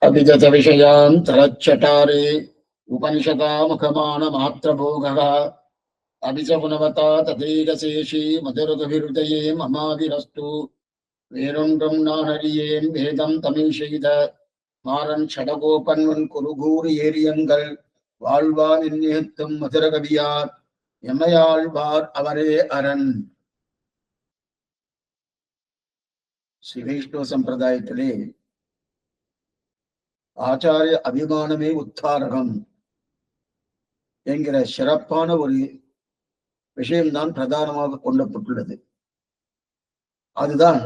अभिगत विषयान् तरच्चटारे उपनिषदामुखमान मात्रभोगः अभिचपुनवता तथैकशेषी मधुरगभिहृदये ममाविरस्तु வேறொன்றும் நான் அறியேன் வேதம் தமிழ் செய்த மாறன் சடகோபன்வன் குருகூறு ஏரியங்கள் வாழ்வான் எந்நேத்தும் மதுரகவியார் எம்மையாழ்வார் அவரே அரண். ஸ்ரீ வைஷ்ணவ சம்பிரதாயத்திலே ஆச்சாரிய அபிமானமே உத்தாரகம் என்கிற சிறப்பான ஒரு விஷயம்தான் பிரதானமாக கொள்ளப்பட்டுள்ளது. அதுதான்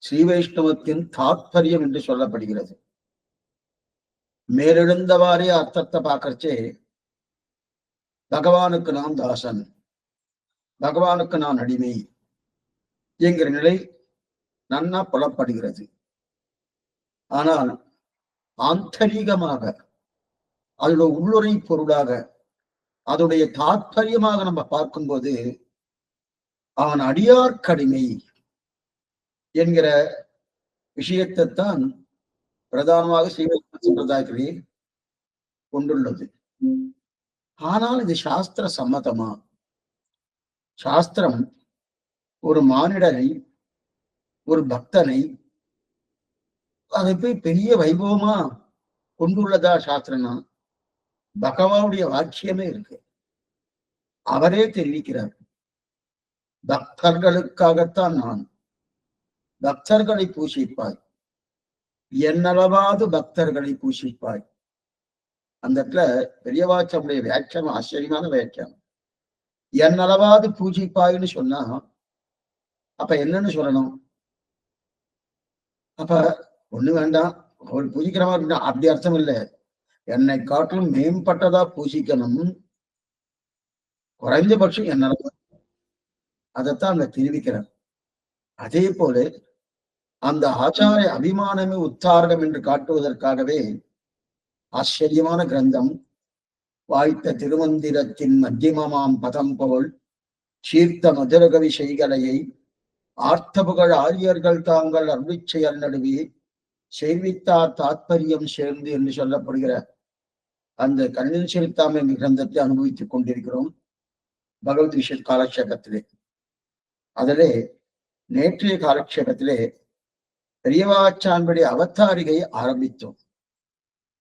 ஸ்ரீ வைஷ்ணவத்தின் தாத்பரியம் என்று சொல்லப்படுகிறது. மேலெழுந்தவாறே அர்த்தத்தை பார்க்கறச்சே பகவானுக்கு நான் தாசன், பகவானுக்கு நான் அடிமை என்கிற நிலை நன்னா புலப்படுகிறது. ஆனால் ஆந்தரிகமாக அதோட உள்ளுரை பொருளாக அதோடைய தாத்பரியமாக நம்ம பார்க்கும்போது அவன் அடியார்க்கடிமை என்கிற விஷயத்தைத்தான் பிரதானமாக ஸ்ரீ வைஷ்ணவ சம்பிரதாயத்திலே கொண்டுள்ளது. ஆனால் இது சாஸ்திர சம்மதமா? சாஸ்திரம் ஒரு மானிடரை, ஒரு பக்தனை அதை போய் பெரிய வைபவமா கொண்டுள்ளதா சாஸ்திரம்னா? பகவானுடைய வாக்கியமே இருக்கு. அவரே தெரிவிக்கிறார், பக்தர்களுக்காகத்தான் நான், பக்தர்களை பூஷிப்பாய், என்னளவாது பக்தர்களை பூஷிப்பாய். அந்த இடத்துல பெரியவாச்சமுடைய வியாக்கியானம் ஆச்சரியமான வியாக்கியானம். என்னளவாது பூஜிப்பாய்ன்னு சொன்னா அப்ப என்னன்னு சொல்லணும்? அப்ப ஒண்ணு வேண்டாம், ஒரு பூஜிக்கிற மாதிரி அப்படி அர்த்தம் இல்லை. என்னை காட்டிலும் மேம்பட்டதா பூஜிக்கணும், குறைஞ்சபட்சம் என்னளவு, அதைத்தான் அங்க தெரிவிக்கிறார். அதே போல அந்த ஆச்சாரிய அபிமானமே உத்தாரகம் என்று காட்டுவதற்காகவே ஆச்சரியமான கிரந்தம் வாய்த்த திருமந்திரத்தின் மத்தியமமாம் பதம் போல் சீர்த்த மதுரகவி செய்கலையை ஆர்த்தபுகள் ஆரியர்கள் தாங்கள் அருளிச் செயல் நடுவே செய்வித்தார் தாத்பரியம் சேர்ந்து என்று சொல்லப்படுகிற அந்த கண்ணில் செலுத்தாமை கிரந்தத்தை அனுபவித்துக் கொண்டிருக்கிறோம் பகவத் விஷய காலக்ஷேபத்திலே. அதிலே நேற்றைய காலக்ஷேபத்திலே பெரியவாச்சான்படி அவதாரிகை ஆரம்பித்தோம்.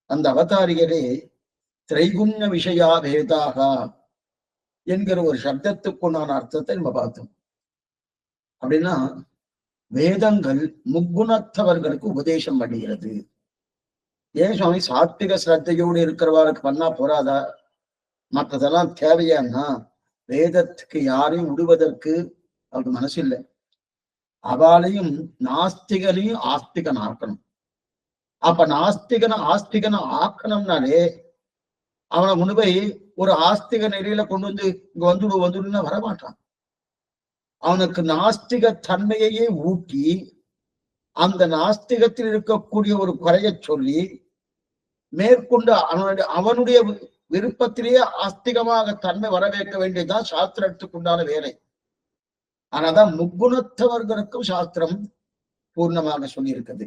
அந்த அவதாரிகளே திரைகுண்ய விஷயா பேதாக என்கிற ஒரு சப்தத்துக்குண்டான அர்த்தத்தை நம்ம பார்த்தோம். அப்படின்னா வேதங்கள் முக்குணத்தவர்களுக்கு உபதேசம் பண்ணுகிறது. ஏன் சுவாமி சாத்விக சிரத்தையோடு இருக்கிறவர்களுக்கு பண்ணா போறாதா? மற்றதெல்லாம் தேவையான்னா வேதத்துக்கு யாரையும் விடுவதற்கு அவருக்கு மனசு இல்லை. அவளையும் நாஸ்திகனையும் ஆஸ்திகன் ஆக்கணும். அப்ப நாஸ்திகனை ஆஸ்திகனை ஆக்கணும்னாலே அவனை கொண்டு போய் ஒரு ஆஸ்திக நிலையில கொண்டு வந்து இங்க வந்துடுன்னா வரமாட்டான். அவனுக்கு நாஸ்திக தன்மையையே ஊட்டி அந்த நாஸ்திகத்தில் இருக்கக்கூடிய ஒரு குறைய சொல்லி மேற்கொண்டு அவனுடைய விருப்பத்திலேயே ஆஸ்திகமாக தன்மை வரவேற்க வேண்டியதுதான் சாஸ்திரத்துக்குண்டான வேலை. ஆனாதான் முக்குணத்தவர்களுக்கும் சாஸ்திரம் பூர்ணமாக சொல்லி இருக்குது.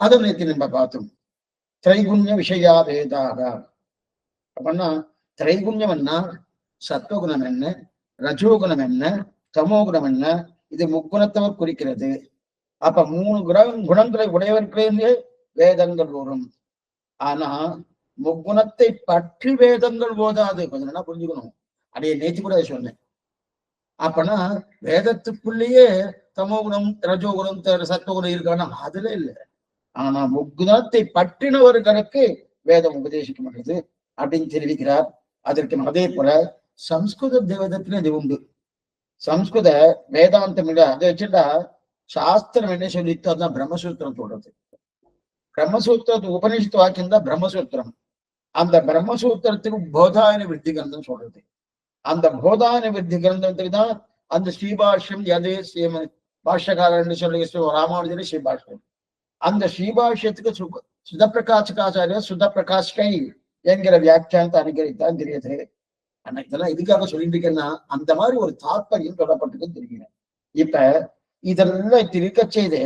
அதை நேற்று நம்ம பார்த்தோம். திரைகுண்ய விஷயா வேதாக அப்படின்னா திரைகுண்யம் என்ன, சத்துவகுணம் என்ன, ரஜோகுணம் என்ன, தமோகுணம் என்ன, இது முக்குணத்தவர் குறிக்கிறது. அப்ப 3 குணங்களை உடையவர்களே வேதங்கள் வரும். ஆனா முக்குணத்தை பற்றி வேதங்கள் போதாது. கொஞ்சம் நல்லா புரிஞ்சுக்கணும். அடைய நேற்று கூட சொன்னேன். அப்பனா வேதத்துக்குள்ளேயே தமோகுணம், ரஜோகுணம், சத்துவகுணம் இருக்கானா? அதுல இல்லை. ஆனா முக்குணத்தை பற்றினவர்களுக்கு வேதம் உபதேசிக்கப்படுறது அப்படின்னு தெரிவிக்கிறார். அதற்கு அதே போல சம்ஸ்கிருத வேதத்துல இது உண்டு. சம்ஸ்கிருத வேதாந்தம் இல்லை. அதை வச்சுட்டா சாஸ்திரம் என்ன சொல்லிட்டு அதான் பிரம்மசூத்திரம் சொல்றது. பிரம்மசூத்திரத்துக்கு உபனிஷத்து வாக்கியம் தான் பிரம்மசூத்திரம். அந்த பிரம்மசூத்திரத்துக்கு போதாயன விருத்தி கிரந்தம் சொல்றது. அந்த போதாயன விருத்தி கிரந்தத்துக்கு தான் அந்த ஸ்ரீபாஷ்யம் எதே பாஷ்யக்காரன் சொல்லி ராமானுஜரி ஸ்ரீபாஷ்யம். அந்த ஸ்ரீபாஷ்யத்துக்கு சுதப்பிரகாசகாச்சாரிய சுதப்பிரகாஷ்கை என்கிற வியாக்கியானத்தை அனுகரித்தான் தெரியுது. அன்னைக்கு இதெல்லாம் இதுக்காக சொல்லிட்டு இருக்கேன்னா அந்த மாதிரி ஒரு தாற்பயம் சொல்லப்பட்டிருக்குன்னு தெரிகிறேன். இப்ப இதெல்லாம் இருக்க செய்து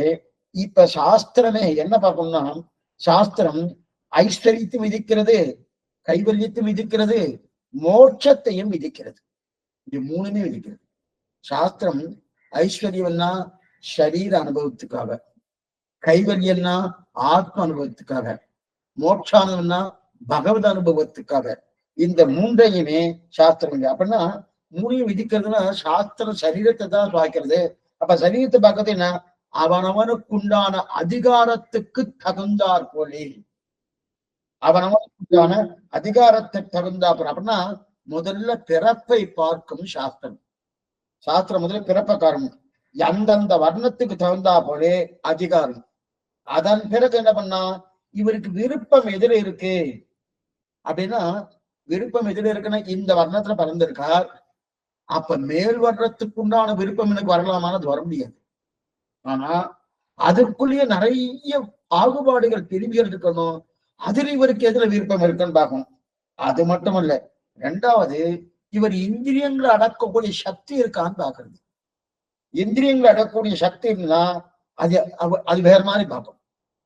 இப்ப சாஸ்திரமே என்ன பார்க்கணும்னா சாஸ்திரம் ஐஸ்வர்யத்தை விதிக்கிறது, கைவல்யத்தை விதிக்கிறது, மோட்சத்தையும் விதிக்கிறது. இது மூணுமே விதிக்கிறது. சாஸ்திரம் ஐஸ்வர்யம்னா சரீர அனுபவத்துக்காக, கைவல்யம்னா ஆத்ம அனுபவத்துக்காக, மோட்சானம்னா பகவத் அனுபவத்துக்காக. இந்த மூன்றையுமே சாஸ்திரம். அப்படின்னா மூணையும் விதிக்கிறதுனா சாஸ்திரம் சரீரத்தை தான் பார்க்கிறது. அப்ப சரீரத்தை பார்க்கறது என்ன? அவனவனுக்குண்டான அதிகாரத்துக்கு தகுந்தாற் போலே, அவனவனுக்குண்டான அதிகாரத்துக்கு தகுந்தாற்போல். அப்படின்னா முதல்ல பிறப்பை பார்க்கும் சாஸ்திரம். சாஸ்திரம் முதல்ல பிறப்பை காரணம், அந்தந்த வர்ணத்துக்கு தகுந்தா போலே அதிகாரம். அதன் பிறகு என்ன பண்ணா, இவருக்கு விருப்பம் எதிர இருக்கு அப்படின்னா, விருப்பம் எதிர இருக்குன்னா இந்த வர்ணத்துல பிறந்திருக்கார், அப்ப மேல் வர்ணத்துக்குண்டான விருப்பம் எனக்கு வரலாமான்னு வர முடியாது. ஆனா அதுக்குள்ளேயே நிறைய பாகுபாடுகள் பிரிவுகள் இருக்கணும். அதுல இவருக்கு எதுல விருப்பம் இருக்குன்னு பார்க்கணும். அது மட்டுமல்ல, ரெண்டாவது இவர் இந்திரியங்களை அடக்கக்கூடிய சக்தி இருக்கான்னு பாக்குறது. இந்திரியங்களை அடக்கக்கூடிய சக்தி இருந்தா அது வேற மாதிரி பார்க்கும்.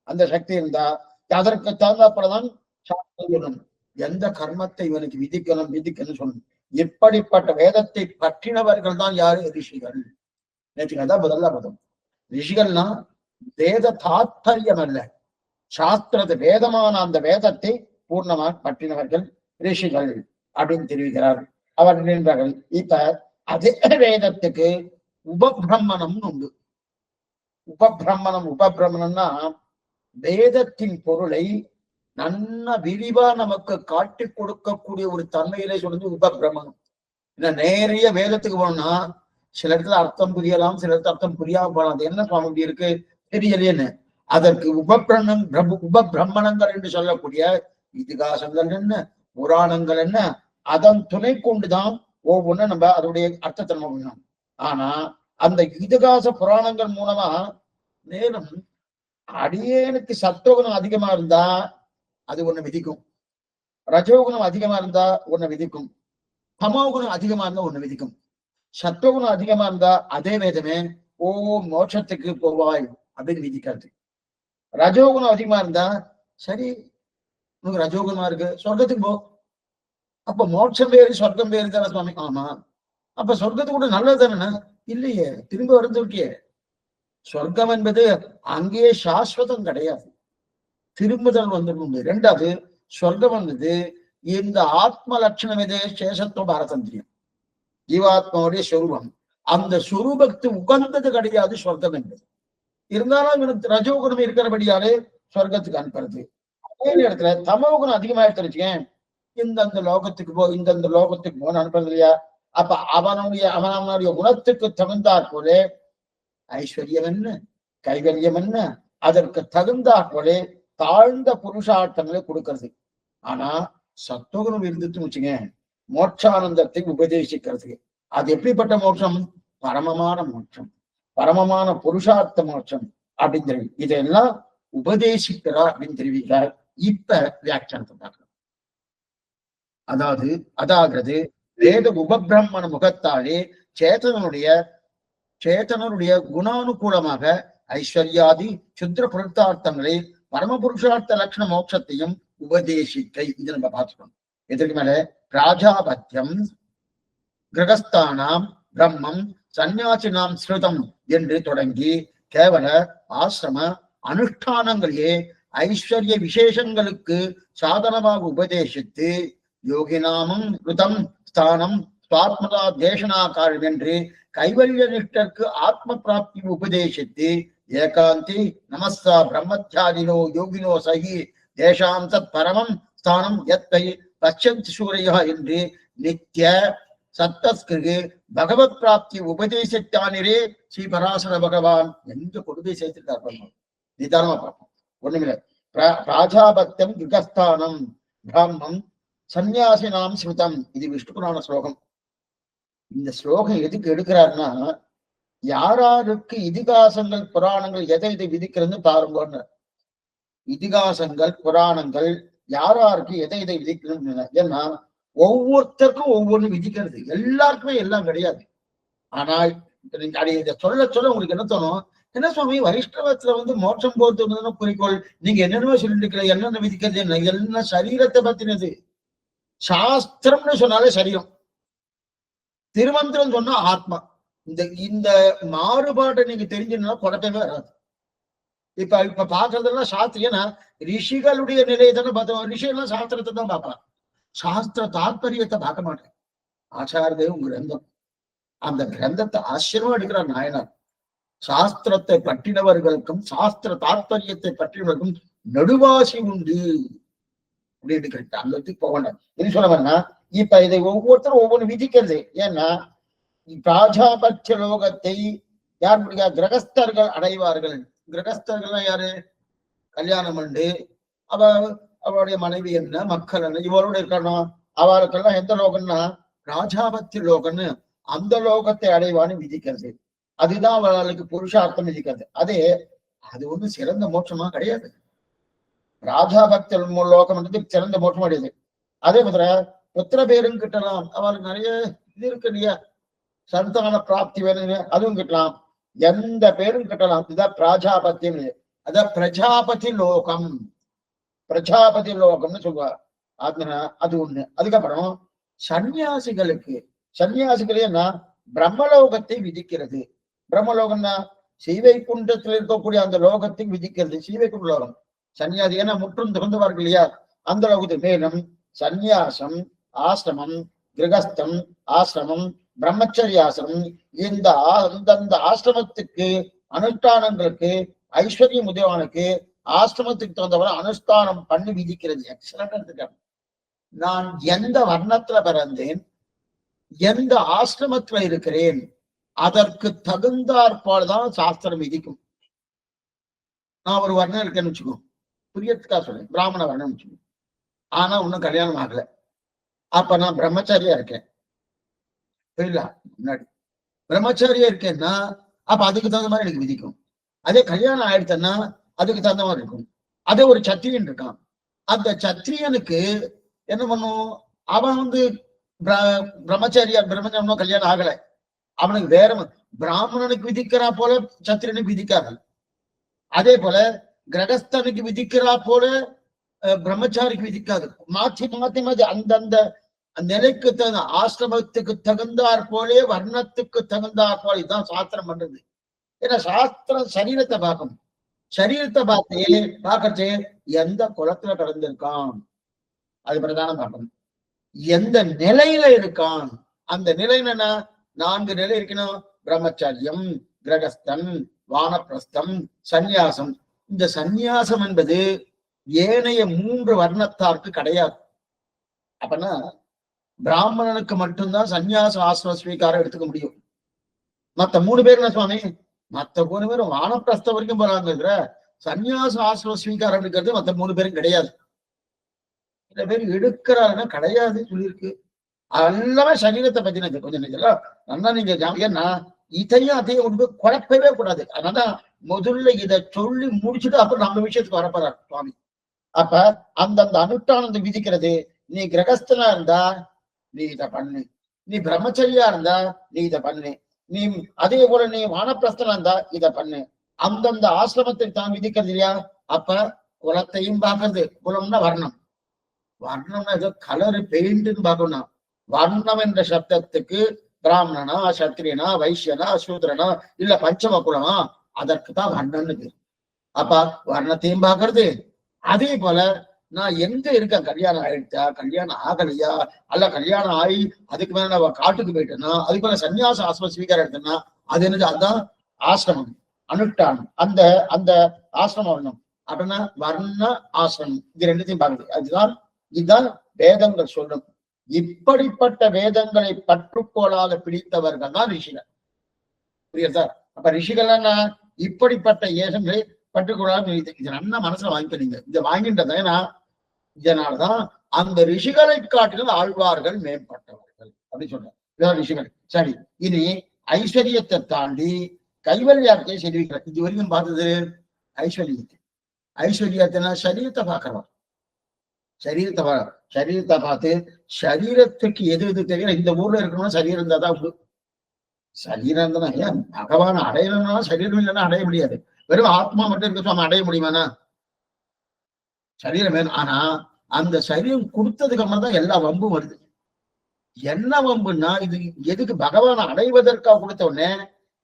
அந்த சக்தி இருந்தா அதற்கு தகுந்தப்பதான் சாஸ்திரம் எந்த கர்மத்தை இவனுக்கு விதிக்கணும் சொல்லணும். இப்படிப்பட்ட வேதத்தை பற்றினவர்கள் தான் யாரு? ரிஷிகள். நேற்று அதான் முதல்ல பதம். ரிஷிகள்னா வேத தாத்பரியம் அல்ல, சாஸ்திரத்தை வேதமான அந்த வேதத்தை பூர்ணமாக பற்றினவர்கள் ரிஷிகள் அப்படின்னு தெரிவிக்கிறார் அவர்கள். இப்ப அதே வேதத்துக்கு உபபிரம்மணம்னு உண்டு. உபபிரம்மணம்னா வேதத்தின் பொருளை நன்ன விரிவா நமக்கு காட்டி கொடுக்கக்கூடிய ஒரு தன்மையிலே சொல்றது உபபிரம்மணம். நேரிய வேதத்துக்கு போனோம்னா சில இடத்துல அர்த்தம் புரியலாம், சில இடத்துல அர்த்தம் புரியாம போகலாம். அது என்ன சுவாமி இப்படி இருக்கு தெரியலையேன்னு. அதற்கு உபபிரம்மணங்கள் என்று சொல்லக்கூடிய இதிகாசங்கள் என்ன, புராணங்கள் என்ன, அதன் துணை கொண்டுதான் ஒவ்வொன்றும் நம்ம அதனுடைய அர்த்தத்தை நம்ம பண்ணணும். ஆனா அந்த இதிகாச புராணங்கள் மூலமா மேலும் அடியேனுக்கு சத்துவகுணம் அதிகமா இருந்தா அது ஒண்ணு விதிக்கும், ரஜோகுணம் அதிகமா இருந்தா ஒண்ணு விதிக்கும், தமோகுணம் அதிகமா இருந்தா ஒண்ணு விதிக்கும். சத்துவகுணம் அதிகமா இருந்தா அதே வேதமே ஓ மோட்சத்துக்கு போவாய் அப்படின்னு விதிக்காது. ரஜோகுணம் அதிகமா இருந்தா சரி உனக்கு ரஜோகுணமா இருக்கு சொர்க்கத்துக்கு போ. அப்ப மோட்சம் வேறு சொர்க்கம் வேறு தானே சுவாமி? ஆமா. அப்ப சொர்க்கத்துக்கு கூட நல்லது தானே? இல்லையே, திரும்ப வருந்துட்டியே. சொர்க்கம் என்பது அங்கேயே சாஸ்வதம் கிடையாது, திரும்புதல் வந்துடும். ரெண்டாவது சொர்க்கம் வந்தது இந்த ஆத்ம லட்சணம் எது? சேஷத்துவ பாரதந்திரியம், ஜீவாத்மாவுடைய சொரூபம். அந்த சொரூபத்து உகந்தது கிடையாது சொர்க்கம் என்பது. இருந்தாலும் இவனுக்கு ரஜோகுணம் இருக்கிறபடியாலே சொர்க்கத்துக்கு அனுப்புறது. அதே நேரத்துல தமோகுணம் அதிகமா எடுத்துருச்சேன், இந்தந்த லோகத்துக்கு இந்தந்த லோகத்துக்கு போன அனுப்புறது இல்லையா? அப்ப அவனுடைய குணத்துக்கு தகுந்தாற் போலே ஐஸ்வர்யம் என்ன, கைவல்யம் என்ன, அதற்கு தகுந்தாற் போலே தாழ்ந்த புருஷார்த்தங்களை கொடுக்கறது. ஆனா சத்துவகுணம் இருந்துட்டு வச்சுங்க மோட்சானந்தத்தை உபதேசிக்கிறதுக்கு. அது எப்படிப்பட்ட மோட்சம்? பரமமான மோட்சம், பரமமான புருஷார்த்த மோட்சம் அப்படின்னு தெரிவி. இதெல்லாம் உபதேசிக்கிறார் அப்படின்னு தெரிவிக்கிறார். இப்ப வியாக்கியானத்தை பார்க்கலாம். அதாவது வேத உபபிரம்மண முகத்தாலே சேத்தனுடைய குணானுகூலமாக ஐஸ்வர்யாதி சுத்திர புருஷார்த்தங்களை பரமபுருஷார்த்த லட்சண மோட்சத்தையும் உபதேசிக்கை. இது நம்ம பார்த்துக்கணும். இதற்கு மேல பிராஜாபத்தியம் கிரகஸ்தானாம் பிரம்மம் சந்நியாசினாம் ஸ்ருதம் என்று தொடங்கி கேவல ஆசிரம அனுஷ்டானங்களையே ஐஸ்வர்ய விசேஷங்களுக்கு சாதனமாக உபதேசித்து யோகிநாமம் ருதம் ஸ்தானம் சுவாத்மதா தேசனாக்காரம் என்று கைவல்ய நிஷ்டருக்கு ஆத்ம பிராப்தி உபதேசித்து ஏகாந்தி நமஸ்தா பிரம்மத்தியாதினோ யோகினோ சகி தேசாம் தத் பரமம் ஸ்தானம் எத்தை பச்சந்தி சூரையா என்று நித்திய சத்தஸ்கிருகு பகவத் பிராப்தி உபதேசித்தானிரே ஸ்ரீ பராசர பகவான் என்று கொடுமை சேர்த்திருக்கார். நிதானமா பார்ப்போம். ஒண்ணுமில்லை. பிராஜாபத்தியம் கிரகஸ்தானம் பிரம்மம் சந்நியாசினாம் ஸ்ருதம். இது விஷ்ணு புராண ஸ்லோகம். இந்த ஸ்லோகம் எதுக்கு எடுக்கிறாருன்னா, யாராருக்கு இதிகாசங்கள் புராணங்கள் எதை விதிக்கிறதுன்னு பாருங்க. இதிகாசங்கள் புராணங்கள் யாராருக்கு எதை விதிக்கணும்? ஏன்னா ஒவ்வொருத்தருக்கும் ஒவ்வொன்று விதிக்கிறது, எல்லாருக்குமே எல்லாம் கிடையாது. ஆனால் இதை சொல்ல உங்களுக்கு என்ன தோணும்? என்ன சுவாமி வைஷ்ணவத்துல மோட்சம் போறது குறிக்கோள், நீங்க என்னென்ன சொல்லிட்டு இருக்கிற, என்னென்ன விதிக்கிறது, என்ன எல்லாம் சரீரத்தை பத்தினது. சாஸ்திரம்னு சொன்னாலே சரீரம், திருமந்திரம் சொன்னா ஆத்மா. இந்த இந்த மாறுபாட்டை நீங்க தெரிஞ்சுன்னா குழப்பமே வராது. இப்ப பாக்குறதெல்லாம் சாஸ்திரியனா ரிஷிகளுடைய நிலையை தானே பார்த்தோம். ரிஷிகள்லாம் சாஸ்திரத்தை தான் பார்ப்பான், சாஸ்திர தாத்பரியத்தை பார்க்க மாட்டேன். ஆச்சாரதேவம் கிரந்தம், அந்த கிரந்தத்தை ஆச்சரியமா எடுக்கிறார் நாயனார். சாஸ்திரத்தை பற்றினவர்களுக்கும் சாஸ்திர தாத்பரியத்தை பற்றினவர்களுக்கும் நடுவாசி உண்டு அப்படின்னு கேட்டா அந்த போக வேண்டாம். என்ன சொல்ல வரனா, இப்ப இதை ஒவ்வொருத்தரும் ஒவ்வொன்று விதிக்கிறது. ஏன்னா பிராஜாபட்ச லோகத்தை யார் முடியா கிரகஸ்தர்கள் அடைவார்கள். கிரகஸ்தர்கள் யாரு, கல்யாணம் பண்ணு அவளுடைய மனைவி என்ன, மக்கள் என்ன, இவரோட இருக்கணும். அவளுக்கெல்லாம் எந்த லோகம்னா ராஜாபத்திய லோகம்னு அந்த லோகத்தை அடைவான்னு விதிக்கிறது. அதுதான் அவளுக்கு புருஷார்த்தம் விதிக்கிறது. அது ஒண்ணு சிறந்த மோட்சமா கிடையாது. ராஜாபக்த லோகம் சிறந்த மோட்சம் அடையுது. அதே மாதிரி புத்திர பேரும் கிட்டலாம், அவளுக்கு நிறைய இது இருக்கு இல்லையா, சந்தான பிராப்தி வேணும், அதுவும் கிட்டலாம், எந்த பேரும் கிட்டலாம். இதுதான் பிராஜாபத்தியம். அதான் பிரஜாபதி லோகம், பிரஜாபதி லோகம்னு சொல்லுவார். அது ஒண்ணு. அதுக்கப்புறம் சன்னியாசிகளே பிரம்மலோகத்தை விதிக்கிறது. பிரம்மலோகம்னா ஸ்ரீவைகுண்டத்தில் இருக்கக்கூடிய அந்த லோகத்தை விதிக்கிறது. ஸ்ரீவைகுண்ட லோகம் சன்னியாசி ஏன்னா முற்றும் திறந்துவார்கள் இல்லையா, அந்த லோகத்துக்கு. மேலும் சந்நியாசம், ஆசிரமம், கிரகஸ்தம், ஆசிரமம், பிரம்மச்சரியாசிரமம், இந்த அந்தந்த ஆசிரமத்துக்கு அனுஷ்டானங்களுக்கு ஐஸ்வர்யம் உதயவானுக்கு ஆசிரமத்துக்கு தகுந்தவரை அனுஷ்டானம் பண்ணி விதிக்கிறது. எக்ஸலண்ட். நான் எந்த வர்ணத்துல பிறந்தேன், எந்த ஆசிரமத்துல இருக்கிறேன், அதற்கு தகுந்தாற்பால்தான் சாஸ்திரம் விதிக்கும். நான் ஒரு வர்ணம் இருக்கேன்னு வச்சுக்கோ, புரியத்துக்கா சொல்றேன், பிராமண வர்ணம் வச்சுக்கோ. ஆனா இன்னும் கல்யாணம் ஆகல, அப்ப நான் பிரம்மச்சாரியா இருக்கேன். புரியல, முன்னாடி பிரம்மச்சாரியா இருக்கேன்னா அப்ப அதுக்கு தகுந்த மாதிரி எனக்கு விதிக்கும். அதே கல்யாணம் ஆயிடுச்சுன்னா அதுக்கு தகுந்த மாதிரி இருக்கும். அதே ஒரு சத்திரியன் இருக்கான், அந்த சத்திரியனுக்கு என்ன பண்ணும், அவன் பிரம்மச்சாரியா பிரம்மச்சாரம் கல்யாணம் ஆகல, அவனுக்கு வேற பிராமணனுக்கு விதிக்கிறா போல சத்திரியனுக்கு விதிக்காது. அதே போல கிரகஸ்தனுக்கு விதிக்கிறா போல பிரம்மச்சாரிக்கு விதிக்காது. மாற்றி மாற்றி மாற்றி அந்தந்த நிலைக்கு தகுந்த ஆசிரமத்துக்கு தகுந்தாற் போலே வர்ணத்துக்கு தகுந்தாற் போல இதுதான் சாஸ்திரம் பண்றது. ஏன்னா சாஸ்திரம் சரீரத்தை பார்க்கும். சரீரத்தை பார்க்கறது எந்த குலத்துல பிறந்திருக்கான் அது பிரதானம் பார்க்கணும். எந்த நிலையில இருக்கான், அந்த நிலை என்னன்னா 4 நிலை இருக்கணும். பிரம்மச்சரியம், கிரகஸ்தன், வானப்பிரஸ்தம், சந்நியாசம். இந்த சந்நியாசம் என்பது ஏனைய 3 வர்ணத்தாருக்கு கிடையாது. அப்பனா பிராமணனுக்கு மட்டும்தான் சந்நியாச ஆசிரம ஸ்வீகாரம் எடுத்துக்க முடியும். மத்த 3 பேர் என்ன சுவாமி, மத்த 3 பேரும் வானப்பிரஸ்தம் வரைக்கும் போறாங்க. சந்நியாச ஆசிரம ஸ்வீகாரம் எடுக்கிறது மத்த 3 பேரும் கிடையாது. சில பேர் எடுக்கிறாருன்னா கிடையாது சொல்லியிருக்கு. எல்லாமே சரீரத்தை பத்தினது. கொஞ்சம் நல்லா நீங்க ஏன்னா இதையும் அதையும் ஒன்று குழப்பவே கூடாது. அதனால முதல்ல இதை சொல்லி முடிச்சுட்டு அப்புறம் நம்ம விஷயத்துக்கு வரப்போறார் சுவாமி. அப்ப அந்தந்த அனுஷ்டானத்தை விதிக்கிறது. நீ கிரகஸ்தனா இருந்தா நீ இதை பண்ணு, நீ பிரம்மச்சரியா இருந்தா நீ இதை பண்ணு, நீ அதே போல நீ வானப்பிரஸ்தனா இருந்தா இதை பண்ணு. அந்தந்த ஆசிரமத்துக்கு தான் விதிக்கிறது இல்லையா. அப்ப குலத்தையும் பார்க்கறது. குலம்னா வர்ணம், வர்ணம்னா ஏதோ கலரு பெயிண்ட்னு பார்க்கணும். வர்ணம் என்ற சப்தத்துக்கு பிராமணனா, சத்திரியனா, வைசியனா, சூத்திரனா, இல்ல பஞ்சம குலமா, அதற்கு தான் வர்ணம்னு பேரு. அப்ப வர்ணத்தையும் பார்க்கறது. அதே போல நான் எங்க இருக்கேன், கல்யாணம் ஆயிடுச்சா, கல்யாணம் ஆகலையா, அல்ல கல்யாணம் ஆகி அதுக்கு மேல நான் காட்டுக்கு போயிட்டேன்னா, அதுக்கு மேல சன்னியாச ஆசிரம ஸ்வீகாரம் எடுத்தேன்னா அது என்னது, அதுதான் ஆசிரமம் அனுஷ்டானம். அந்த அந்த ஆசிரமம் வரணும் அப்படின்னா வர்ண ஆசிரமம் இது ரெண்டுத்தையும் பார்க்குது. இதுதான் வேதங்கள் சொல்லும். இப்படிப்பட்ட வேதங்களை பற்றுக்கோளாக பிடித்தவர்கள் தான் ரிஷிகள். புரியுதா? அப்ப ரிஷிகள் இப்படிப்பட்ட ஏகங்களை பற்றுக்கோளாக இதை நல்லா மனசுல வாங்கிக்கிறீங்க. இதை வாங்கின்றத இதனாலதான் அந்த ரிஷிகளை காட்டிலும் ஆழ்வார்கள் மேம்பட்டவர்கள் அப்படின்னு சொல்றாங்க. இதான் ரிஷிகள். சரி, இனி ஐஸ்வர்யத்தை தாண்டி கைவல்யார்த்தையை செலுவிக்கிறார். இது வரைக்கும் பார்த்தது ஐஸ்வர்யத்தை. ஐஸ்வர்யத்தினா சரீரத்தை பார்க்கிறோம். சரீரத்தை பார்த்து சரீரத்துக்கு எது எது தெரியல. இந்த ஊர்ல இருக்கணும்னா சரீரம் இருந்தா தான் உண்டு. சரீரம் தானே. ஏன் பகவான் அடையணும்னா சரீரம் இல்லைன்னா அடைய முடியாது. வெறும் ஆத்மா மட்டும் இருக்க சுவாமி அடைய முடியுமானா? சரீரம் வேணும். ஆனா அந்த சரீரம் கொடுத்ததுக்கு அப்புறம் தான் எல்லா வம்பும் வருது. என்ன வம்புன்னா, இது எதுக்கு பகவானை அடைவதற்காக கொடுத்த உடனே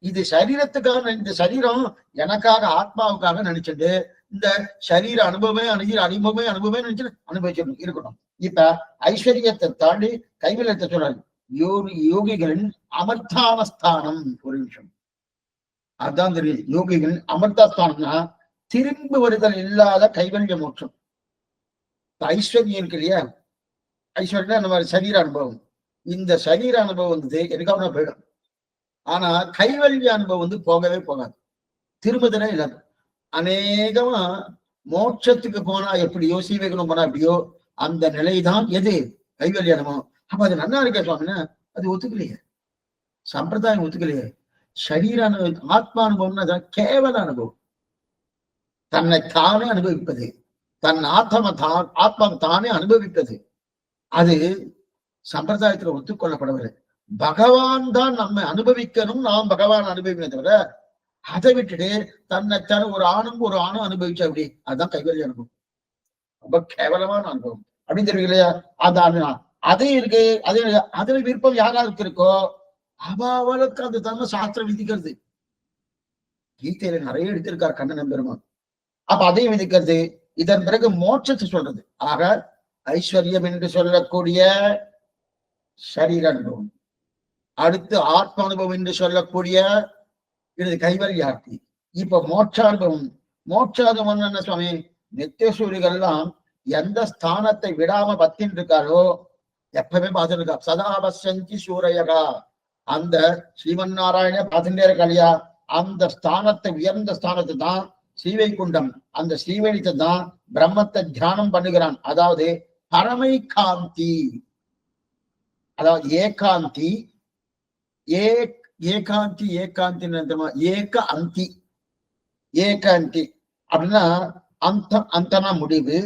இது சரீரத்துக்காக, இந்த சரீரம் எனக்காக ஆத்மாவுக்காக நினைச்சிட்டு இந்த சரீர அனுபவமே அனுபவமே நினைச்சு அனுபவிச்சிருக்கணும் இருக்கட்டும். இப்ப ஐஸ்வர்யத்தை தாண்டி கைவல்யத்தை சொல்றாரு. யோகிகளின் அமர்த்தானஸ்தானம். ஒரு நிமிஷம், அதான் தெரியும். யோகிகளின் அமர்த்தாஸ்தானம்னா திரும்பி வருதல் இல்லாத கைவல்ய மோட்சம். ஐஸ்வர்யம் இருக்கு இல்லையா, ஐஸ்வர்யம் நம்ம சரீர அனுபவம். இந்த சரீர அனுபவம் வந்து எனக்காக போயிடும். ஆனா கைவல்ய அனுபவம் வந்து போகவே போகாது, திரும்பதனே இல்லாது. அநேகமா மோட்சத்துக்கு போனா எப்படியோ, சீவைகளும் போனா எப்படியோ, அந்த நிலைதான் எது கைவல்ய அனுபவம். அப்ப அது நல்லா இருக்க சுவாமின்னா அது ஒத்துக்கலையே, சம்பிரதாயம் ஒத்துக்கலையே. சரீர அனுபவம், ஆத்மா அனுபவம்னா கேவல அனுபவம். தன்னை தானே அனுபவிப்பது, தன் ஆத்மா தானே அனுபவிப்பது, அது சம்பிரதாயத்துல ஒத்துக்கொள்ளப்படவில்லை. பகவான் தான் நம்மை அனுபவிக்கணும், நாம் பகவான் அனுபவிக்கணும் தவிர அதை விட்டுட்டு தன்னைத்தான ஒரு ஆணும் அனுபவிச்சா அப்படி, அதுதான் கைவல்ய அனுபவம். ரொம்ப கேவலமான அனுபவம் அப்படின்னு தெரியும் இல்லையா? அதான் அதே இருக்கு. அதே அதுல விருப்பம் யாராருக்கு இருக்கோ அவளுக்கு அந்த தன்மை சாஸ்திரம் விதிக்கிறது. கீதையில நிறைய எடுத்திருக்கார் கண்ணன் பெருமான். அப்ப அதையும் விதிக்கிறது. இதன் பிறகு மோட்சத்தை சொல்றது. ஆக ஐஸ்வர்யம் என்று சொல்லக்கூடிய சரீர அனுபவம், அடுத்து ஆத்ம அனுபவம் என்று சொல்லக்கூடிய இது கைவல்யார்த்தி. இப்ப மோட்சானுபவம். மோட்சானுபவம் என்ன சுவாமி? நித்தியசூரிகள்லாம் எந்த ஸ்தானத்தை விடாம பத்தின்னு இருக்காரோ எப்பவுமே பார்த்துட்டு இருக்கா. சதாபசந்தி சூரையகா, அந்த ஸ்ரீமன் நாராயண பார்த்துட்டே இருக்கா இல்லையா? அந்த ஸ்தானத்தை, உயர்ந்த ஸ்தானத்தை தான் ஸ்ரீவைகுண்டம், அந்த ஸ்ரீவைகுண்டத்தை தான் பிரம்மத்தை தியானம் பண்ணுகிறான். அதாவது பரமை காந்தி, அதாவது ஏகாந்தி. ஏகாந்தி ஏக அந்தி. ஏகாந்தி அப்படின்னா அந்தனா முடிவு,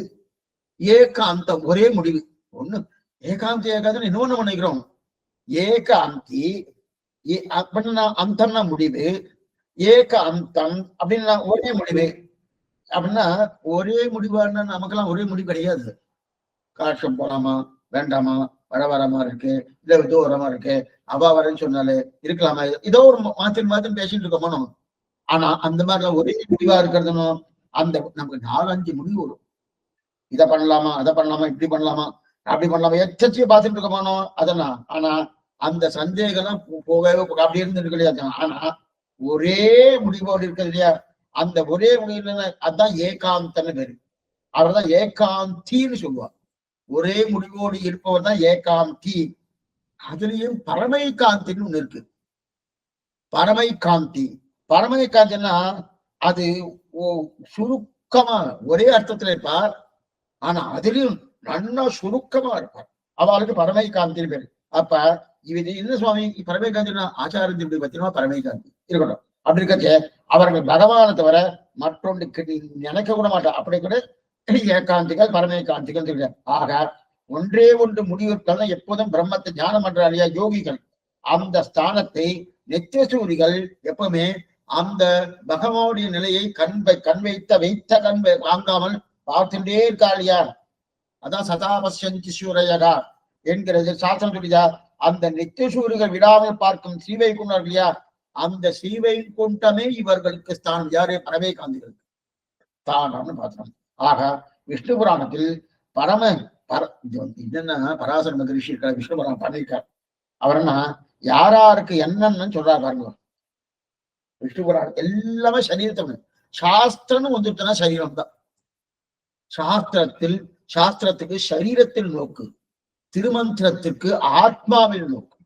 ஏக அந்தம் ஒரே முடிவு. ஒண்ணு ஏகாந்தி இன்னொன்னு நினைக்கிறோம். ஏக அந்தி அப்படின்னா அந்தம்னா முடிவு, ஏக அந்தம் அப்படின்னா ஒரே முடிவு. அப்படின்னா ஒரே முடிவான்னா நமக்கெல்லாம் ஒரே முடிவு கிடையாது. காட்சம் போலாமா வேண்டாமா, வரமா இருக்கு, இல்ல தூரமா இருக்கு, அவா வரேன்னு சொன்னாலே இருக்கலாமா, ஏதோ ஒரு மாத்தி பேசிட்டு இருக்கோமோ. ஆனா அந்த மாதிரிலாம் ஒரே முடிவா இருக்கிறதுனோ, அந்த நமக்கு 4-5 முடிவு வரும். இதை பண்ணலாமா, அதை பண்ணலாமா, இப்படி பண்ணலாமா, அப்படி பண்ணலாமா, எச்சரிக்கையை பார்த்துட்டு இருக்கோமானோ அதெல்லாம். ஆனா அந்த சந்தேகம் போகவே அப்படி இருந்துருக்கு இல்லையா? ஆனா ஒரே முடிவோடு இருக்கிறது இல்லையா? அந்த ஒரே முடிவு அதுதான் ஏகாந்தன்னு பேரு. அவர்தான் ஏகாந்தின்னு சொல்லுவார். ஒரே முடிவோடு இருப்பவர் தான் ஏகாந்தி. அதுலயும் பரமை காந்தின்னு ஒண்ணு இருக்கு. பரமை காந்தி, பரமை காந்தின்னா அது சுருக்கமா ஒரே அர்த்தத்துல இருப்பார். ஆனா அதுலயும் நல்லா சுருக்கமா இருப்பார். அவளுக்கு பரமை காந்தின்னு பேரு. அப்ப இது என்ன சுவாமி பரமை காந்தினா ஆச்சாரத்தின் பத்தினா பரமை காந்தி இருக்கட்டும். அப்படி இருக்க அவர்கள் பகவானை தவிர மற்றொன்று நினைக்க கூட மாட்டார். அப்படி கூட ஏகாந்திகள் பரமை காந்திகள் சொல்ற. ஆக ஒன்றே ஒன்று முடிவுகள் எப்போதும் பிரம்மத்தை தியானம் பண்றாங்க யோகிகள். அந்த ஸ்தானத்தை நித்தியசூரிகள் எப்பவுமே அந்த பகவானுடைய நிலையை வைத்த கண் வாங்காமல் பார்த்துட்டே இருக்காளியா. அதான் சதாபசந்தி சூரையகா என்கிறது சாஸ்திரம் சொல்லியா. அந்த நித்தியசூரிகள் விடாமல் பார்க்கும் ஸ்ரீவைகுண்டர் இல்லையா, அந்த ஸ்ரீவைகுண்டமே இவர்களுக்கு ஸ்தானம். யாரு? பரமே காந்திகளுக்கு ஸ்தானம்னு பார்த்தோம். ஆக விஷ்ணு புராணத்தில் என்னன்னா பராசர மகரிஷி இருக்கார், விஷ்ணு புராணம் பண்ணிருக்கார். அவர்னா யாராருக்கு என்னன்னு சொல்றாரு பாருங்க. விஷ்ணு புராணம் எல்லாமே சரீரத்தை, சாஸ்திரம்னு வந்துட்டுனா சரீரம் தான். சாஸ்திரத்துக்கு சரீரத்தில் நோக்கு, திருமந்திரத்திற்கு ஆத்மாவில் நோக்கு.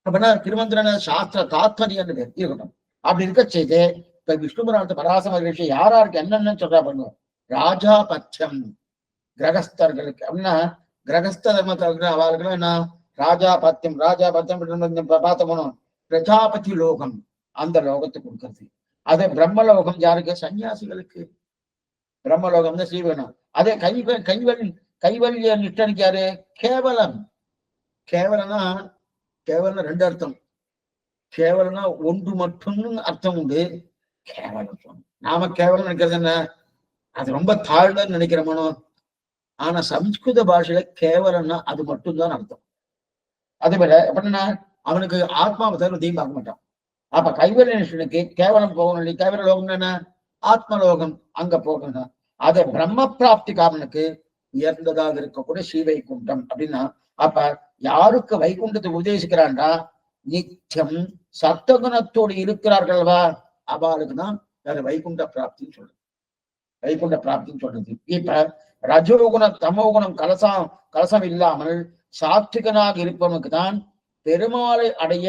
அப்படின்னா திருமந்திர சாஸ்திர தாத்பரியம் இருக்கட்டும். அப்படி இருக்க செய்து இப்ப விஷ்ணு புராணத்தை பராசர மகரிஷி யாராருக்கு என்னன்னு சொல்றா பாருங்க. ராஜாபத்தியம் கிரகஸ்தர்களுக்கு அப்படின்னா கிரகஸ்த தர்மத்தில் அவர்களுக்கு என்ன ராஜாபத்தியம் பார்த்தோம்னா பிரஜாபதி லோகம், அந்த லோகத்தை கொடுக்கறது. அதே பிரம்மலோகம் யாருக்கு? சன்னியாசிகளுக்கு பிரம்மலோகம் தான் ஸ்ரீவனம். அதே கைவல்ய நிஷ்டனுக்கு யாரு? கேவலம். கேவலம்னா கேவலம் ரெண்டு அர்த்தம். கேவலம்னா ஒன்று மட்டும்னு அர்த்தம் உண்டு. கேவலம் நாம கேவலம் நினைக்கிறது என்ன, அது ரொம்ப தாழ்ந்தன்னு நினைக்கிறோமோ. ஆனா சம்ஸ்கிருத பாஷையில கேவலம்னா அது மட்டும்தான் அர்த்தம். அதே போல எப்படின்னா அவனுக்கு ஆத்மாவை தவிர தீம் பார்க்க மாட்டான். அப்ப கைவல்யனுக்கு கேவலம் போகணும் இல்லை, கேவல லோகம் என்ன, ஆத்மலோகம், அங்க போகணும். அதை பிரம்ம பிராப்தி காரனுக்கு உயர்ந்ததாக இருக்கக்கூடிய ஸ்ரீவைகுண்டம் அப்படின்னா, அப்ப யாருக்கு வைகுண்டத்தை உபதேசிக்கிறான்டா, நித்தியம் சத்தகுணத்தோடு இருக்கிறார்கள்வா, அவளுக்குதான் வேற வைகுண்ட பிராப்தின்னு சொல்றது. வைகுண்ட பிராப்தின்னு சொல்றது. இப்ப ரஜோகுணம் தமோகுணம் கலசம் இல்லாமல் சாத்விகனாக இருப்பவனுக்கு தான் பெருமாளை அடைய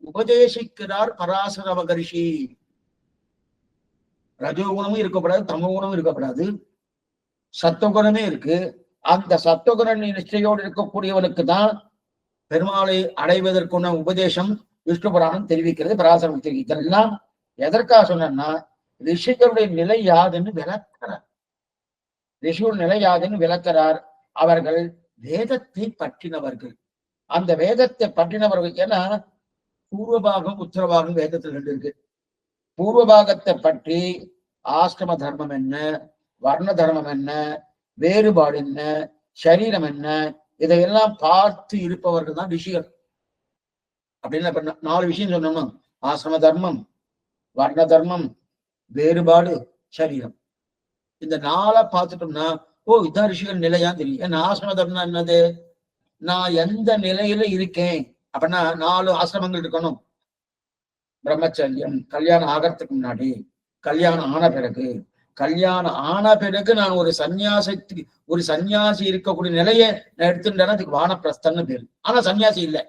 உபதேசிக்கிறார் பராசர மகரிஷி. ரஜோகுணமும் இருக்கப்படாது, தமோகுணமும் இருக்கப்படாது, சத்துவகுணமே இருக்கு. அந்த சத்துவகுண நிச்சயோடு இருக்கக்கூடியவனுக்கு தான் பெருமாளை அடைவதற்குன உபதேசம் விஷ்ணு புராணம் தெரிவிக்கிறது, பராசரம் தெரிவிக்கிறது. எல்லாம் எதற்காக சொன்னா, ரிஷிகளுடைய நிலை யாதுன்னு விளக்கிறார். ரிஷியுடைய நிலை யாதுன்னு விளக்கிறார். அவர்கள் வேதத்தை பற்றினவர்கள். அந்த வேதத்தை பற்றினவர்கள், ஏன்னா பூர்வபாகம் உத்தரபாகம் வேதத்தில் ரெண்டு இருக்கு. பூர்வபாகத்தை பற்றி ஆசிரம தர்மம் என்ன, வர்ண தர்மம் என்ன, வேறுபாடு என்ன, சரீரம் என்ன, இதையெல்லாம் பார்த்து இருப்பவர்கள் தான் ரிஷிகள். அப்படின்னு 4 விஷயம் சொன்னோம்னா, ஆசிரம தர்மம், வர்ண தர்மம், வேறுபாடு, சரீரம். இந்த 4 பார்த்துட்டோம்னா, ஓ இதான் ரிஷிகள் நிலையான்னு தெரியும். ஏன்னா ஆசிரம தர்மம் என்னது, நான் எந்த நிலையில இருக்கேன் அப்படின்னா 4 ஆசிரமங்கள் இருக்கணும். பிரம்மச்சரியம், கல்யாணம் ஆகிறதுக்கு முன்னாடி, கல்யாணம் ஆன பிறகு, கல்யாணம் ஆன பிறகு நான் ஒரு சன்னியாசி இருக்கக்கூடிய நிலையை நான் எடுத்துட்டேன்னா அதுக்கு வானப்பிரஸ்தன்னு பேரு. ஆனா சன்னியாசி இல்லை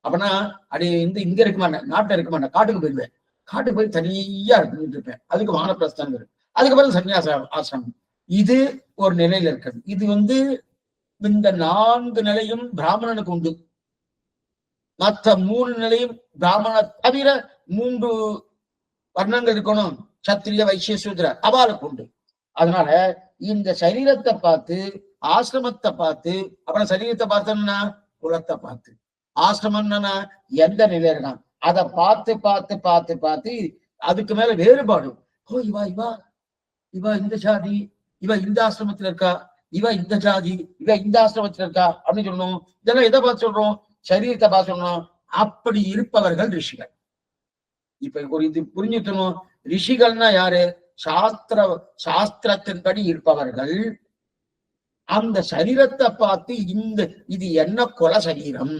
அப்படின்னா அடி இங்க இருக்க மாட்டேன், நாட்டில் இருக்க மாட்டேன், காட்டுக்கு போயிடுவேன். காட்டுக்கு போய் தனியா இருந்துட்டு இருப்பேன், அதுக்கு வானப்பிரஸ்தன் பேரு. அதுக்கப்புறம் சன்னியாச ஆசிரமம். இது ஒரு நிலையில இருக்கிறது. இது இந்த 4 நிலையும் பிராமணனுக்கு உண்டு. மற்ற 3 நிலையும் பிராமண தவிர 3 வர்ணங்கள் இருக்கணும், சத்திரிய வைசிய சூத்ர, அவளுக்கு உண்டு. அதனால இந்த சரீரத்தை பார்த்து, ஆசிரமத்தை பார்த்து, அப்புறம் சரீரத்தை பார்த்தோம்னா குலத்தை பார்த்து, ஆசிரமம்னா எந்த நிலையில இருக்கான் அதை பார்த்து பார்த்து பார்த்து பார்த்து அதுக்கு மேல வேறுபாடு. ஓ இவா இவா இவா இந்த ஜாதி, இவ இந்த ஆசிரமத்துல இருக்கா, இவ இந்த ஜாதி, இவ இந்த ஆசிரமத்துல இருக்கா அப்படின்னு சொல்லணும். இதெல்லாம் எதை பார்த்து சொல்றோம், சரீரத்தை பார்த்து சொல்லணும். அப்படி இருப்பவர்கள் ரிஷிகள். இப்ப ஒரு இது புரிஞ்சுக்கணும், ரிஷிகள்னா யாரு, சாஸ்திரத்தின்படி இருப்பவர்கள். அந்த சரீரத்தை பார்த்து இது என்ன குல சரீரம்,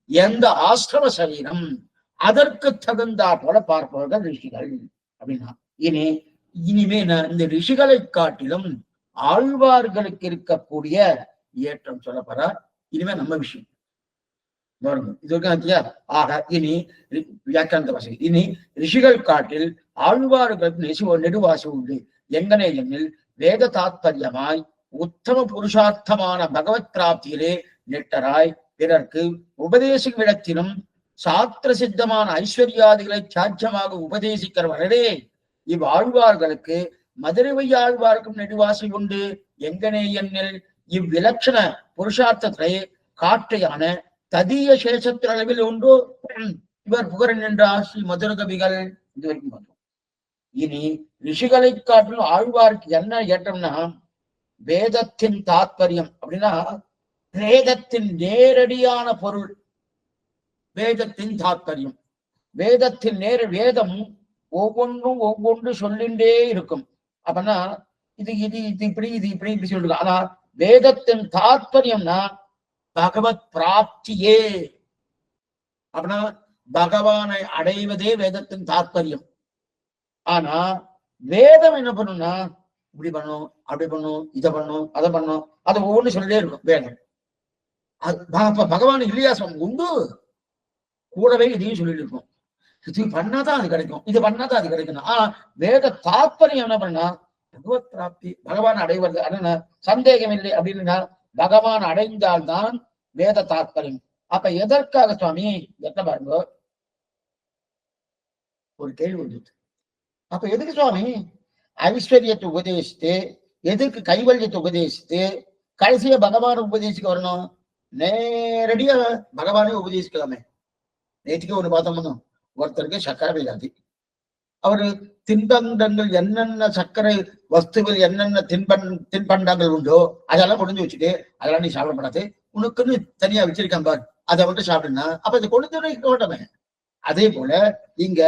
எந்த ஆசிரம சரீரம், அதற்கு தகுந்தா போல பார்ப்பவர்கள் ரிஷிகள் அப்படின்னா. இனிமே இந்த ரிஷிகளை காட்டிலும் ஆழ்வார்களுக்கு இருக்கக்கூடிய ஏற்றம் சொல்லப்படுற இனிமே நம்ம விஷயம் இது இருக்காத்தியா. ஆக இனி வியாக்கியானத்தை வாசி. இனி ரிஷிகள் காட்டில் ஆழ்வார்களுக்கு நெடுவாசி உண்டு. எங்கனே எண்ணில் வேத தாத்பரியமாய் உத்தம புருஷார்த்தமான பகவத் பிராப்தியிலே நெட்டராய் பிறர்க்கு உபதேசிக்கும் இடத்திலும் சாத்திர சித்தமான ஐஸ்வர்யாதிகளை சாட்சியமாக உபதேசிக்கிறவர்களே இவ்வாழ்வார்களுக்கு மதுரை ஆழ்வாருக்கும் நெடுவாசி உண்டு. எங்கனே எண்ணில் இவ்விலட்சண புருஷார்த்தத்தை காற்றையான ததிய சேஷத்தின் அளவில் ஒன்று இவர் புகழ் நின்றார் ஸ்ரீ மதுர கவிகள். இது வரைக்கும் பார்த்தோம். இனி ரிஷிகளை காட்டிலும் ஆழ்வாருக்கு என்ன ஏற்றம்னா, வேதத்தின் தாத்பரியம் அப்படின்னா வேதத்தின் நேரடியான பொருள், வேதத்தின் தாத்பரியம். வேதத்தின் வேதம் ஒவ்வொன்று சொல்லிண்டே இருக்கும். அப்படின்னா இது இப்படி சொல்லுங்க. ஆனா வேதத்தின் தாத்பரியம்னா பகவத் பிராப்தியே. அப்படின்னா பகவானை அடைவதே வேதத்தின் தாத்பரியம். ஆனா வேதம் என்ன பண்ணும்னா, இப்படி பண்ணும், அப்படி பண்ணும், இதை பண்ணும், அதை பண்ணும், அதை ஒவ்வொன்று சொல்லிட்டே இருக்கும் வேதம். பகவான் இல்லையா உண்டு, கூடவே இதையும் சொல்லிட்டு இருக்கும். இது பண்ணாதான் அது கிடைக்கும், இது பண்ணாதான் அது கிடைக்கணும். ஆனா வேத தாத்பரியம் என்ன பண்ணா, பகவத் பிராப்தி, பகவான் அடைவது. அது சந்தேகம் இல்லை அப்படின்னா பகவான் அடைந்தால்தான் வேத தாத்பரியம். அப்ப எதற்காக சுவாமி என்ன பாருங்க, ஒரு கேள்வி வந்துச்சு. அப்ப எதுக்கு சுவாமி ஐஸ்வர்யத்தை உபதேசித்து, எதுக்கு கைவல்யத்தை உபதேசித்து கடைசியா பகவானை உபதேசிக்க வரணும்? நேரடியா பகவானே உபதேசிக்கலாமே. நேற்றுக்கு ஒண்ணு பார்த்தோம்னா ஒருத்தருக்கு சர்க்கரை வியாதி. அவரு தின்பண்டங்கள் என்னென்ன சர்க்கரை வஸ்துகள் என்னென்ன தின்பண்டங்கள் உண்டோ அதெல்லாம் முடிஞ்சு வச்சுட்டு அதெல்லாம் நீ சாப்பிடப்படாது, உனக்குன்னு தனியா வச்சிருக்கான் பார், அதை மட்டும் சாப்பிடுனா அப்ப அதை கொண்டு கோட்டமே. அதே போல இங்க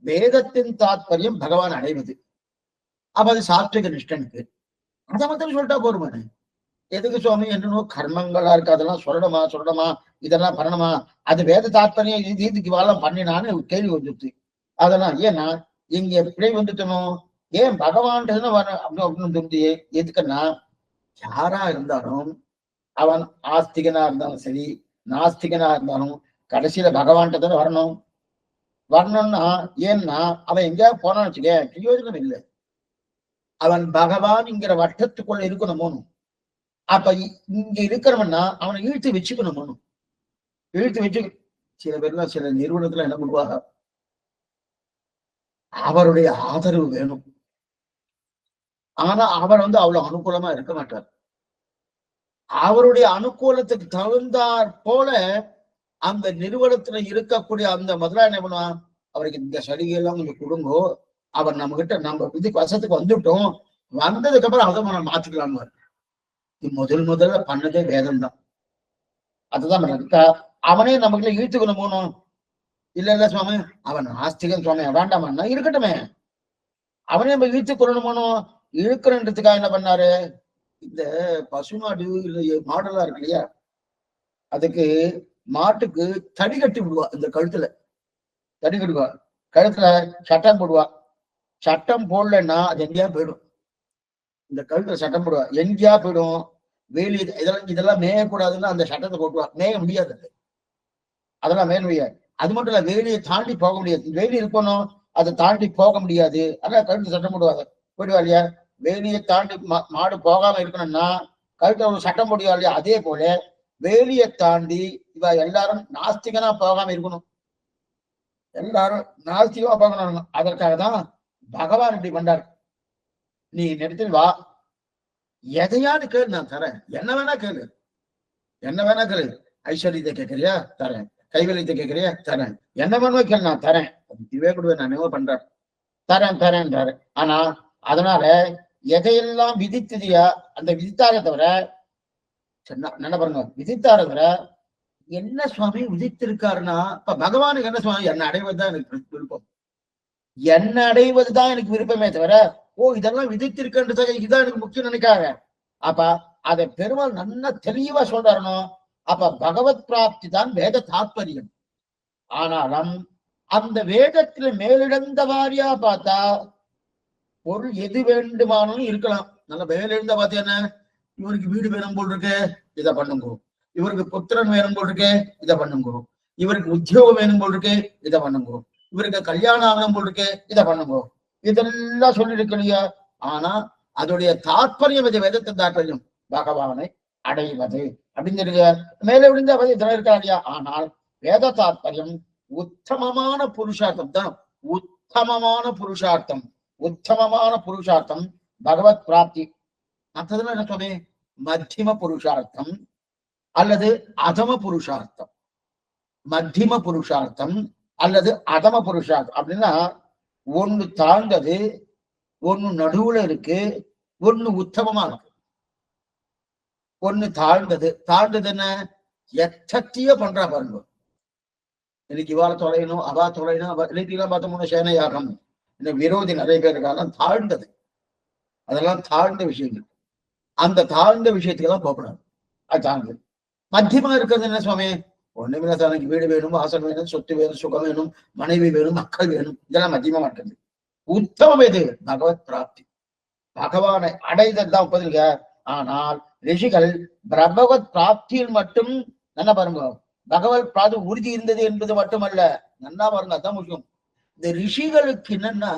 வேதத்தின் தாத்பரியம் பகவான் அடைவது. அப்ப அது சாத்விக நிஷ்டனுக்கு அதை மட்டும் சொல்லிட்டா போருமானு. எதுக்கு சுவாமி என்னன்னோ கர்மங்களா இருக்கு, அதெல்லாம் சொல்லணுமா இதெல்லாம் பண்ணணுமா, அது வேத தாத்பரியம் இதுக்கு வாழம் பண்ணினான்னு கேள்வி வந்துருச்சு. அதெல்லாம் ஏன்னா இங்க எப்படி வந்துட்டணும், ஏன் பகவான் அப்படின்னு தோணுது. எதுக்குன்னா யாரா இருந்தாலும் அவன் ஆஸ்திகனா இருந்தாலும் சரி நாஸ்திகனா இருந்தாலும் கடைசியில பகவான்கிட்ட தானே வரணும்னா ஏன்னா அவன் எங்கேயாவது போனான்னு வச்சுக்க பிரயோஜனம் இல்லை. அவன் பகவான்ங்கிற வட்டத்துக்குள்ள இருக்கணும். அப்ப இங்க இருக்கிறவன்னா அவனை இழுத்து வச்சுக்கணும். இழுத்து வச்சு சில பேர்லாம் சில நிறுவனத்துல என்ன பண்ணுவாங்க, அவருடைய ஆதரவு வேணும். ஆனா அவர் அவ்வளவு அனுகூலமா இருக்க மாட்டார். அவருடைய அனுகூலத்துக்கு தகுந்தாற் போல அந்த நிறுவனத்துல இருக்கக்கூடிய அந்த முதலாளி என்ன பண்ணுவான், அவருக்கு இந்த சலுகையெல்லாம் கொஞ்சம் கொடுங்கோ, அவர் நம்ம கிட்ட நம்ம இதுக்கு வசத்துக்கு வந்துட்டோம், வந்ததுக்கு அப்புறம் அதை நம்ம மாத்திக்கலாம். முதல்ல பண்ணதே வேதம் தான். அதுதான் அவனே நமக்குள்ள இழுத்துக்கணும் போகணும். இல்ல சுவாமி அவன் ஆஸ்திகன் சுவாமி வேண்டாமன்னா இருக்கட்டுமே, அவனே நம்ம இழுத்துக் கொள்ளணும் போனோம். இழுக்கிறன்றதுக்காக என்ன பண்ணாரு, இந்த பசுமாடு மாடலா இருக்கு இல்லையா, அதுக்கு மாட்டுக்கு தடி கட்டி விடுவா. இந்த கழுத்துல தடி கட்டுவா, கழுத்துல சட்டம் போடுவா. சட்டம் போடலன்னா அது எங்கேயா போயிடும். இந்த கழுத்துல சட்டம் போடுவா, எங்கேயா போயிடும். வேலி இதெல்லாம் மேயக்கூடாதுன்னு அந்த சட்டத்தை போட்டுவா. மேய முடியாது, அதெல்லாம் மேய முடியாது. அது மட்டும் இல்ல, வேலியை தாண்டி போக முடியாது. வேலி இருக்கணும், அதை தாண்டி போக முடியாது. அதெல்லாம் கழுத்து சட்டம் போடுவாங்க. போயிடுவா இல்லையா, வேலியை தாண்டி மாடு போகாம இருக்கணும்னா கழுத்துல ஒரு சட்டம் போடுவா இல்லையா. அதே போல வேலியை தாண்டி இவ எல்லாரும் நாஸ்திகனா போகாம இருக்கணும், எல்லாரும் நாஸ்திகமா போகணும். அதற்காக தான் பகவான் இப்படி பண்றார். நீ நேரத்தில் வா, எதையான்னு கேளு, நான் தரேன். என்ன வேணா கேளு, என்ன வேணா கேளு. ஐஸ்வர்யத்தை கேட்கறியா தரேன், கைவல்யத்தை கேட்கறியா தரேன், என்ன வேணுமோ கேளு நான் தரேன். இதுவே கொடுவேன், நான் என்ன பண்றேன், தரேன். ஆனா அதனால எதையெல்லாம் விதித்ததியா அந்த விதித்தார தவிர என்ன பாருங்க, விதித்தார தவிர என்ன சுவாமி விதித்திருக்காருன்னா, இப்ப பகவானுக்கு என்ன சுவாமி, என்ன அடைவதுதான் எனக்கு விருப்பம், என்ன அடைவதுதான் எனக்கு விருப்பமே தவிர இதெல்லாம் விதித்திருக்கின்றதாக இதுதான் எனக்கு முக்கியம் நினைக்காத. அப்ப அதை பெருமாள் நல்லா தெளிவா சொல்றாருனோ. அப்ப பகவத் பிராப்தி தான் வேத தாத்பரியம். ஆனாலும் அந்த வேதத்துல மேலிழந்த வாரியா பார்த்தா பொருள் எது வேண்டுமானாலும் இருக்கலாம். நல்ல மேலிழந்த பார்த்தீங்கன்னா, இவருக்கு வீடு வேணும் போல் இருக்கு, இதை பண்ணுங்க. இவருக்கு புத்திரன் வேணும் போல் இருக்கு, இதை பண்ணுங்க. இவருக்கு உத்தியோகம் வேணும் போல் இருக்கு, இதை பண்ணுங்க. இவருக்கு கல்யாணம் ஆகணும் போல் இருக்கு, இதை பண்ணுங்க. இதெல்லாம் சொல்லியிருக்கலையா. ஆனா அதோடைய தாற்பயம் இது, வேதத்தின் தாற்பயம் பகவானை அடைவது அப்படின்னு மேலே விழுந்த இதெல்லாம் இருக்கா இல்லையா. ஆனால் வேத தாற்பயம் உத்தமமான புருஷார்த்தம் தான். உத்தமமான புருஷார்த்தம் பகவத் பிராப்தி. மற்றதுல என்ன சொன்னே, மத்தியம புருஷார்த்தம் அல்லது அதம புருஷார்த்தம். மத்தியம புருஷார்த்தம் அல்லது அதம புருஷார்த்தம் அப்படின்னா, ஒண்ணு தாழ்ந்தது, ஒண்ணு நடுவுல இருக்கு, ஒண்ணு உத்தமமா இருக்கு. ஒண்ணு தாழ்ந்தது என்ன, எச்சத்திய பண்றா பாருங்க. இன்னைக்கு இவாள தொலையணும் அவா தொலையணும், இன்னைக்கெல்லாம் பார்த்தோம்னா சேனையாகம், இன்னும் விரோதி நிறைய பேர் இருக்காங்க. தாழ்ந்தது, அதெல்லாம் தாழ்ந்த விஷயங்கள். அந்த தாழ்ந்த விஷயத்துக்கெல்லாம் போகக்கூடாது, அது தாழ்ந்தது. மத்தியமா இருக்கிறது என்ன சுவாமி, ஒண்ணுமில்ல, தனக்கு வீடு வேணும், வாசல் வேணும், சொத்து வேணும், சுகம் வேணும், மனைவி வேணும், மக்கள் வேணும், இதெல்லாம் மத்தியமா மாட்டது. உத்தமம் எது, பகவத் பிராப்தி, பகவானை அடைதல் தான் உப்பதில்க. ஆனால் ரிஷிகள் பகவத் பிராப்தியில் மட்டும் நல்லா பாருங்க, பகவத் பிராப்தி உறுதி இருந்தது என்பது மட்டுமல்ல, நல்லா பாருங்க, அதான் முக்கியம். இந்த ரிஷிகளுக்கு என்னன்னா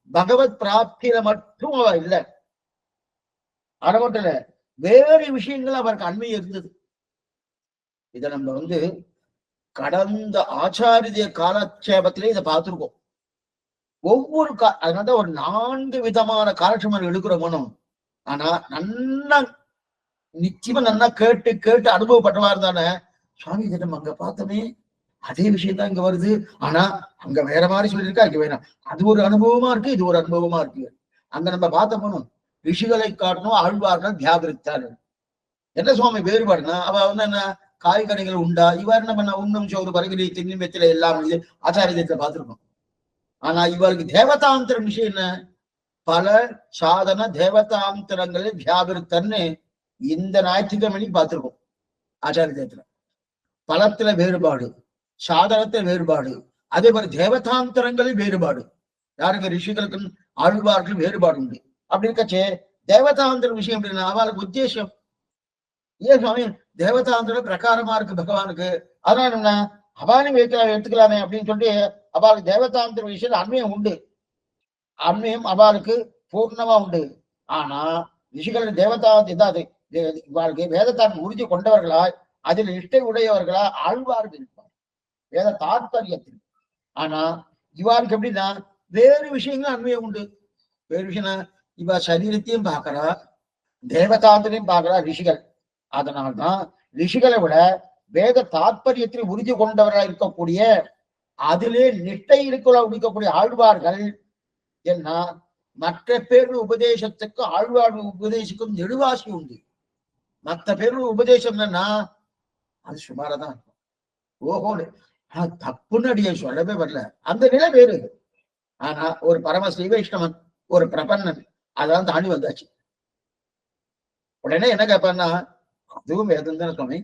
பகவத் பிராப்தியில மட்டும் அவ இல்லை, அதை மட்டும் இல்ல, வேறு விஷயங்கள் அவருக்கு அண்மை இருந்தது. இதை நம்ம கடந்த ஆச்சாரிய காலட்சேபத்திலே இதை பார்த்திருக்கோம். ஒவ்வொரு அதனால ஒரு 4 விதமான காலட்சேபம் எடுக்கிறோம். ஆனா நல்லா நிச்சயமா நல்லா கேட்டு அனுபவப்பட்டவா இருந்தானே, சுவாமி இதை நம்ம அங்க பார்த்தோமே, அதே விஷயம் தான் இங்க வருது. ஆனா அங்க வேற மாதிரி சொல்லியிருக்கா, இங்க வேற. அது ஒரு அனுபவமா இருக்கு, இது ஒரு அனுபவமா இருக்கு. அங்க நம்ம பார்த்த போனோம், ரிஷிகளை காட்டணும் ஆழ்வார்கள் வியாபிரித்தார். என்ன சுவாமி வேறுபாடுனா, அவ வந்து என்ன காய்கறிகள் உண்டா, இவர் என்ன பண்ண உண்ணும் சோறு பருகிரி திண்ணி மெத்தில எல்லாம் ஆச்சாரியத்தை பார்த்திருக்கோம். ஆனா இவருக்கு தேவதாந்திர விஷயம் என்ன, பல சாதன தேவதாந்திரங்களில் வியாபிருத்தன்னு இந்த ஞாயிற்றுக்கிழமை பார்த்திருக்கோம். ஆச்சாரியத்துல பலத்துல வேறுபாடு, சாதனத்துல வேறுபாடு, அதே மாதிரி தேவதாந்திரங்களில் வேறுபாடு. யாருக்கு ரிஷிகளுக்கும் ஆழ்வார்கள் வேறுபாடு உண்டு. அப்படி இருக்கச்சே தேவதாந்திர விஷயம் அப்படின்னா அவளுக்கு உத்தேசம் ஏன் சுவாமி தேவதாந்திர பிரகாரமா இருக்கு பகவானுக்கு, அதனால என்ன அபானி எடுத்துக்கலாமே அப்படின்னு சொல்லி அவளுக்கு தேவதாந்திர விஷயம் அண்மையம் உண்டு. அண்மையம் அவளுக்கு பூர்ணமா உண்டு. ஆனா ரிஷிகளின் தேவதா இதாவது இவாளுக்கு வேதத்தான் உறுதி கொண்டவர்களாய் அதில் நிஷ்டை உடையவர்களா ஆழ்வார்கள் இருப்பார் வேத தாற்பயத்தில். ஆனா இவாளுக்கு எப்படின்னா வேறு விஷயங்களும் அண்மையம் உண்டு. வேறு விஷயம் இவ சரீரத்தையும் பார்க்கறா, தேவதாந்திரையும் பார்க்கறா ரிஷிகள். அதனால்தான் ரிஷிகளை விட வேத தாற்பயத்தில் உறுதி கொண்டவர்களா இருக்கக்கூடிய அதிலே நிஷ்டை இருக்கக்கூடிய ஆழ்வார்கள் என்ன மற்ற பேர்கள் உபதேசத்துக்கு ஆழ்வார்கள் உபதேசிக்கும் நெடுவாசி உண்டு. மற்ற பேர்கள் உபதேசம் என்னன்னா அது சுமாரதான் இருக்கும். ஓஹோ தப்புன்னு அடிய சொல்லவே வரல, அந்த நிலை வேறு. ஆனா ஒரு பரம ஸ்ரீ வைஷ்ணவன் ஒரு பிரபன்னன் அதான் தாண்டி வந்தாச்சு. உடனே என்ன கேட்பான்னா அதுவும் வேதம் தானே சுவாமி,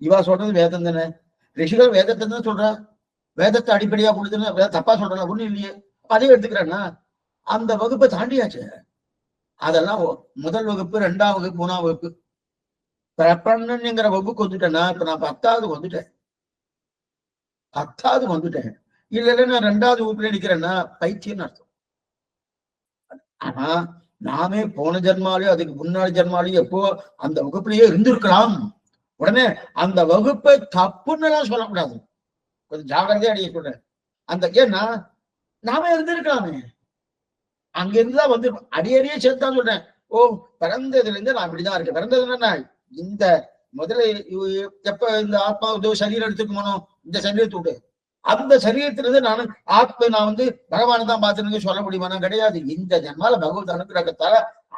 இவா சொல்றது வேதம் தானே, ரிஷிகள் வேதத்தை தான் சொல்றா, வேதத்தை அடிப்படையா கொடுத்துன்னு தப்பா சொல்றா ஒண்ணும் இல்லையே, அதையும் எடுத்துக்கிறேன்னா அந்த வகுப்பை தாண்டியாச்சு. அதெல்லாம் முதல் வகுப்பு, 2ஆம் வகுப்பு, 3ஆம் வகுப்பு, பிரபன்னன்ங்கிற வகுப்புக்கு வந்துட்டேன்னா இப்ப நான் 10வது வந்துட்டேன். 10வது வந்துட்டேன். இல்ல நான் 2வது வகுப்புல நிக்கிறேன்னா பைத்தியம் அர்த்தம். ஆனா நாமே போன ஜென்மாலையோ அதுக்கு முன்னாடி ஜென்மாலையோ எப்போ அந்த வகுப்புலயே இருந்திருக்கலாம். உடனே அந்த வகுப்பை தப்புன்னு எல்லாம் சொல்லக்கூடாது, கொஞ்சம் ஜாகிரதையா அடைய சொல்றேன். அந்த ஏன்னா நாமே இருந்திருக்கலாமே, அங்க இருந்துதான் வந்து அடியடியே சேர்த்தான் சொல்றேன். ஓ பிறந்ததுல இருந்து நான் இப்படிதான் இருக்கேன். பிறந்ததுன்னா இந்த முதல்ல எப்ப இந்த ஆத்மா சரீரம் எடுத்துக்கணும், இந்த சரீரத்தை விட்டு அந்த சரீரத்திலிருந்து நான் வந்து பகவானை தான் பார்த்துன்னு சொல்ல முடியுமா? கிடையாது. இந்த ஜன்மால பகவத் அனுகிரகத்தால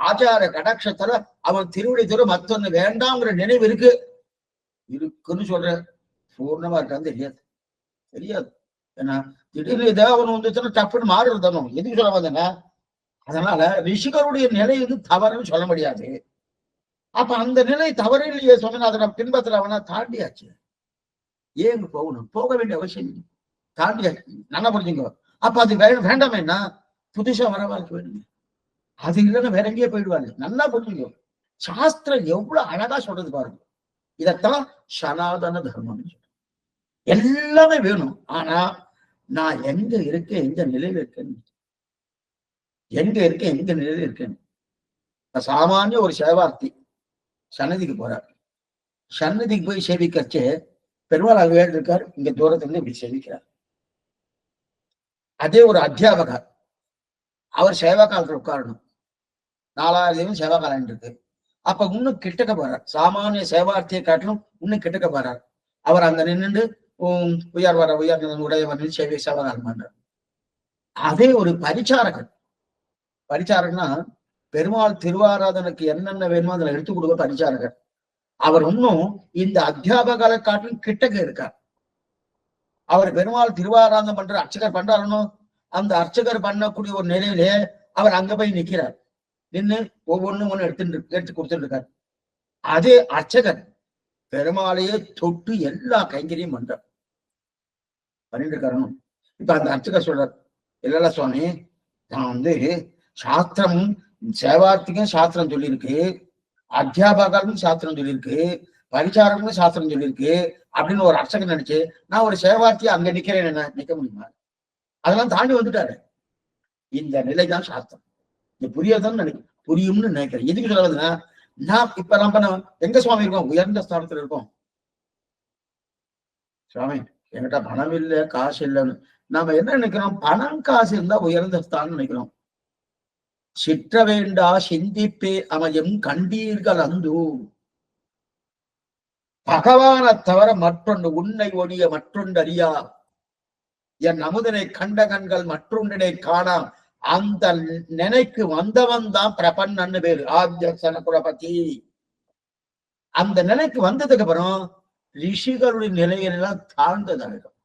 ஆச்சார கடாட்சத்தால அவன் திருவிடை தவிர மத்தொன்னு வேண்டாம்ங்கிற நினைவு இருக்குன்னு சொல்றேன். பூர்ணமா இருக்கான்னு தெரியாது. ஏன்னா திடீர்னு ஏதாவது வந்து டப்புன்னு மாறுறதனும் எதுக்கு சொல்ல வந்தேன்னா, அதனால ரிஷிகளுடைய நிலை வந்து தவறுன்னு சொல்ல முடியாது. அப்ப அந்த நிலை தவறு இல்லையே சொன்னா அதை நம்ம பின்பற்ற அவனா தாண்டியாச்சு. ஏங்க போகணும், போக வேண்டிய அவசியம் இல்லை, தாண்டியாச்சு. நல்லா புரிஞ்சுங்க. அப்ப அது வேண்டாமேன்னா புதுசா வரவாழ்க்கை வேணுங்க, அது இல்லைன்னா வேற எங்கேயே போயிடுவாங்க. நல்லா புரிஞ்சுங்க. சாஸ்திரம் எவ்வளவு அழகா சொல்றது பாருங்க. இதத்தான் சனாதன தர்மம். எல்லாமே வேணும். ஆனா நான் எங்க இருக்கேன், எந்த நிலையில இருக்கேன், எந்த நிலையில இருக்கேன். சாமானிய ஒரு சேவார்த்தி சன்னதிக்கு போறார். சன்னதிக்கு போய் சேவிக்கச்சே பெருமாள் அங்கே இருக்கார், இங்க தூரத்துல இப்படி சேவிக்கிறார். அதே ஒரு அத்தியாபகர் அவர் சேவா காலத்துல உட்காரணும், 4000 சேவா காலம் இருக்கு. அப்ப இன்னும் கிட்டக்க போறார், சாமானிய சேவார்த்தியை காட்டிலும் இன்னும் கிட்டக்க போறார். அவர் அங்க நின்று உயர் உடையவன் சேவா காலம் பண்றார். அதே ஒரு பரிச்சாரகன்னா பெருமாள் திருவாராதனுக்கு என்னென்ன வேணுமோ அதுல எடுத்து கொடுக்க பரிச்சாரகர். அவர் இன்னும் இந்த அத்தியாபகரை காட்டிலும் கிட்டக்க இருக்கார். அவர் பெருமாள் திருவாராதனம் பண்ற அர்ச்சகர் பண்றாருன்னு அந்த அர்ச்சகர் பண்ணக்கூடிய ஒரு நிலையிலே அவர் அங்க போய் நிக்கிறார். நின்று ஒவ்வொன்றும் ஒண்ணு எடுத்து கொடுத்துட்டு இருக்கார். அதே அர்ச்சகர் பெருமாளையே தொட்டு எல்லா கைங்கரியும் பண்றார், பண்ணிட்டு இருக்காரு. இப்ப அந்த அர்ச்சகர் சொல்றார், இல்ல சுவாமி, நான் வந்து சாஸ்திரம் சேவார்த்திக்கும் சாஸ்திரம் சொல்லியிருக்கு, அத்தியாபகருக்கும் சாஸ்திரம் சொல்லியிருக்கு, பரிச்சாரமும் சாஸ்திரம் சொல்லியிருக்கு அப்படின்னு ஒரு அர்ச்சகன் நினைச்சு நான் ஒரு சேவார்த்தியை அங்க நிக்கிறேன், என்ன நிக்க முடியுமா? அதெல்லாம் தாண்டி வந்துட்டாரு. இந்த நிலைதான் சாஸ்திரம். இந்த புரியாதான்னு புரியும்னு நினைக்கிறேன். எதுக்கு சொல்றதுன்னா, நான் இப்ப நம்ம எங்க சுவாமி இருக்கோம், உயர்ந்த ஸ்தானத்துல இருக்கோம். சுவாமி என்கிட்ட பணம் இல்லை, காசு இல்லைன்னு நாம என்ன நினைக்கிறோம், பணம் காசு இருந்தா உயர்ந்த ஸ்தானம் நினைக்கிறோம். சிற்ற வேண்டா சிந்திப்பே அமையும் கண்டீர்கள் அந்து. பகவானை தவிர மற்றொன்று உன்னை ஒழிய மற்றொன்று அறியா, என் அமுதனை கண்ட கண்கள் மற்றொன்றினை காணாம். அந்த நினைக்கு வந்தவன் தான் பிரபன்னன்னு பேரு, ஆத்யசன குலபதி. அந்த நிலைக்கு வந்ததுக்கு அப்புறம் ரிஷிகளுடைய நிலையெல்லாம் தாழ்ந்ததாகும்.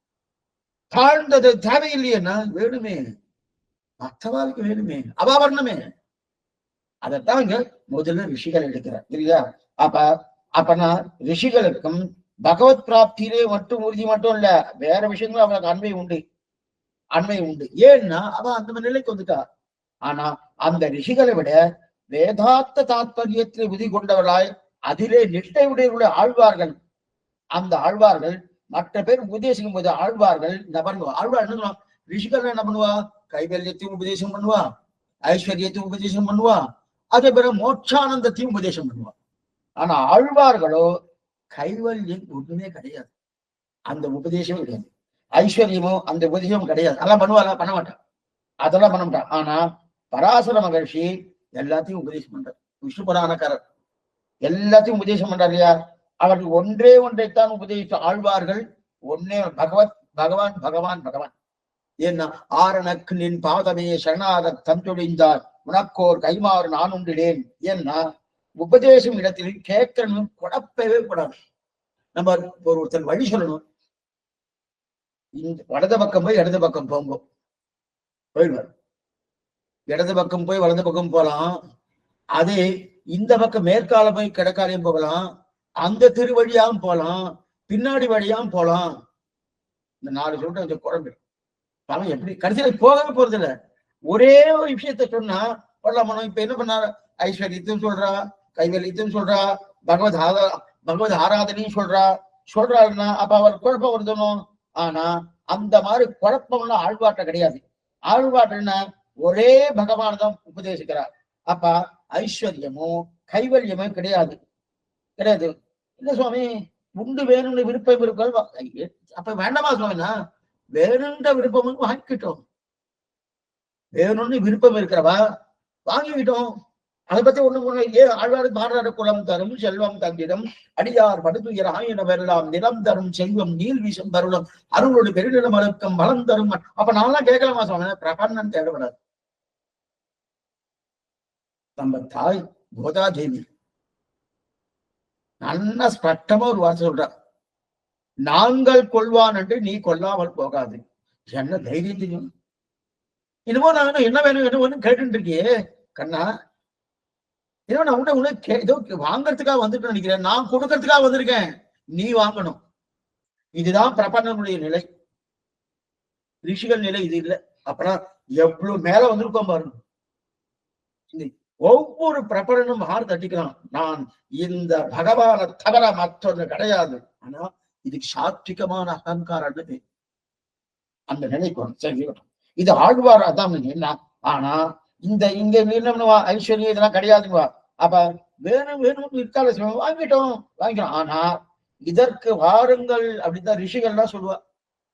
தாழ்ந்தது தேவையில்லையேன்னா வேணுமே, மற்றவாளுக்கு வேணுமே, அபாவரணமே. அதைத்தான் இங்க முதல்ல ரிஷிகள் எடுக்கிறார், இல்லையா? அப்பனா ரிஷிகளுக்கும் பகவத் பிராப்தியிலே மட்டும் உறுதி மட்டும் இல்ல, வேற விஷயங்களும் அவளுக்கு அண்மை உண்டு. ஏன்னா அவ அந்த நிலைக்கு வந்துட்டா. ஆனா அந்த ரிஷிகளை விட வேதாந்த தாத்பரியத்தில் விதி கொண்டவர்களாய் அதிலே நிஷ்டை உடையவருடைய ஆழ்வார்கள், அந்த ஆழ்வார்கள் மற்ற பேர் உபதேசிக்கும் போது ஆழ்வார்கள் என்ன பண்ணுவா? ஆழ்வார் என்ன பண்ணுவா? ரிஷிகள் என்ன பண்ணுவா? கைவல்யத்தையும் உபதேசம் பண்ணுவா, ஐஸ்வர்யத்தையும் உபதேசம் பண்ணுவா, அதே பிறகு மோட்சானந்தத்தையும் உபதேசம் பண்ணுவா. ஆனா ஆழ்வார்களோ கைவல்யம் ஒண்ணுமே கிடையாது, அந்த உபதேசமே கிடையாது. ஐஸ்வர்யமோ அந்த உபதேசமும் கிடையாது. அதெல்லாம் பண்ணுவாங்க, பண்ண மாட்டான், அதெல்லாம் பண்ண மாட்டான். ஆனா பராசர மகர்ஷி எல்லாத்தையும் உபதேசம் பண்றார், விஷ்ணு புராணக்காரர் எல்லாத்தையும் உபதேசம் பண்றார் இல்லையா? அவர்கள் ஒன்றே ஒன்றைத்தான் உபதேசித்த ஆழ்வார்கள் ஒன்னே, பகவான். ஏன்னா ஆரணக்கு நின் பாதமே சரணாக தந்தொழிந்தார் உனக்கோர் கைமாறு நான் உண்டிலேன். ஏன்னா உபதேசம் இடத்தில் கேட்கணும், குழப்பவே கூடாது. நம்ம ஒருத்தர் வழி சொல்லணும், இந்த வலது பக்கம் போய் இடது பக்கம் போயிடுவார், இடது பக்கம் போய் வலது பக்கம் போகலாம். அதே இந்த பக்கம் மேற்கால போய் கிழக்காலையும் போகலாம், அந்த திருவழியாவும் போகலாம், பின்னாடி வழியாவும் போகலாம். இந்த 4 சொல்ற குழம்பு அவன் எப்படி கடைசியில போகவே போறது இல்லை. ஒரே ஒரு விஷயத்த சொன்னா வரலாமோ. இப்ப என்ன பண்ணாரு? ஐஸ்வர்யத்தையும் சொல்றா, கைவல்யத்தையும் சொல்றா, பகவத் ஆராதனையும் சொல்றாருன்னா அப்ப அவர் குழப்பம் வருதணும். ஆனா அந்த மாதிரி குழப்பம்லாம் ஆழ்வாட்ட கிடையாது. ஆழ்வாட்டுன்னா ஒரே பகவான் தான் உபதேசிக்கிறார். அப்ப ஐஸ்வர்யமோ கைவல்யமோ கிடையாது. இல்ல சுவாமி, உண்டு வேணும்னு விருப்பம் இருக்கா? அப்ப வேண்டாமா சுவாமினா? வேணுன்ற விருப்பம் வாங்கிக்கிட்டோம், வேணும்னு விருப்பம் இருக்கிறவா வாங்கிக்கிட்டோம். அதை பத்தி ஒண்ணு ஏன் ஆழ்வாரு பாடுறாரு? குலம் தரும் செல்வம் தந்திடம் அடியார் படுதுயர் ஆயின வரலாம், நிலம் தரும் செல்வம் நீல் வீசும் தருளம் அருளோடு பெருநிலம் அழுக்கம் வளம் தரும். அப்ப நான்லாம் கேட்கலாமா சுவாமி? பிரபன்னன் தேவைப்படாது. நம்ம தாய் கோதாதேவி நல்ல ஸ்பஷ்டமா ஒரு வார்த்தை சொல்ற, நாங்கள் கொள்வான் என்று நீ கொல்லாமல் போகாது. என்ன தைரியத்தையும் என்னமோ நான் என்ன வேணும் என்ன வேணும் கேட்டு இருக்கியே கண்ணா, ஏதோ நான் உனக்கு ஏதோ வாங்கறதுக்காக வந்துட்டு நினைக்கிறேன், நான் கொடுக்கறதுக்காக வந்திருக்கேன், நீ வாங்கணும். இதுதான் பிரபன்னனுடைய நிலை, ரிஷிகள் நிலை இது இல்லை. அப்புறம் எவ்வளவு மேல வந்திருக்கோம் பாருங்க. ஒவ்வொரு பிரபலனும் ஆறு தட்டிக்கலாம், நான் இந்த பகவானை தவிர மற்றொன்று கிடையாது. ஆனா இதுக்கு சாத்விகமான அகங்காரம் அந்த நிலைக்கு சரி. இது ஆழ்வார் அதான் என்ன. ஆனா இந்த இங்க என்னவா ஐஸ்வர்யம் இதெல்லாம் கிடையாதுவா. அப்ப வேணும்னு இருக்கால வாங்கிட்டோம். ஆனா இதற்கு வாருங்கள் அப்படித்தான் ரிஷிகள்லாம் சொல்லுவா.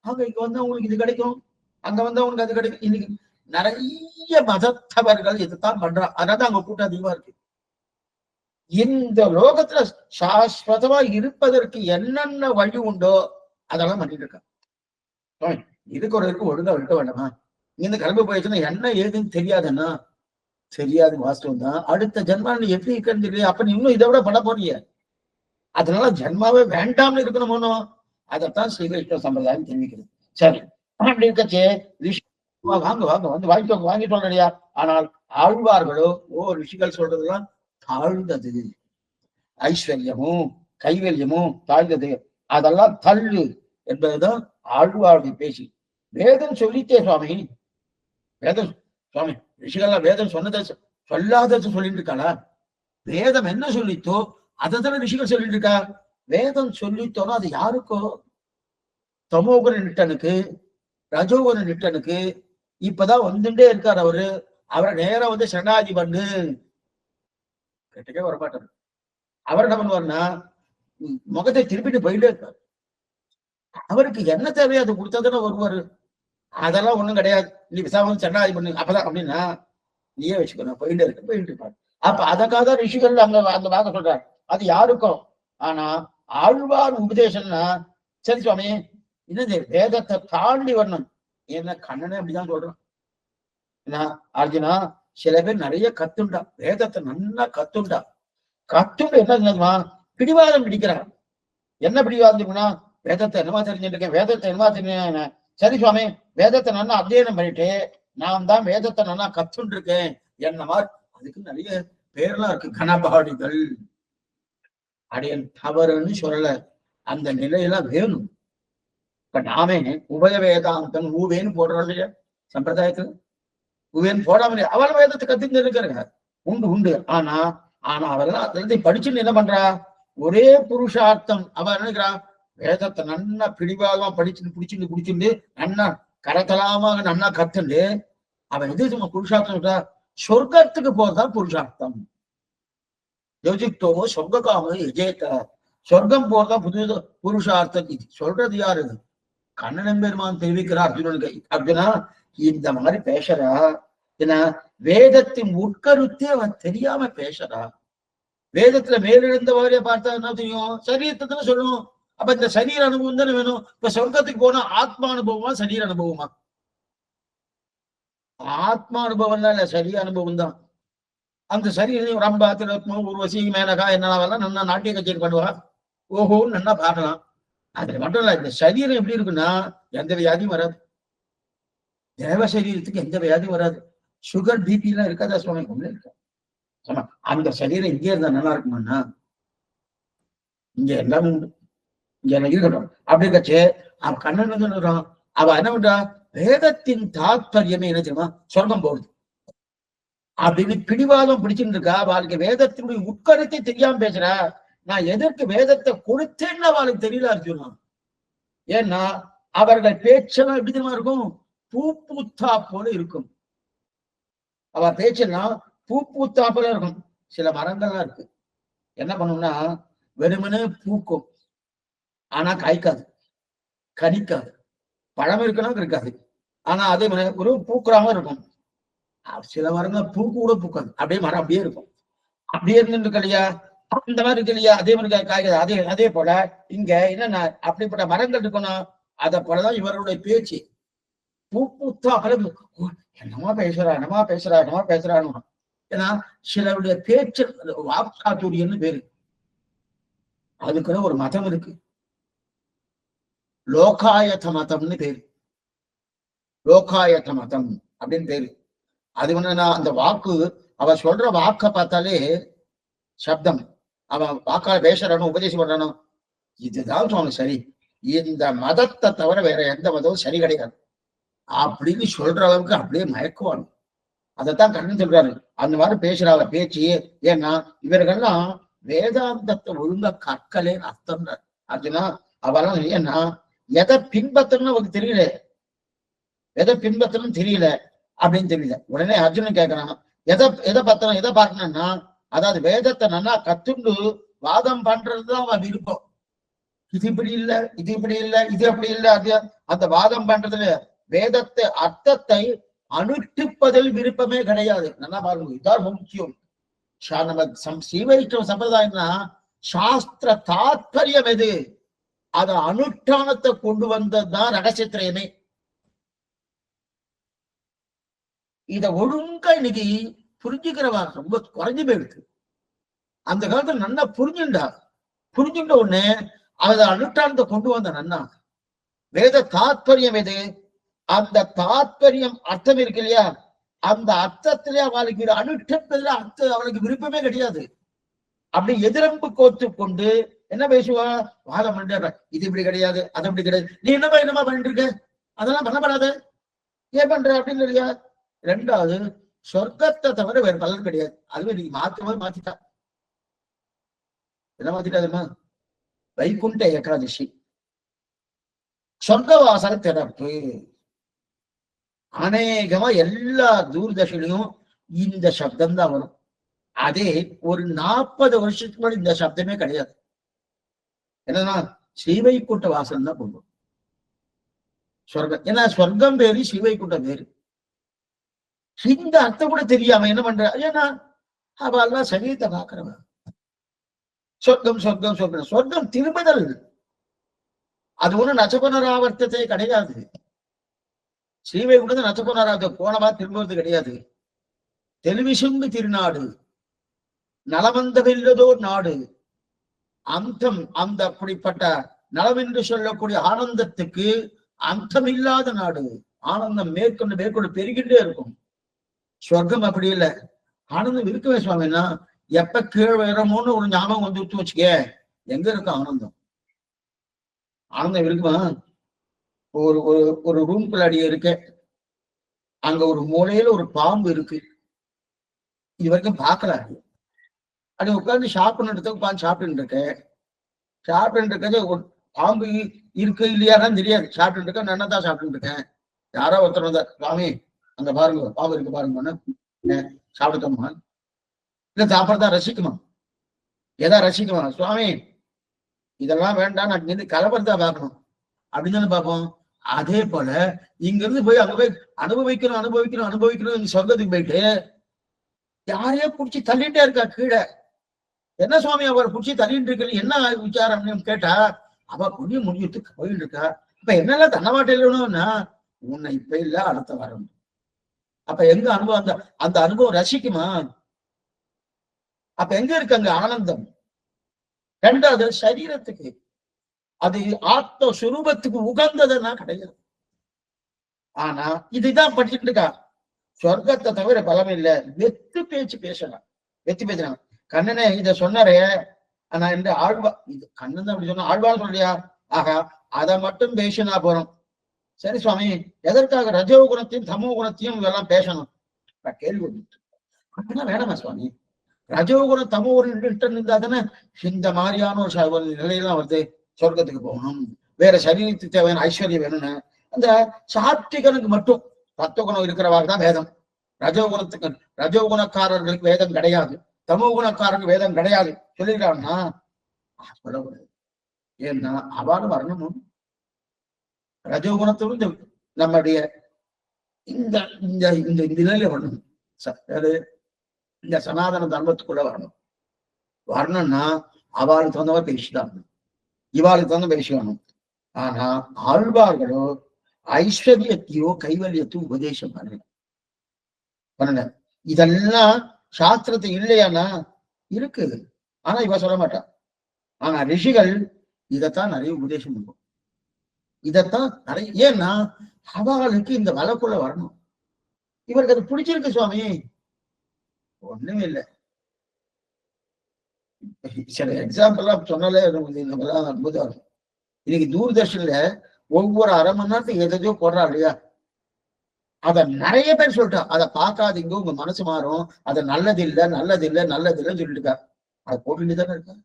அங்க இங்க வந்தா உங்களுக்கு இது கிடைக்கும், அங்க வந்தா உங்களுக்கு அது கிடைக்கும். இன்னைக்கு நிறைய மதத்தவர்கள் இதுதான் பண்றான். அதனால அங்க கூட்டம் அதிகமா இருக்கு. இந்த லோகத்துல சாஸ்வதமா இருப்பதற்கு என்னென்ன வழி உண்டோ அதெல்லாம் பண்ணிட்டு இருக்கான். இதுக்கு ஒரு இருக்கு ஒழுங்கா இருக்க வேண்டாமா? இந்த கிளம்பி போயிடுச்சுன்னா என்ன ஏதுன்னு தெரியாதுன்னா தெரியாது, வாஸ்தவம் தான். அடுத்த ஜென்மா நீ எப்படி இருக்குன்னு தெரியல, அப்ப நீ இன்னும் இதை விட பண்ண போறீங்க. அதனால ஜென்மாவே வேண்டாம்னு இருக்கணுமோ, அதைத்தான் ஸ்ரீகிருஷ்ண சம்பிரதாயம் தெரிவிக்கிறது. சரி, அப்படி இருக்கச்சே வாங்க வந்து வாங்கிட்டு இல்லையா? ஆனால் ஆழ்வார்களோ ரிஷிகள் சொல்றதுலாம் தாழ்ந்தது, ஐஸ்வர்யமும் கைவல்யமும் தாழ்ந்தது, அதெல்லாம் தள்ளு என்பதுதான் ஆழ்வாருடைய பேச்சு. வேதம் சொல்லிட்டே சுவாமி, வேதம் சுவாமி ரிஷிகள்லாம் வேதம் சொன்னதை சொல்லாத சொல்லிட்டு இருக்காளா? வேதம் என்ன சொல்லித்தோ அதைத்தானே ரிஷிகள் சொல்லிட்டு இருக்கா. வேதம் சொல்லித்தோன்னா அது யாருக்கோ? தமோகுண நிட்டனுக்கு, ரஜோகுண நிட்டனுக்கு. இப்பதான் வந்துட்டே இருக்காரு அவரு. அவரை நேரம் வந்து சரணாதி பண்ணு கேட்டுக்கே வரமாட்டாரு. அவர் என்ன பண்ணுவாருன்னா முகத்தை திருப்பிட்டு போயிட்டே இருக்காரு. அவருக்கு என்ன தேவையோ அதை கொடுத்தாதானே வருவாரு. அதெல்லாம் ஒண்ணும் கிடையாது, நீ விசாரம் சரணாதி பண்ணு அப்பதான் அப்படின்னா நீயே வச்சுக்கணும், போயிட்டு இருப்பாரு. அப்ப அதற்காக ரிஷிகள் அங்க அந்த வாங்க சொல்றாரு. அது யாருக்கும். ஆனா ஆழ்வார் உபதேசம்னா சரி சுவாமி என்னது வேதத்தை தாண்டி வரணும். என்ன கண்ணனே அப்படிதான் சொல்றான். என்ன அர்ஜுனா சில பேர் நிறைய கத்துண்டா, வேதத்தை நல்லா கத்துண்டா, கத்துண்டு என்ன பிடிவாதம் பிடிக்கிறான். என்ன பிடிவாதம் இருக்குன்னா வேதத்தை என்னமா தெரிஞ்சுட்டு இருக்கேன், வேதத்தை என்னமா தெரிஞ்ச. சரி சுவாமி வேதத்தை நல்லா அத்தியனம் பண்ணிட்டு நான் தான் வேதத்தை நல்லா கத்துண்டு இருக்கேன் என்ன மாதிரி அதுக்கு நிறைய பேர்லாம் இருக்கு, கனபாடிகள். அடையன் தவறுன்னு சொல்லல, அந்த நிலையெல்லாம் வேணும். இப்ப நாமே உபய வேதாந்தம் ஊவேன்னு போடுறோம் இல்லையா சம்பிரதாயத்துல, ஊவேன்னு போடாம அவள் வேதத்தை கத்துட்டு இருக்கிறாங்க உண்டு உண்டு. ஆனா அவெல்லாம் அதுல படிச்சுன்னு என்ன பண்றா, ஒரே புருஷார்த்தம். அவ நினைக்கிறா வேதத்தை நன்னா பிடிவாதமா படிச்சுட்டு குடிச்சுட்டு நன்னா கரகலாமாக நன்னா கத்துண்டு அவன் எது சும்மா புருஷார்த்தம் சொர்க்கத்துக்கு போறதான் புருஷார்த்தம். யோசித்தோ சொர்க்காம எஜேத்த, சொர்க்கம் போறதா புது புருஷார்த்தம். இது சொல்றது யாரு? கண்ணன் பெருமான் தெரிவிக்கிறார் அர்ஜுனனுக்கு. அர்ஜுனா இந்த மாதிரி பேசுறா, ஏன்னா வேதத்தின் உட்கருத்தே அவன் தெரியாம பேசுறா. வேதத்துல மேலிருந்த மாதிரியே பார்த்தா என்ன தெரியும், சரீரத்தை சொல்லணும். அப்ப இந்த சரீர அனுபவம் தானே வேணும். இப்ப சொர்க்கத்துக்கு போனா ஆத்மா அனுபவமா சரீர அனுபவமா? ஆத்மா அனுபவம் தான் இல்ல, சரீர அனுபவம் தான். அந்த சரீரம் ரம்பா திரத்மம் உருவசி மேனகா என்னெல்லாம் நல்லா நாட்டிய கச்சேரி பண்ணுவா, ஓஹோன்னு நல்லா பார்க்கலாம். அதுல மட்டும் இல்ல, இந்த சரீரம் எப்படி இருக்குன்னா எந்த வியாதியும் வராது. தேவ சரீரத்துக்கு எந்த வியாதியும் வராது. சுகர் பிபி எல்லாம் இருக்காதா சுவாமி? ஒண்ணு இருக்கு. அந்த சரீரம் இங்கே இருந்தா நல்லா இருக்குமாண்ணா? இங்க எல்லாம் உண்டு, இங்க இருக்கட்டும். அப்படி கட்சி அவன் கண்ணன் சொல்றான். அவ என்ன பண்றா, வேதத்தின் தாத்பரியமே என்ன தெரியுமா, சொர்க்கம் போகுது அப்படின்னு பிடிவாதம் பிடிச்சுட்டு இருக்கா. அவளுக்கு வேதத்தினுடைய உட்கருத்தை தெரியாம பேசுறா. நான் எதற்கு வேதத்தை கொடுத்தேன்னு அவளுக்கு தெரியல அர்ஜுனா. ஏன்னா அவர்கள் பேச்செல்லாம் எப்படி தெரியுமா இருக்கும், பூ பூத்தா போல இருக்கும். அவ பேச்செல்லாம் பூ பூத்தா போல இருக்கும். சில மரங்கள்லாம் இருக்கு, என்ன பண்ணும்னா வெறுமனே பூக்கும், ஆனா காய்க்காது, கனிக்காது. பழம் இருக்கணும் இருக்காது, ஆனா அதே மாதிரி ஒரு பூக்குறாம இருக்கும். சில மரங்கள் பூக்கு கூட பூக்காது, அப்படியே மரம் அப்படியே இருக்கும். அப்படியே இருந்து இல்லையா, இந்த மாதிரி இருக்கு இல்லையா, அதே மாதிரி காய்க்காது. அதே போல இங்க என்னன்னா அப்படிப்பட்ட மரங்கள் இருக்கணும். அதை போலதான் இவருடைய பேச்சு. பூ பூத்தா பல என்னமா பேசுறான்னு. ஏன்னா சிலருடைய பேச்சு வாக்சாத்துரியன்னு பேரு. அதுக்குன்னு ஒரு மதம் இருக்கு, லோகாயத்த மதம்னு பேரு. லோகாயத்த மதம் அப்படின்னு பேரு. அது என்னன்னா அந்த வாக்கு, அவ சொல்ற வாக்க பார்த்தாலே சப்தம், அவன் வாக்கால பேசுறானோ உபதேசம் பண்றானோ இதுதான் சொன்ன சரி, இந்த மதத்தை தவிர வேற எந்த மதமும் சரி கிடையாது அப்படின்னு சொல்ற அளவுக்கு அப்படியே மயக்குவாங்க. அதைத்தான் கண்ணன் சொல்றாரு. அந்த மாதிரி பேசுறாங்க பேச்சு. ஏன்னா இவர்கள்லாம் வேதாந்தத்தை ஒழுங்கா கற்கலே அர்த்தம். அர்ஜுனா அவெல்லாம் ஏன்னா எதை பின்பற்றணும்னு அவருக்கு தெரியல, எதை பின்பற்றணும் தெரியல அப்படின்னு தெரியல. உடனே அர்ஜுனன் கேட்கறான், எதை பத்தணும் எதை பார்க்கணும்னா, அதாவது வேதத்தை நல்லா கத்துண்டு வாதம் பண்றதுதான் அவன் விருப்பம். இது இப்படி இல்லை, இது இப்படி இல்லை, இது அப்படி இல்லை, அது அந்த வாதம் பண்றதுல வேதத்தை அர்த்தத்தை அனுஷ்டிப்பதில் விருப்பமே கிடையாது. நல்லா பாருங்க, இதான் முக்கியம். நம்ம ஸ்ரீவைஷ்ணவ சம்பிரதாயம்னா சாஸ்திர தாத்பரியம் எது, அத அனுஷ்டானத்தை கொண்டு வந்ததுதான் ரகசியத்திரயமே. இத ஒழுங்கா இன்னைக்கு புரிஞ்சுக்கிறவா ரொம்ப குறைஞ்சு போயிருக்கு. அந்த காலத்துல நல்லா புரிஞ்சுட்ட உடனே அத அனுஷ்டானத்தை கொண்டு வந்த நன்னா. வேத தாத்பரியம் எது, அந்த தாத்பரியம் அர்த்தம் இருக்கு இல்லையா, அந்த அர்த்தத்திலே அவளுக்கு அனுஷ்டத்துல அர்த்தம் அவளுக்கு விருப்பமே கிடையாது. அப்படி எதிரம்பு கோத்து கொண்டு என்ன பேசுவா, வாதம் பண்ற, இது இப்படி கிடையாது, அது இப்படி கிடையாது, நீ என்னமா பண்ணிட்டு இருக்க, அதெல்லாம் பண்ணப்படாத, ஏன் பண்ற அப்படின்னு இல்லையா. ரெண்டாவது, சொர்க்கத்தை தவிர வேற பலன் கிடையாது. அதுவே நீ மாத்திட்டா. என்ன மாத்திட்டாதுமா, வைகுண்ட ஏகாதசி சொர்க்கவாசல் திறப்பு. அநேகமா எல்லா தூர்தர்ஷிலையும் இந்த சப்தம் தான் வரும். அதே ஒரு 40 வருஷத்துக்கு முன்னாடி இந்த சப்தமே கிடையாது. என்னன்னா ஸ்ரீவைகுண்ட வாசல் தான் கொண்டு சொர்க்கம். ஏன்னா சொர்க்கம் பேரு ஸ்ரீவைகுண்டம் பேரு. இந்த அர்த்தம் கூட தெரியாம என்ன பண்ற, ஏன்னா அவெல்லாம் சரீரத்தை பாக்குறவன். சொர்க்கம் சொர்க்கம் சொர்க்கம் சொர்க்கம் திரும்புதல். அது ஒண்ணு நச்சபுனராவர்த்தத்தை கிடையாது. ஸ்ரீவைகுண்டது நச்சபுனராவர்த்த போனவா திரும்புவது கிடையாது. தெளிவிசும்பு திருநாடு, நலவந்தமில்லதோர் நாடு, அந்தம் அந்த அப்படிப்பட்ட நலம் என்று சொல்லக்கூடிய ஆனந்தத்துக்கு அந்தம் இல்லாத நாடு. ஆனந்தம் மேற்கொண்டு மேற்கொண்டு பெருகிட்டே இருக்கும். சொர்க்கம் அப்படி இல்லை. ஆனந்தம் இருக்குவே சுவாமின்னா எப்ப கீழ் வேறமோன்னு ஒரு ஞாபகம் வந்து வச்சுக்க, எங்க இருக்கும் ஆனந்தம்? ஆனந்தம் இருக்குமா? ஒரு ஒரு ஒரு ரூம்குள்ள அடி இருக்க, அங்க ஒரு மூலையில ஒரு பாம்பு இருக்கு, இது வரைக்கும் பார்க்கல. அப்படி உட்காந்து சாப்பிடணும் உட்காந்து சாப்பிட்டு இருக்கேன். சாப்பிட்டு இருக்கிறது ஒரு பாம்பு இருக்கு இல்லையாதான் தெரியாது. சாப்பிட்டு இருக்கேன், நான் தான் சாப்பிட்டு இருக்கேன். யாரோ ஒருத்தர் வந்தா, சுவாமி அங்க பாருங்க பாம்பு இருக்கு பாருங்க, சாப்பிடுமா? இல்ல சாப்பிடதான் ரசிக்குமா? எதா ரசிக்குமா? சுவாமி இதெல்லாம் வேண்டாம், நான் இங்கிருந்து கலவரத்தா பார்க்கணும் அப்படின்னு தானே பார்ப்போம். அதே போல இங்க இருந்து போய் அங்க போய் அனுபவிக்கணும் அனுபவிக்கணும் அனுபவிக்கணும் சொர்க்கத்துக்கு போயிட்டு யாரையோ புடிச்சு தள்ளிட்டே இருக்கா கீழே. என்ன சுவாமி அவரை புடிச்சு தள்ளிட்டு இருக்கு, என்ன விசாரம் கேட்டா, அவ புண்ணியம் முடிஞ்சுட்டு போயிட்டு இருக்கா. இப்ப என்னெல்லாம் தன்னமாட்டேன்னா, உன்னை இப்ப இல்ல அடுத்த வாரம். அப்ப எங்க அனுபவம்? அந்த அந்த அனுபவம் ரசிக்குமா? அப்ப எங்க இருக்கு அங்க ஆனந்தம்? ரெண்டாவது சரீரத்துக்கு, அது ஆத்ம சுரூபத்துக்கு உகந்ததுன்னா கிடையாது. ஆனா இதுதான் படிச்சுட்டு இருக்கா. சொர்க்கத்தை தவிர பலம் இல்லை. வெத்து பேச்சு பேசலாம், வெத்து பேசலாம். கண்ணனே இத சொன்னாரே, ஆனா இந்த ஆழ்வா இது கண்ணன் தான் அப்படி சொன்னா, ஆழ்வார் சொல்றியா? ஆகா, அதை மட்டும் பேசினா போறோம். சரி சுவாமி, எதற்காக ரஜோ குணத்தையும் தமோ குணத்தையும் இதெல்லாம் பேசணும்? கேள்வி அப்படின்னா வேணாமா சுவாமி? ரஜோகுணம் தமோ ஒரு இருந்தா தானே இந்த மாதிரியான ஒரு நிலையெல்லாம் வருது. சொர்க்கத்துக்கு போகணும், வேற சரீரத்துக்கு தேவையான ஐஸ்வர்யம் வேணும்னு அந்த சாத்விகனுக்கு மட்டும் தத்துவகுணம் இருக்கிறவாறு தான் வேதம். ரஜோகுணத்துக்கு ரஜோகுணக்காரர்களுக்கு வேதம் கிடையாது, தமோ குணக்காரருக்கு வேதம் கிடையாது சொல்லிருக்காங்கன்னா சொல்லக்கூடாது. ஏன்னா அவாறு வரணும். ரஜோகுணத்தோடு நம்முடைய இந்த இந்த இந்த நிலையில வரணும். இந்த சனாதன தர்மத்துக்குள்ள வரணும். வரணும்னா அவளுக்கு தகுந்தவா பேசிதான், இவாளுக்கு தகுந்த பேசிக்கணும். ஆனா ஆழ்வார்களோ ஐஸ்வர்யத்தையோ கைவல்யத்தையும் உபதேசம் பண்ணல. இதெல்லாம் சாஸ்திரத்தை இல்லையானா இருக்குது, ஆனா இவ சொல்ல மாட்டான். ஆனா ரிஷிகள் இதைத்தான் நிறைய உபதேசம் பண்ணுவோம். இதைத்தான் நிறைய, ஏன்னா அவளுக்கு இந்த வழக்குள்ள வரணும். இவருக்கு அது பிடிச்சிருக்கு சுவாமி, ஒண்ணுமே இல்லை. சில எக்ஸாம்பிள் எல்லாம் சொன்னாலே நம்மளாம் அற்புதம் இருக்கும். இன்னைக்கு தூர்தர்ஷன்ல ஒவ்வொரு அரை மணி நேரத்துக்கு எதையோ போடுறா இல்லையா, அத நிறைய பேர் சொல்லிட்டா, அதை பார்க்காதீங்க உங்க மனசு மாறும், அது நல்லது இல்லை நல்லது இல்லை நல்லது இல்லைன்னு சொல்லிட்டு இருக்கா. அதை போட்டுட்டு தானே இருக்கா.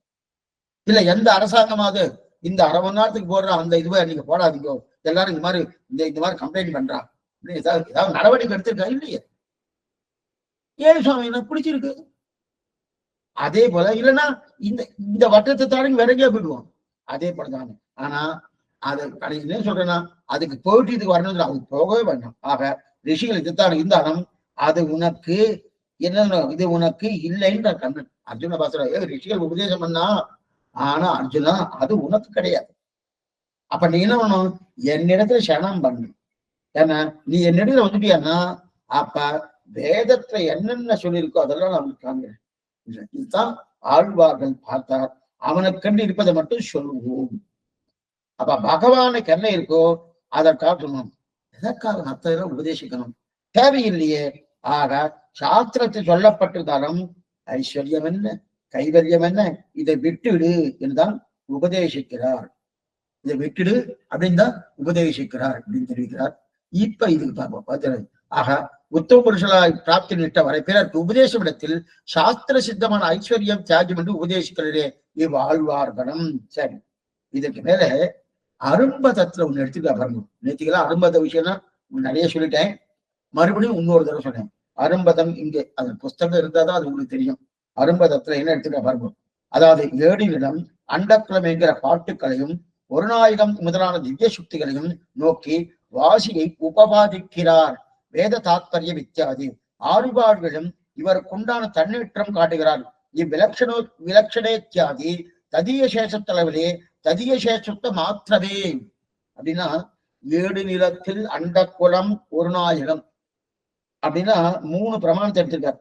இல்ல எந்த அரசாங்கமாவது இந்த அரை மணி நேரத்துக்கு போடுற அந்த இதுவே நீங்க போடாதீங்க, எல்லாரும் இந்த மாதிரி கம்ப்ளைண்ட் பண்றா, ஏதாவது நடவடிக்கை எடுத்திருக்கா? இல்லையே. ஏன் சுவாமி எனக்கு பிடிச்சிருக்கு. அதே போல இல்லைன்னா இந்த இந்த வட்டத்தை தாண்டி விறகியா போயிடுவோம். அதே போலதானே. ஆனா அது என்ன சொல்றேன்னா, அதுக்கு போயிட்டு இதுக்கு வரணும், அதுக்கு போகவே வேண்டாம். ஆக ரிஷிகள் இதுதான் இருந்தாலும் அது உனக்கு என்ன, இது உனக்கு இல்லைன்ற கண்ணன் அர்ஜுன பாசுரா ரிஷிகள் உபதேசம் பண்ணா, ஆனா அர்ஜுனா அது உனக்கு கிடையாது. அப்ப நீ என்ன பண்ணணும்? என்னிடத்துல சரணம் பண்ணு. ஏன்னா நீ என்னிடத்துல வந்துட்டியான்னா அப்ப வேதத்துல என்னென்ன சொல்லியிருக்கோ அதெல்லாம் நான் காண்கிறேன். இதுதான் ஆழ்வார்கள் பார்த்தார். அவனுக்கென்று இருப்பதை மட்டும் சொல்லுவோம். அப்ப பகவானுக்கு என்ன இருக்கோ அதை காட்டணும். எதற்காக மற்ற உபதேசிக்கணும்? தேவையில்லையே. ஆக சாஸ்திரத்தில் சொல்லப்பட்டிருந்தாலும் ஐஸ்வர்யம் என்ன கைவல்யம் என்ன, இதை விட்டுடு என்றுதான் உபதேசிக்கிறார். இதை விட்டுடு அப்படின்னு தான் உபதேசிக்கிறார் அப்படின்னு தெரிவிக்கிறார். இப்ப இதுக்கு பார்ப்போம். ஆக உத்தம புருஷனாய் பிராப்தி நிட்ட வரை பிறருக்கு உபதேசம் இடத்தில் சாஸ்திர சித்தமான ஐஸ்வர்யம் தியாகம் என்று உபதேசிக்கிறதே இவ்வாழ்வார்கணம். சரி, இதுக்கு மேல அரும்பதத்துல ஒண்ணு எடுத்துக்க பாருங்க. நேற்றுக்கெல்லாம் அரும்பத விஷயம்னா நிறைய சொல்லிட்டேன், மறுபடியும் இன்னொரு தடவை சொன்னேன். அரும்பதம் இங்கே அது புஸ்தகம் இருந்தாதான் அது உங்களுக்கு தெரியும். அரும்பதத்துல என்ன எடுத்துக்க பாருங்க. அதாவது ஏடினிடம் அண்டக்குளம் என்கிற பாட்டுக்களையும் ஒரு நாயகம் முதலான திவ்ய சுக்திகளையும் நோக்கி வாசியை உபபாதிக்கிறார். வேத தாத்பரிய வித்தியாதி ஆழ்வார்களும் இவருக்குண்டான தன்னேற்றம் காட்டுகிறார். விலட்சணேத்தியாதி ததிய சேஷத்தளவிலே ததிய சேஷத்தை மாத்திரமே அப்படின்னா 7 நிலத்தில் அண்டக்குளம் ஒரு நாயகம் அப்படின்னா 3 பிரமாணத்தை எடுத்திருக்கார்.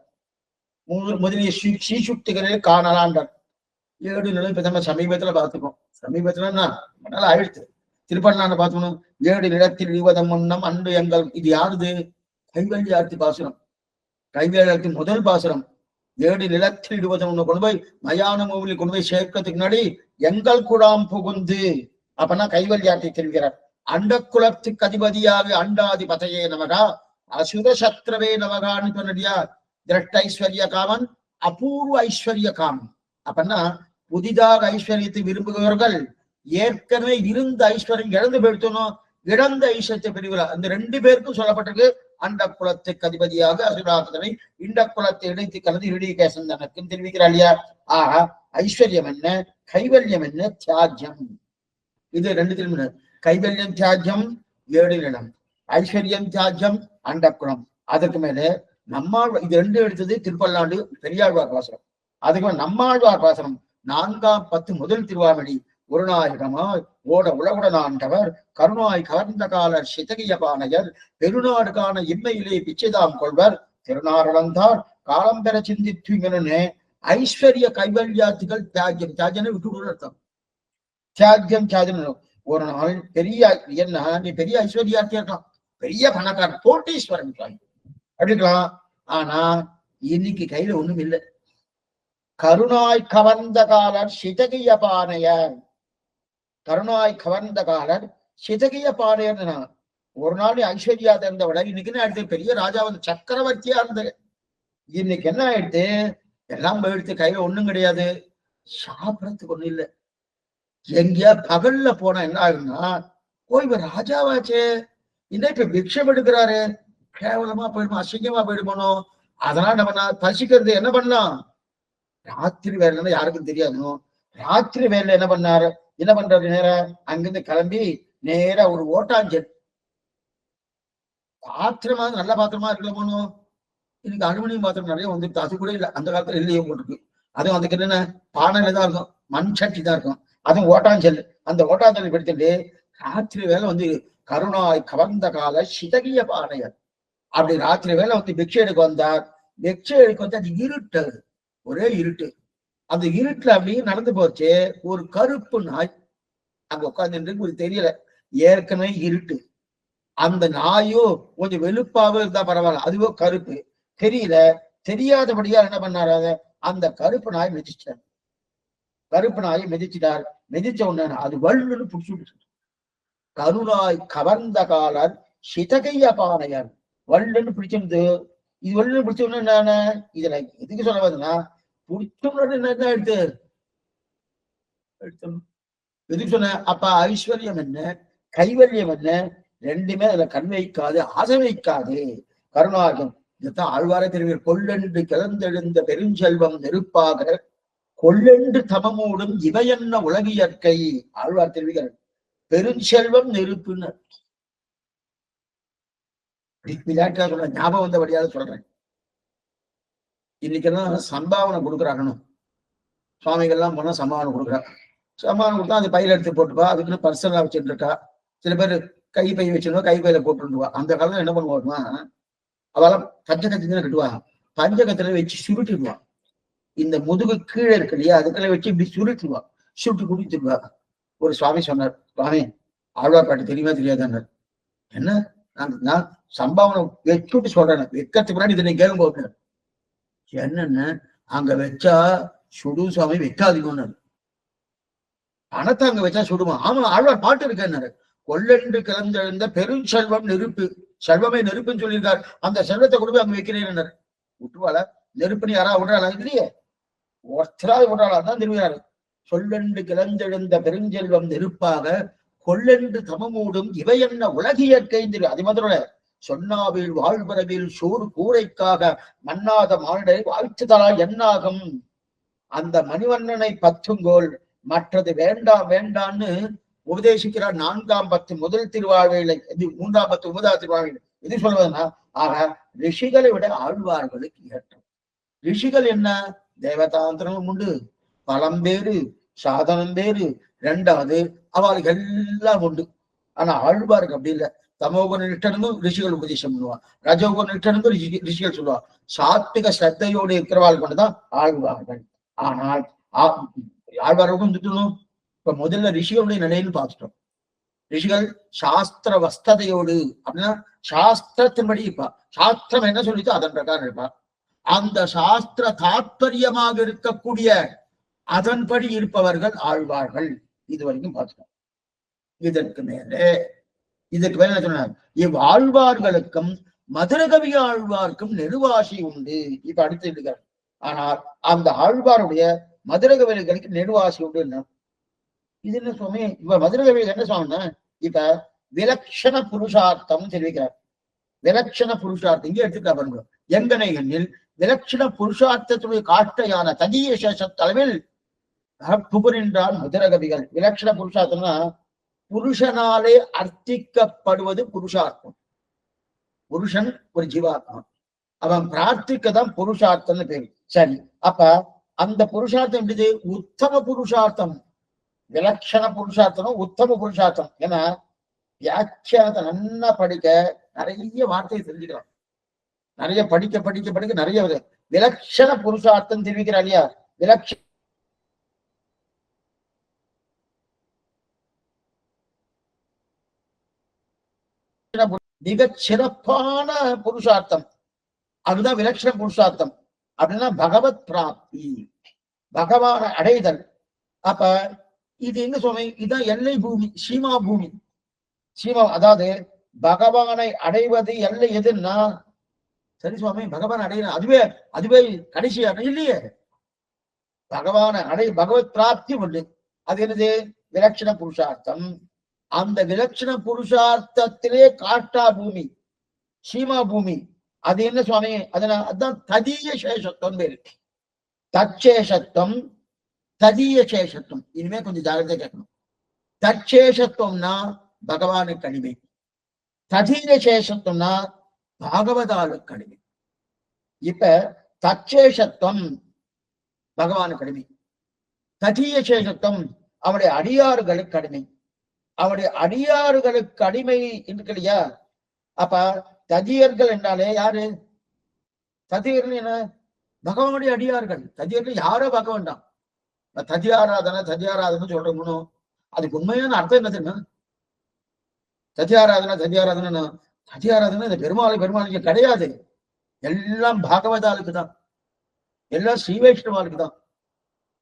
முதலிய ஸ்ரீசுக்திகளே காணலான்றார். 7 நிலம் இப்ப நம்ம சமீபத்துல பார்த்துக்கோம். சமீபத்துலன்னா நல்லா ஆயிடுச்சு. திருப்பண்ணான பார்த்துக்கணும். 7 நிலத்தில் 20 முன்னம் அன்று எங்கள் இது யாருது? கைவல்யார்த்தி பாசுரம். கைவேலத்தின் முதல் பாசுரம். 7 நிலத்தில் 20 கொண்டு போய் மயான மூவில கொண்டு போய் சேர்க்கிறதுக்கு முன்னாடி எங்கள் குடாம் புகுந்து அப்பனா கைவல்யார்த்தி தெரிவிக்கிறார். அண்ட குலத்துக்கு அதிபதியாக அண்டாதி பதையே நமகா அசுர சத்ரவே நமகான்னு சொன்னடியா. திரட்ட ஐஸ்வர்ய காமன் அபூர்வ ஐஸ்வர்ய காமன். அப்பன்னா புதிதாக ஐஸ்வர்யத்தை விரும்புகிறவர்கள் ஏற்கனவே இருந்த ஐஸ்வர்யம் இழந்து போயிடுத்தணும். இழந்த ஐஸ்வர்யத்தை பெறுகிறார். அந்த 2 பேருக்கும் சொல்லப்பட்டிருக்கு. அண்ட குலத்துக்கு அதிபதியாக அசுராதனை இந்த குலத்தை இணைத்து கலந்து ஹிருடிகேசன் தனக்கும் தெரிவிக்கிறார் இல்லையா. ஆக ஐஸ்வர்யம் என்ன, கைவல்யம் என்ன, தியாஜ்யம். இது 2 திரும்ப கைவல்யம் தியாஜ்யம் 7 நிலம், ஐஸ்வர்யம் தியாஜ்யம் அண்ட குலம். அதற்கு மேல நம்மாழ்வார் இது 2 எடுத்தது திருப்பல்லாண்டு பெரியாழ்வார் பாசனம். அதுக்கு மேல நம்மாழ்வார் பாசனம் 4ஆம் 10 முதல் திருவாமணி. ஒரு நாயகமாய் ஓட உலகுடன் ஆண்டவர் கருணாய் கவர்ந்த காலர் சிதகிய பானையர் பெருநாடு காண இம்மையிலே பிச்சைதாம் கொள்வர் திருநாரணந்தார் காலம் பெற சிந்தித்துங்கன்னு ஐஸ்வர்ய கைவல்யாத்திகள் தியாகியம். தியாகியம் விட்டு அர்த்தம். தியாகியம் தியாகியம். ஒரு நாள் பெரிய என்ன நீ பெரிய ஐஸ்வர்யார்த்தியா இருக்கலாம், பெரிய பணக்காரன் கோட்டீஸ்வரன் அப்படிக்கலாம். ஆனா இன்னைக்கு கையில ஒண்ணும் இல்லை. கருணாய் கவர்ந்த காலர் சிதகிய பானையர். கருணாய் கவர்ந்த காலர் சிதகிய பானையர். ஒரு நாள் ஐஸ்வர்யா இருந்த விட இன்னைக்கு என்ன ஆயிடுத்து? பெரிய ராஜா வந்து சக்கரவர்த்தியா இருந்தது. இன்னைக்கு என்ன ஆயிடுத்து? எல்லாம் போயிடுத்து. கையில ஒண்ணும் கிடையாது. சாப்பிடறதுக்கு ஒண்ணும் இல்லை. எங்கேயா பகல்ல போனா என்ன ஆகுதுன்னா, இவர் ராஜாவாச்சே இந்த இப்ப பிக்ஷம் எடுக்கிறாரு, கேவலமா போயிடுமோ, அசிங்கமா போயிடுமோனோ. அதனால நம்ம பசிக்கிறது என்ன பண்ணலாம்? ராத்திரி வேலைன்னா யாருக்கும் தெரியாதுன்னு ராத்திரி வேலையில என்ன பண்றாரு? நேரம் அங்கிருந்து கிளம்பி நேரா ஒரு ஓட்டாஞ்சல் பாத்திரமா, நல்ல பாத்திரமா இருக்கல போனோம். இன்னைக்கு அலுமினியம் பாத்திரம் நிறைய வந்துருக்கு. அது கூட இல்லை, அந்த காலத்துல இல்லையே போட்டுருக்கு. அதுவும் அதுக்கு என்னென்ன பானையில தான் இருக்கும், மண் சட்டி தான் இருக்கும். அதுவும் ஓட்டாஞ்சல். அந்த ஓட்டாஞ்சல் எடுத்துட்டு ராத்திரி வேலை வந்து கருணாய் கவர்ந்த கால சிதகிய பானையர் அப்படி ராத்திரி வேலை வந்து பிக்ஷை எடுக்க வந்தார். பிக்ஷை எடுக்க வந்து அது இருட்டு, ஒரே இருட்டு. அந்த இருட்டுல அப்படியே நடந்து போச்சு. ஒரு கருப்பு நாய் அங்க உட்கார்ந்து தெரியல, ஏற்கனவே இருட்டு. அந்த நாயும் கொஞ்சம் வெளுப்பாவே இருந்தா பரவாயில்ல, அதுவோ கருப்பு தெரியல. தெரியாதபடியா என்ன பண்ணாரு? அந்த கருப்பு நாய் மிதிச்சிட்டார். கருப்பு நாயை மிதிச்சிட்டார். மிதிச்ச உடனே அது வள்ளுன்னு பிடிச்சு. கருணாய் கவர்ந்த காலர் சிதகைய பானையர். வள்ளுன்னு பிடிச்சிருந்து. இது வள்ளுன்னு பிடிச்ச உடனே என்ன இதுல எதுக்கு சொல்ல வருதுன்னா, பிடிச்ச உடனே என்ன எடுத்து எதுக்கு சொன்ன? அப்ப ஐஸ்வர்யம் என்ன, கைவல்யம் என்ன, 2மே அதுல கண் வைக்காது, ஆசை வைக்காது. கருணாகம் இதுதான் ஆழ்வாரே தெரிவிக்க. கொள்ளென்று கிளந்தெழுந்த பெருஞ்செல்வம் நெருப்பாக கொள்ளென்று தமமூடும் இவையென்ன உலகியற்கை. ஆழ்வார் தெரிவிக்கிறார். பெருஞ்செல்வம் நெருப்புன்னு விளையாட்டா சொல்ற, ஞாபகம் வந்தபடியாக சொல்றேன். இன்னைக்கெல்லாம் சம்பாவனை கொடுக்குறாங்கன்னு சுவாமிகள்லாம் போனா சம்பாவனை கொடுக்குறாங்க. சம்பாவனை கொடுத்தா அது பையில எடுத்து போட்டுப்பா, அதுக்குன்னு பர்சனலா வச்சுட்டு இருக்கா. சில பேர் கை பை வச்சிருவா, கை பையில போட்டுருவா. அந்த காலத்துல என்ன பண்ணுவாருன்னா, அவெல்லாம் பஞ்சகத்தின கட்டுவா. பஞ்சகத்துல வச்சு சுருட்டிடுவா. இந்த முதுகு கீழே இருக்கு இல்லையா, அதுக்குள்ள வச்சு இப்படி சுருட்டுவா. சுருட்டு குடித்துடுவா. ஒரு சுவாமி சொன்னார், சுவாமி ஆழ்வார்பாட்டு தெரியுமா தெரியாதான்னார். என்ன நான் சம்பாவனை வச்சுட்டு சொல்றேன், வைக்கிறதுக்கு முன்னாடி இதை கேளுங்க போட்டு. என்னன்னு அங்க வச்சா சுடு சுவாமி, வைக்காதீங்கன்னு. பணத்தை அங்க வச்சா சுடுமா? ஆமா, ஆழ்வார் பாட்டு இருக்கேன்னாரு. கொள்ளென்று கிளந்தெழுந்த பெருஞ்செல்வம் நெருப்பு. செல்வமே நெருப்புன்னு சொல்லியிருக்காரு. அந்த செல்வத்தை கொண்டு போய் அங்க வைக்கிறேன். விட்டுவாள நெருப்புன்னு யாரா விடுறாளா? இல்லையே, ஒருத்தராது விடுறாளா தான் தெரிவிக்கிறாரு. சொல்லென்று கிளந்தெழுந்த பெருஞ்செல்வம் நெருப்பாக கொள்ளென்று தமமூடும் இவை என்ன உலகியற்கை. அது மாதிரி சொன்னாவில் வாழ்பரவில் சோறு கூரைக்காக மன்னாத மானிடரை வாழ்த்துதலா என்னாகும். அந்த மணிவண்ணனை பத்துங்கோல், மற்றது வேண்டாம் வேண்டான்னு உபதேசிக்கிறார். 4ஆம் 10 முதல் திருவாழ்வையில, 3ஆம் 10 9ஆம் திருவாழ்வையில. எது சொல்வதுன்னா, ஆக ரிஷிகளை விட ஆழ்வார்களுக்கு ஏற்றம். ரிஷிகள் என்ன தேவதாந்திரமும் உண்டு, பழம்பேரு சாதனம் பேரு, ரெண்டாவது அவளுக்கு எல்லாம் உண்டு. ஆனா ஆழ்வாருக்கு அப்படி இல்லை. தமோகுண நிட்டனும் ரிஷிகள் உபதேசம் பண்ணுவான், ரஜோகுண நிட்டனும் ரிஷிகள் சொல்லுவான். சாத்விக ஸ்ரத்தையோடு இருக்கிறவாள் கொண்டுதான் ஆழ்வார்கள். ஆனால் ஆழ்வாருக்கும் திட்டணும். இப்ப முதல்ல ரிஷிகளுடைய நிலைன்னு பார்த்துட்டோம். ரிஷிகள் சாஸ்திர வஸ்ததையோடு அப்படின்னா சாஸ்திரத்தின்படி இருப்பா. சாஸ்திரம் என்ன சொல்லிச்சோ அதன் பிரகாரம் இருப்பா. அந்த சாஸ்திர தாத்பரியமாக இருக்கக்கூடிய அதன்படி இருப்பவர்கள் ஆழ்வார்கள். இது வரைக்கும் பார்த்துட்டோம். இதற்கு மேல என்ன சொன்னார்? இவ்வாழ்வார்களுக்கும் மதுரகவி ஆழ்வார்க்கும் நெடுவாசி உண்டு. இப்ப அடுத்து இருக்கிறார். ஆனால் அந்த ஆழ்வாருடைய மதுரகவிகளுக்கு நெடுவாசி உண்டு. இது என்ன சுவாமி? இப்ப மதுரகவிகள் என்ன சுவாமின்னா, இப்ப விலட்சண புருஷார்த்தம் தெரிவிக்கிறார். விலட்சண புருஷார்த்தம் இங்கே எடுத்துக்கா பாருங்க. எங்கனை எண்ணில் விலட்சண புருஷார்த்தத்துடைய காட்டையான ததிய சேஷத்தளவில் புகழ்கின்றார் மதுரகவிகள். விலட்சண புருஷார்த்தம்னா புருஷனாலே அர்த்திக்கப்படுவது புருஷார்த்தம். புருஷன் ஒரு ஜீவாத்மா, அவன் பிரார்த்திக்கதான் புருஷார்த்தம்னு பேரு. சரி, அப்ப அந்த புருஷார்த்தம் எப்படி? உத்தம புருஷார்த்தம். விலட்சண புருஷார்த்தம் உத்தம புருஷார்த்தம். ஏன்னா வியாக்கியானத்தை நல்லா படிக்க நிறைய வார்த்தையை தெரிஞ்சுக்கலாம். நிறைய படிக்க படிக்க படிக்க நிறைய விலட்சண புருஷார்த்தம் தெரிவிக்கிறா இல்லையா? விலட்சண மிகச் சிறப்பான புருஷார்த்தம், அதுதான் விலட்சண புருஷார்த்தம். அப்படின்னா பகவத் பிராப்தி, பகவான அடைதல். அப்ப இது எங்க சுவாமி? இதுதான் எல்லை பூமி, சீமா பூமி. சீமா அதாவது பகவானை அடைவது எல்லை எதுன்னா, சரி சுவாமி பகவான் அடையணும், அதுவே கடைசி இல்லையே. பகவான பகவத் பிராப்தி உண்டு. அது என்னது? விலட்சண புருஷார்த்தம். அந்த விலட்சண புருஷார்த்தத்திலே காட்டா பூமி, சீமா பூமி. அது என்ன சுவாமி? அதுதான் ததிய சேஷத்துவம் பேரு. தச்சேஷத்துவம், ததிய சேஷத்துவம். இனிமே கொஞ்சம் ஜாகிரதை கேட்கணும். தச்சேஷத்துவம்னா பகவானுக்கு அடிமை, ததிய சேஷத்துவம்னா பாகவதாளுக்கு அடிமை. இப்ப தச்சேஷத்துவம் பகவானுக்கு அடிமை, ததிய சேஷத்துவம் அவருடைய அடியாறுகளுக்கு அடிமை. அவருடைய அடியாறுகளுக்கு அடிமை இருக்கு இல்லையா? அப்ப ததியர்கள் என்றாலே யாரு? ததியர்கள் என்ன? பகவானுடைய அடியார்கள். ததியர்கள் யாரோ பார்க்க வேண்டாம். ததியாராதனை சொல்றோம்னு அதுக்கு உண்மையான அர்த்தம் என்ன தெரியுமா? ததியாராதனை இந்த பெருமாளுக்கு கிடையாது. எல்லாம் பாகவதாளுக்கு தான், எல்லாம் ஸ்ரீ வைஷ்ணவாளுக்கு தான்.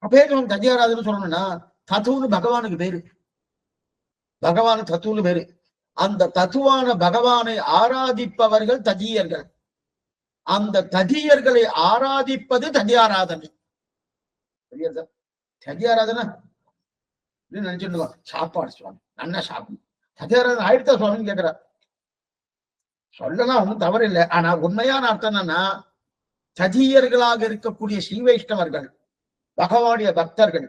அப்பே ததியாராதனை சொல்லணும்னா தத்துவன்னு பகவானுக்கு பேரு, பகவான் தத்துவன்னு பேரு. அந்த தத்துவான பகவானை ஆராதிப்பவர்கள் ததியர்கள். அந்த ததியர்களை ஆராதிப்பது ததியாராதனை. ததியாராதனை நினைச்சுட்டு சாப்பாடு சுவாமி நல்லா சாப்பிடும், ததியாராதனை ஆயிடுத்தா சுவாமின்னு கேட்கிறார். சொல்லலாம், ஒன்றும் தவறு இல்லை. ஆனா உண்மையான அர்த்தம் என்னன்னா, ததியர்களாக இருக்கக்கூடிய ஸ்ரீ வைஷ்ணவர்கள், பகவானுடைய பக்தர்கள்,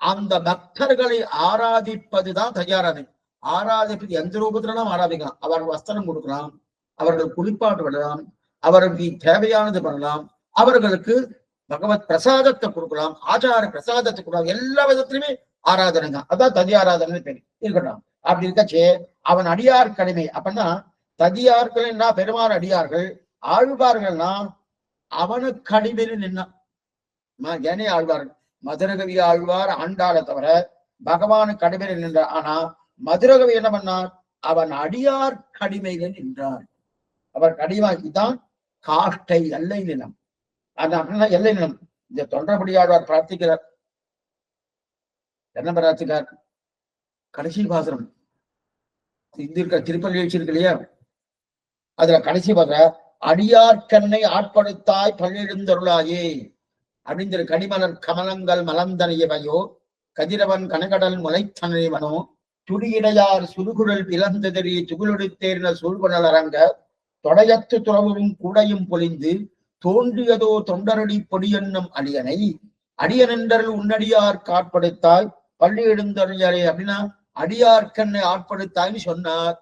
அந்த பக்தர்களை ஆராதிப்பதுதான் ததியாராதனை. ஆராதிப்பது எந்த ரூபத்திலாம் ஆராதிக்கலாம். அவர்கள் வஸ்திரம் கொடுக்கலாம், அவர்கள் குளிப்பாட்டு விடலாம், அவர்களுக்கு தேவையானது பண்ணலாம், அவர்களுக்கு பகவத் பிரசாதத்தை கொடுக்கலாம், ஆச்சார பிரசாதத்தை கொடுக்கலாம். எல்லா விதத்திலுமே ஆராதனை தான். அதான் ததியாராதனை பேரு இருக்கட்டும். அப்படி இருக்கச்சே அவன் அடியார் கடமை. அப்படின்னா ததியார்கள்னா பெருமாள் அடியார்கள், ஆழ்வார்கள்னா அவனுக்கு அடிமையில நின்னான். ஏனே ஆழ்வார்கள் மதுரகவி ஆழ்வார் ஆண்டாளை தவிர பகவானுக்கு அடிமையில் நின்றார். ஆனா மதுரகவி என்ன பண்ணார்? அவன் அடியார் கடிமையில நின்றார். அவர் கடிமாக்கிதான் காஷ்டை எல்லை நிலம். அது அப்படின்னா எல்லை நிலம். இந்த தொண்டபடியாழ்வார் பிரார்த்திக்கிறார். என்ன பிரார்த்திக்கிறார்? கடைசி பாசனம் இந்த இருக்க திருப்பள்ளி வச்சிருக்கு இல்லையா? அதுல கடைசி பாசன அடியார்கண்ணை ஆட்படுத்தாய் பள்ளிழுந்தருளாயே அப்படிங்கிற கடிமலர் கமலங்கள் மலர்ந்தனையவையோ கதிரவன் கனகடல் முளைத்தனைவனோ துடியிடையார் சுருகுழல் பிளந்ததறி துகுலெடுத்தேர்ந்த சூழ்குணல் அரங்க தொடையத்து துறவும் கூடையும் பொலிந்து தோன்றியதோ தொண்டரடி பொடியென்னும் அடியனை அடியனென்றல் உன்னடியார் காட்படுத்தாய் பள்ளி எழுந்தறிஞரே. அப்படின்னா அடியார்கண்ணை ஆட்படுத்தாய்ன்னு சொன்னார்.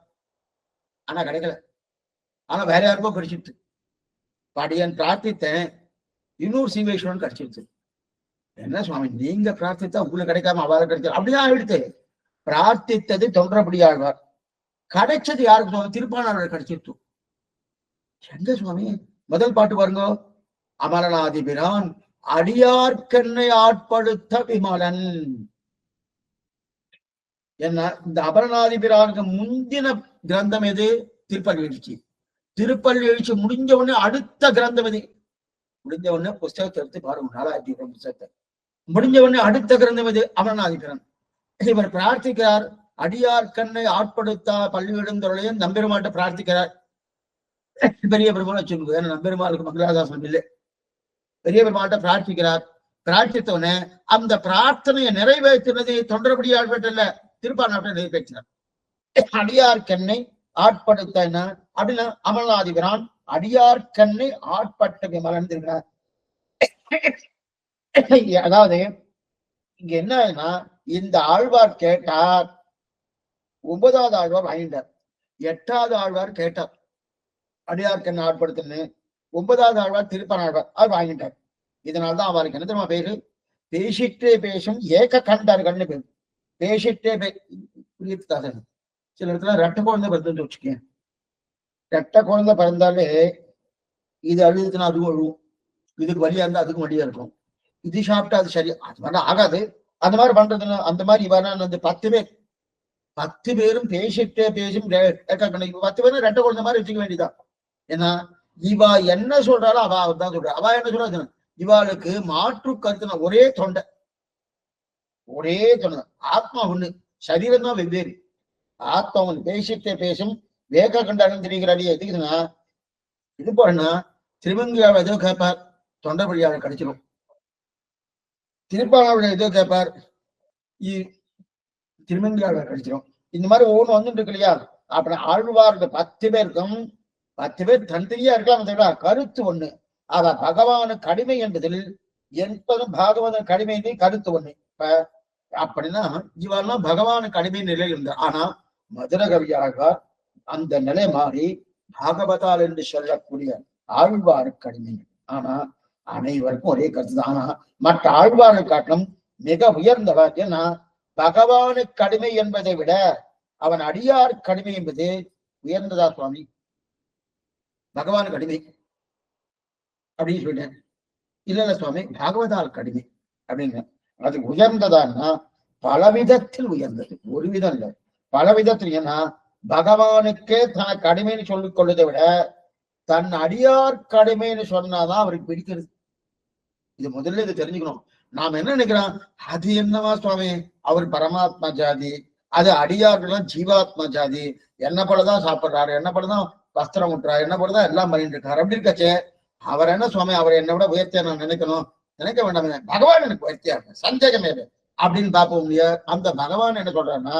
ஆனா கிடைக்கல. ஆனா வேற யாருக்கோ கிடைச்சிட்டு அடியன் பிரார்த்தித்தேன், இன்னொரு சீவேஸ்வரன் கிடைச்சிருச்சு. என்ன சுவாமி நீங்க பிரார்த்தித்தா உங்களுக்கு கிடைக்காம அவளை கிடைச்சது அப்படிதான் ஆயிடுத்து. பிரார்த்தித்தது தொன்றபடி ஆழ்வார், கிடைச்சது யாருக்கு சுவாமி? திருப்பாணாளர் கிடைச்சிருச்சு. எங்க சுவாமி? முதல் பாட்டு பாருங்க. அமரநாதிபிரான் அடியார்க்கென்னை ஆட்படுத்த விமலன். என்ன இந்த அமரநாதிபிரானுக்கு முந்தின கிரந்தம் எது? திருப்பள்ளி எழுச்சி. திருப்பள்ளி எழுச்சி முடிஞ்ச உடனே அடுத்த கிரந்தம் எது? முடிஞ்ச உடனே புஸ்தகத்தை எடுத்து பாருங்க, 4000 புஸ்தகத்தை. முடிஞ்ச உடனே அடுத்த கிரந்தம் எது? அமரநாதிபிரான். இவர் பிரார்த்திக்கிறார், அடியார்க்கண்ணை ஆட்படுத்தா பள்ளி எழுந்தவர்களையும் நம்பெருமாட்ட பிரார்த்திக்கிறார். பெரிய பெருமாள் வச்சுக்கோங்க, ஏன்னா நம்பெருமாளுக்கு மங்களாதாசனம் இல்லை. பெரிய பெருமாட்ட பிரார்த்திக்கிறார். பிரார்த்தித்தவனே அந்த பிரார்த்தனையை நிறைவேற்றினது தொண்டரபடி ஆழ்வட்டல்ல, திருப்பாணாட்ட நிறைவேற்றினார். அடியார்க்கண்ணை ஆட்படுத்த என்ன அப்படின்னா அமல்நாதிபிரான் அடியார்க்கண்ணை ஆட்பட்ட விமலன் இருக்கிறார். அதாவது இங்க என்னன்னா, இந்த ஆழ்வார் கேட்டார், 9வது ஆழ்வார் வாங்கிட்டார். 8வது ஆழ்வார் கேட்டார் அடியார்க்கண்ணை ஆட்படுத்துன்னு, 9வது ஆழ்வார் திருப்பாணாழ்வார் அவர் வாங்கிட்டார். இதனால்தான் அவருக்கு என்ன தெரியுமா பேரு? பேசிட்டே பேசும் ஏக கண்டர்கள்னு பேரு. பேசிட்டே புரியத்துக்காக சில இடத்துல ரெட்டை குழந்தை பிறந்து வச்சுக்கேன். ரெட்டை குழந்தை பிறந்தாலே இது அழுதுன்னா அதுவும் அழுவும், இதுக்கு வழியா இருந்தா அதுக்கும் வழியா இருக்கும், இது சாப்பிட்டா அது சரி, அது மாதிரி ஆகாது. அந்த மாதிரி பண்றதுன்னு அந்த மாதிரி இவனா அந்த 10 பேரும் பேசிட்டே பேசும் 10 பேரும் ரெட்டை குழந்தை மாதிரி வச்சுக்க வேண்டியதான். ஏன்னா இவா என்ன சொல்றாலும் அவ தான் சொல்றா. அவ என்ன சொல்றா? இவாளுக்கு மாற்று கருத்துனா ஒரே தொண்டை, ஒரே தொண்டை. ஆத்மா ஒண்ணு, சரீரம் தான் வெவ்வேறு. ஆத்மா ஒண்ணு, பேசிட்டே பேசும் வேக கண்டாலும் தெரிகிறாடி. எதுக்குன்னா இது போறேன்னா திருமங்கியாவை ஏதோ கேட்பார், தொண்டர்படியாவை கிடைச்சிடும். திருப்பாணாவுடைய ஏதோ கேட்பார், திருமங்கியாவை கிடைச்சிடும். இந்த மாதிரி ஒவ்வொன்று வந்துட்டு இருக்கு இல்லையா? அப்புறம் ஆழ்வார்கள் 10 பேருக்கும் 10 பேர் தனித்தனியா இருக்கலாம், கருத்து ஒண்ணு. அவ பகவானுக்கு கடிமை என்பதில் என்பதும் பாகவதன் கடிமை கருத்து ஒண்ணு. இப்ப அப்படின்னா இவெல்லாம் பகவானுக்கு கடிமை நிலையில் இருந்தார். ஆனா மதுரகவியாக அந்த நிலை மாறி பாகவதால் என்று சொல்லக்கூடிய ஆழ்வாருக்கு கடிமை. ஆனா அனைவருக்கும் ஒரே கருத்து தான். ஆனா மற்ற ஆழ்வாரை காட்டிலும் மிக உயர்ந்தவர். ஏன்னா பகவானுக்கு கடிமை என்பதை விட அவன் அடியார் கடிமை என்பது உயர்ந்ததா சுவாமி? பகவானுக்கு கடிமை அப்படின்னு சொல்லிட்டேன். இல்ல சுவாமி பாகவதால் கடிமை அப்படிங்க. அது உயர்ந்ததான்னா பலவிதத்தில் உயர்ந்தது, ஒரு விதம் இல்லை, பலவிதத்தில். ஏன்னா பகவானுக்கே தனக்கு கடிமைன்னு சொல்லிக் கொள்வதை விட தன் அடியார் கடிமைன்னு சொன்னாதான் அவருக்கு பிடிக்கிறது. இது முதல்ல இதை தெரிஞ்சுக்கணும். நாம என்ன நினைக்கிறோம்? அது என்னவா சுவாமி, அவர் பரமாத்மா ஜாதி, அது அடியார்கள்லாம் ஜீவாத்மா ஜாதி, என்ன போலதான் சாப்பிடுறாரு, என்ன போலதான் வஸ்திரம் விட்டுறாரு, என்ன போலதான் எல்லாம் பண்ணிட்டு இருக்காரு. அப்படி இருக்கச்சே அவர் என்ன சுவாமி, அவர் என்னை விட உயர்த்தியா நான் நினைக்கணும்? நினைக்க வேண்டாமே, பகவான் எனக்கு உயர்த்தியா இருக்கு, சந்தேகமே அப்படின்னு பார்ப்போம் இல்லையா? அந்த பகவான் என்ன சொல்றாருன்னா,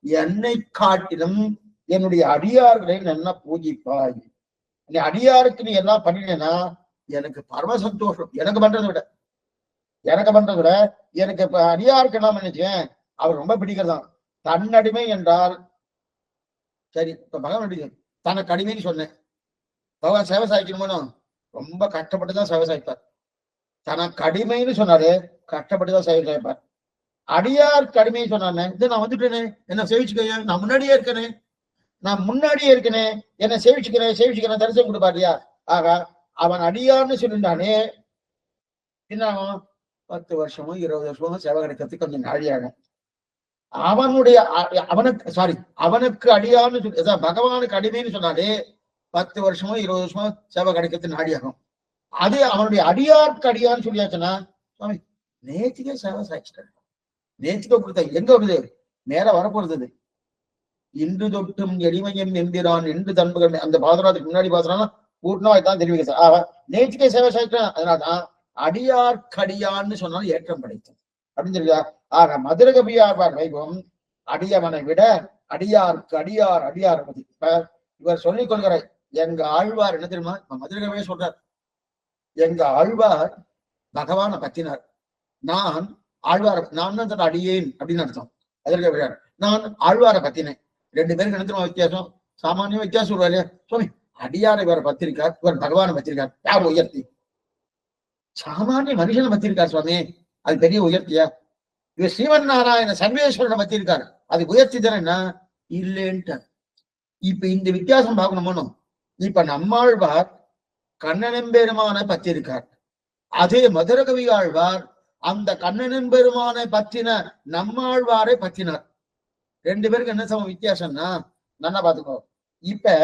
என்னை காட்டிலும் என்னுடைய அடியார்களை என்ன பூஜிப்பாய், நீ அடியாருக்கு நீ எல்லாம் பண்ணினேன்னா எனக்கு பரம சந்தோஷம். எனக்கு பண்றதை விட எனக்கு இப்ப அடியாருக்கு என்ன நினைச்சேன், அவர் ரொம்ப பிடிக்கிறதான். தன்னடிமை என்றால் சரி, இப்ப பகவான் தனக்கு அடிமைன்னு சொன்னேன், பகவான் சேவை சாய்க்கணுமோ ரொம்ப கஷ்டப்பட்டுதான் சேவை சாய்ப்பார். தனக்கு அடிமைன்னு சொன்னாரு, கஷ்டப்பட்டுதான் சேவை சாய்ப்பார். அடியார் கடிமைன்னு சொன்னானே, இது நான் வந்துட்டேனே, என்ன சேவிச்சுக்க, நான் முன்னாடியே இருக்கனே, என்ன சேவிச்சுக்கிறேன் தரிசனம் கொடுப்பாரியா. ஆக அவன் அடியார்னு சொல்லிட்டானே, என்ன 10 வருஷமோ 20 வருஷமோ சேவை கிடைக்கிறதுக்கு கொஞ்சம் நாடியாகும். அவனுக்கு அடியார்னு சொல்லி பகவானுக்கு அடிமைன்னு சொன்னாலே 10 வருஷமோ 20 வருஷமோ சேவை கிடைக்கிறது நாடியாகும். அது அவனுடைய அடியாருக்கு அடியான்னு சொல்லியாச்சுன்னா, சுவாமி நேற்றுக்கே சேவை சாய்ச்சிட்டாரு, நேற்றுக்கே கொடுத்தா எங்க வருது, மேல வரப்போறது. இன்று தொட்டும் எளிமையும் எம்பிரான் என்று தன்புகள், அந்த பாதராத்துக்கு முன்னாடி பாத்திரம் கூட்டினா அதுதான் தெரிவிக்க சார். நேற்றுக்கே சேவை சாய்ச்சிட்டான். அதனால்தான் அடியார்க்கு அடியான்னு சொன்னாலும் ஏற்றம் படைத்தது அப்படின்னு சொல்லியா. ஆக மதுரகவியார் வைபவம் அடியவனை விட அடியாருக்கு அடியார் இப்ப இவர் சொல்லிக் கொள்கிற எங்க ஆழ்வார் என்ன தெரியுமா? மதுரகவியே சொல்றார், எங்க ஆழ்வார் பகவானை பத்தினார். நான் தான் அடியேன் அப்படின்னு அர்த்தம். அதற்கு நான் ஆழ்வாரை பத்தினேன். 2 பேருக்கு என்ன தெரியுமா வித்தியாசம்? சாமானிய வித்தியாசம் சொல்றாரு சுவாமி. அடியாரை இவரை பத்திருக்கார், இவர் பகவானை பத்திருக்கார். யார் உயர்த்தி? சாமானிய மனுஷனை பத்திருக்கார் சுவாமி, அது பெரிய உயர்த்தியா? இவர் ஸ்ரீமன் நாராயண சர்வேஸ்வரனை பத்திருக்காரு, அது உயர்த்தி தானே இல்லைன்ட்டு. இப்ப இந்த வித்தியாசம் பார்க்கணுமோ. இப்ப நம்மாழ்வார் கண்ணனெம்பெருமானை பத்திருக்கார், அதே மதுரகவி ஆழ்வார் அந்த கண்ணனெம்பெருமானை பற்றின நம்மாழ்வாரை பற்றினார். ரெண்டு பேருக்கு என்ன சம வித்தியாசம்னா நல்லா பாத்துக்கோ. இப்ப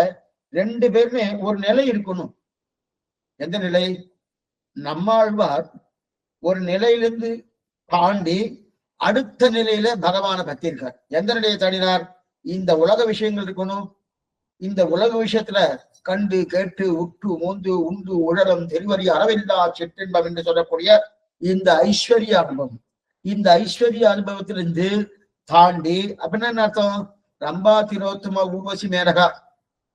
ரெண்டு பேருமே ஒரு நிலை இருக்கணும். எந்த நிலை? நம்மாழ்வார் ஒரு நிலையிலிருந்து தாண்டி அடுத்த நிலையில பகவானை பத்திருக்கார். எந்த நிலையை தாண்டினார்? இந்த உலக விஷயங்கள் இருக்கணும், இந்த உலக விஷயத்துல கண்டு கேட்டு உற்று மூந்து உண்டு உழலும் தெரிவறி அறவில்லா சிற்றின்பம் என்று சொல்லக்கூடிய இந்த ஐஸ்வர்ய அனுபவம், இந்த ஐஸ்வர்ய அனுபவத்திலிருந்து தாண்டி அப்படின்னா என்ன அர்த்தம்? ரம்பா திரோத்தம ஊர்வசி மேனகா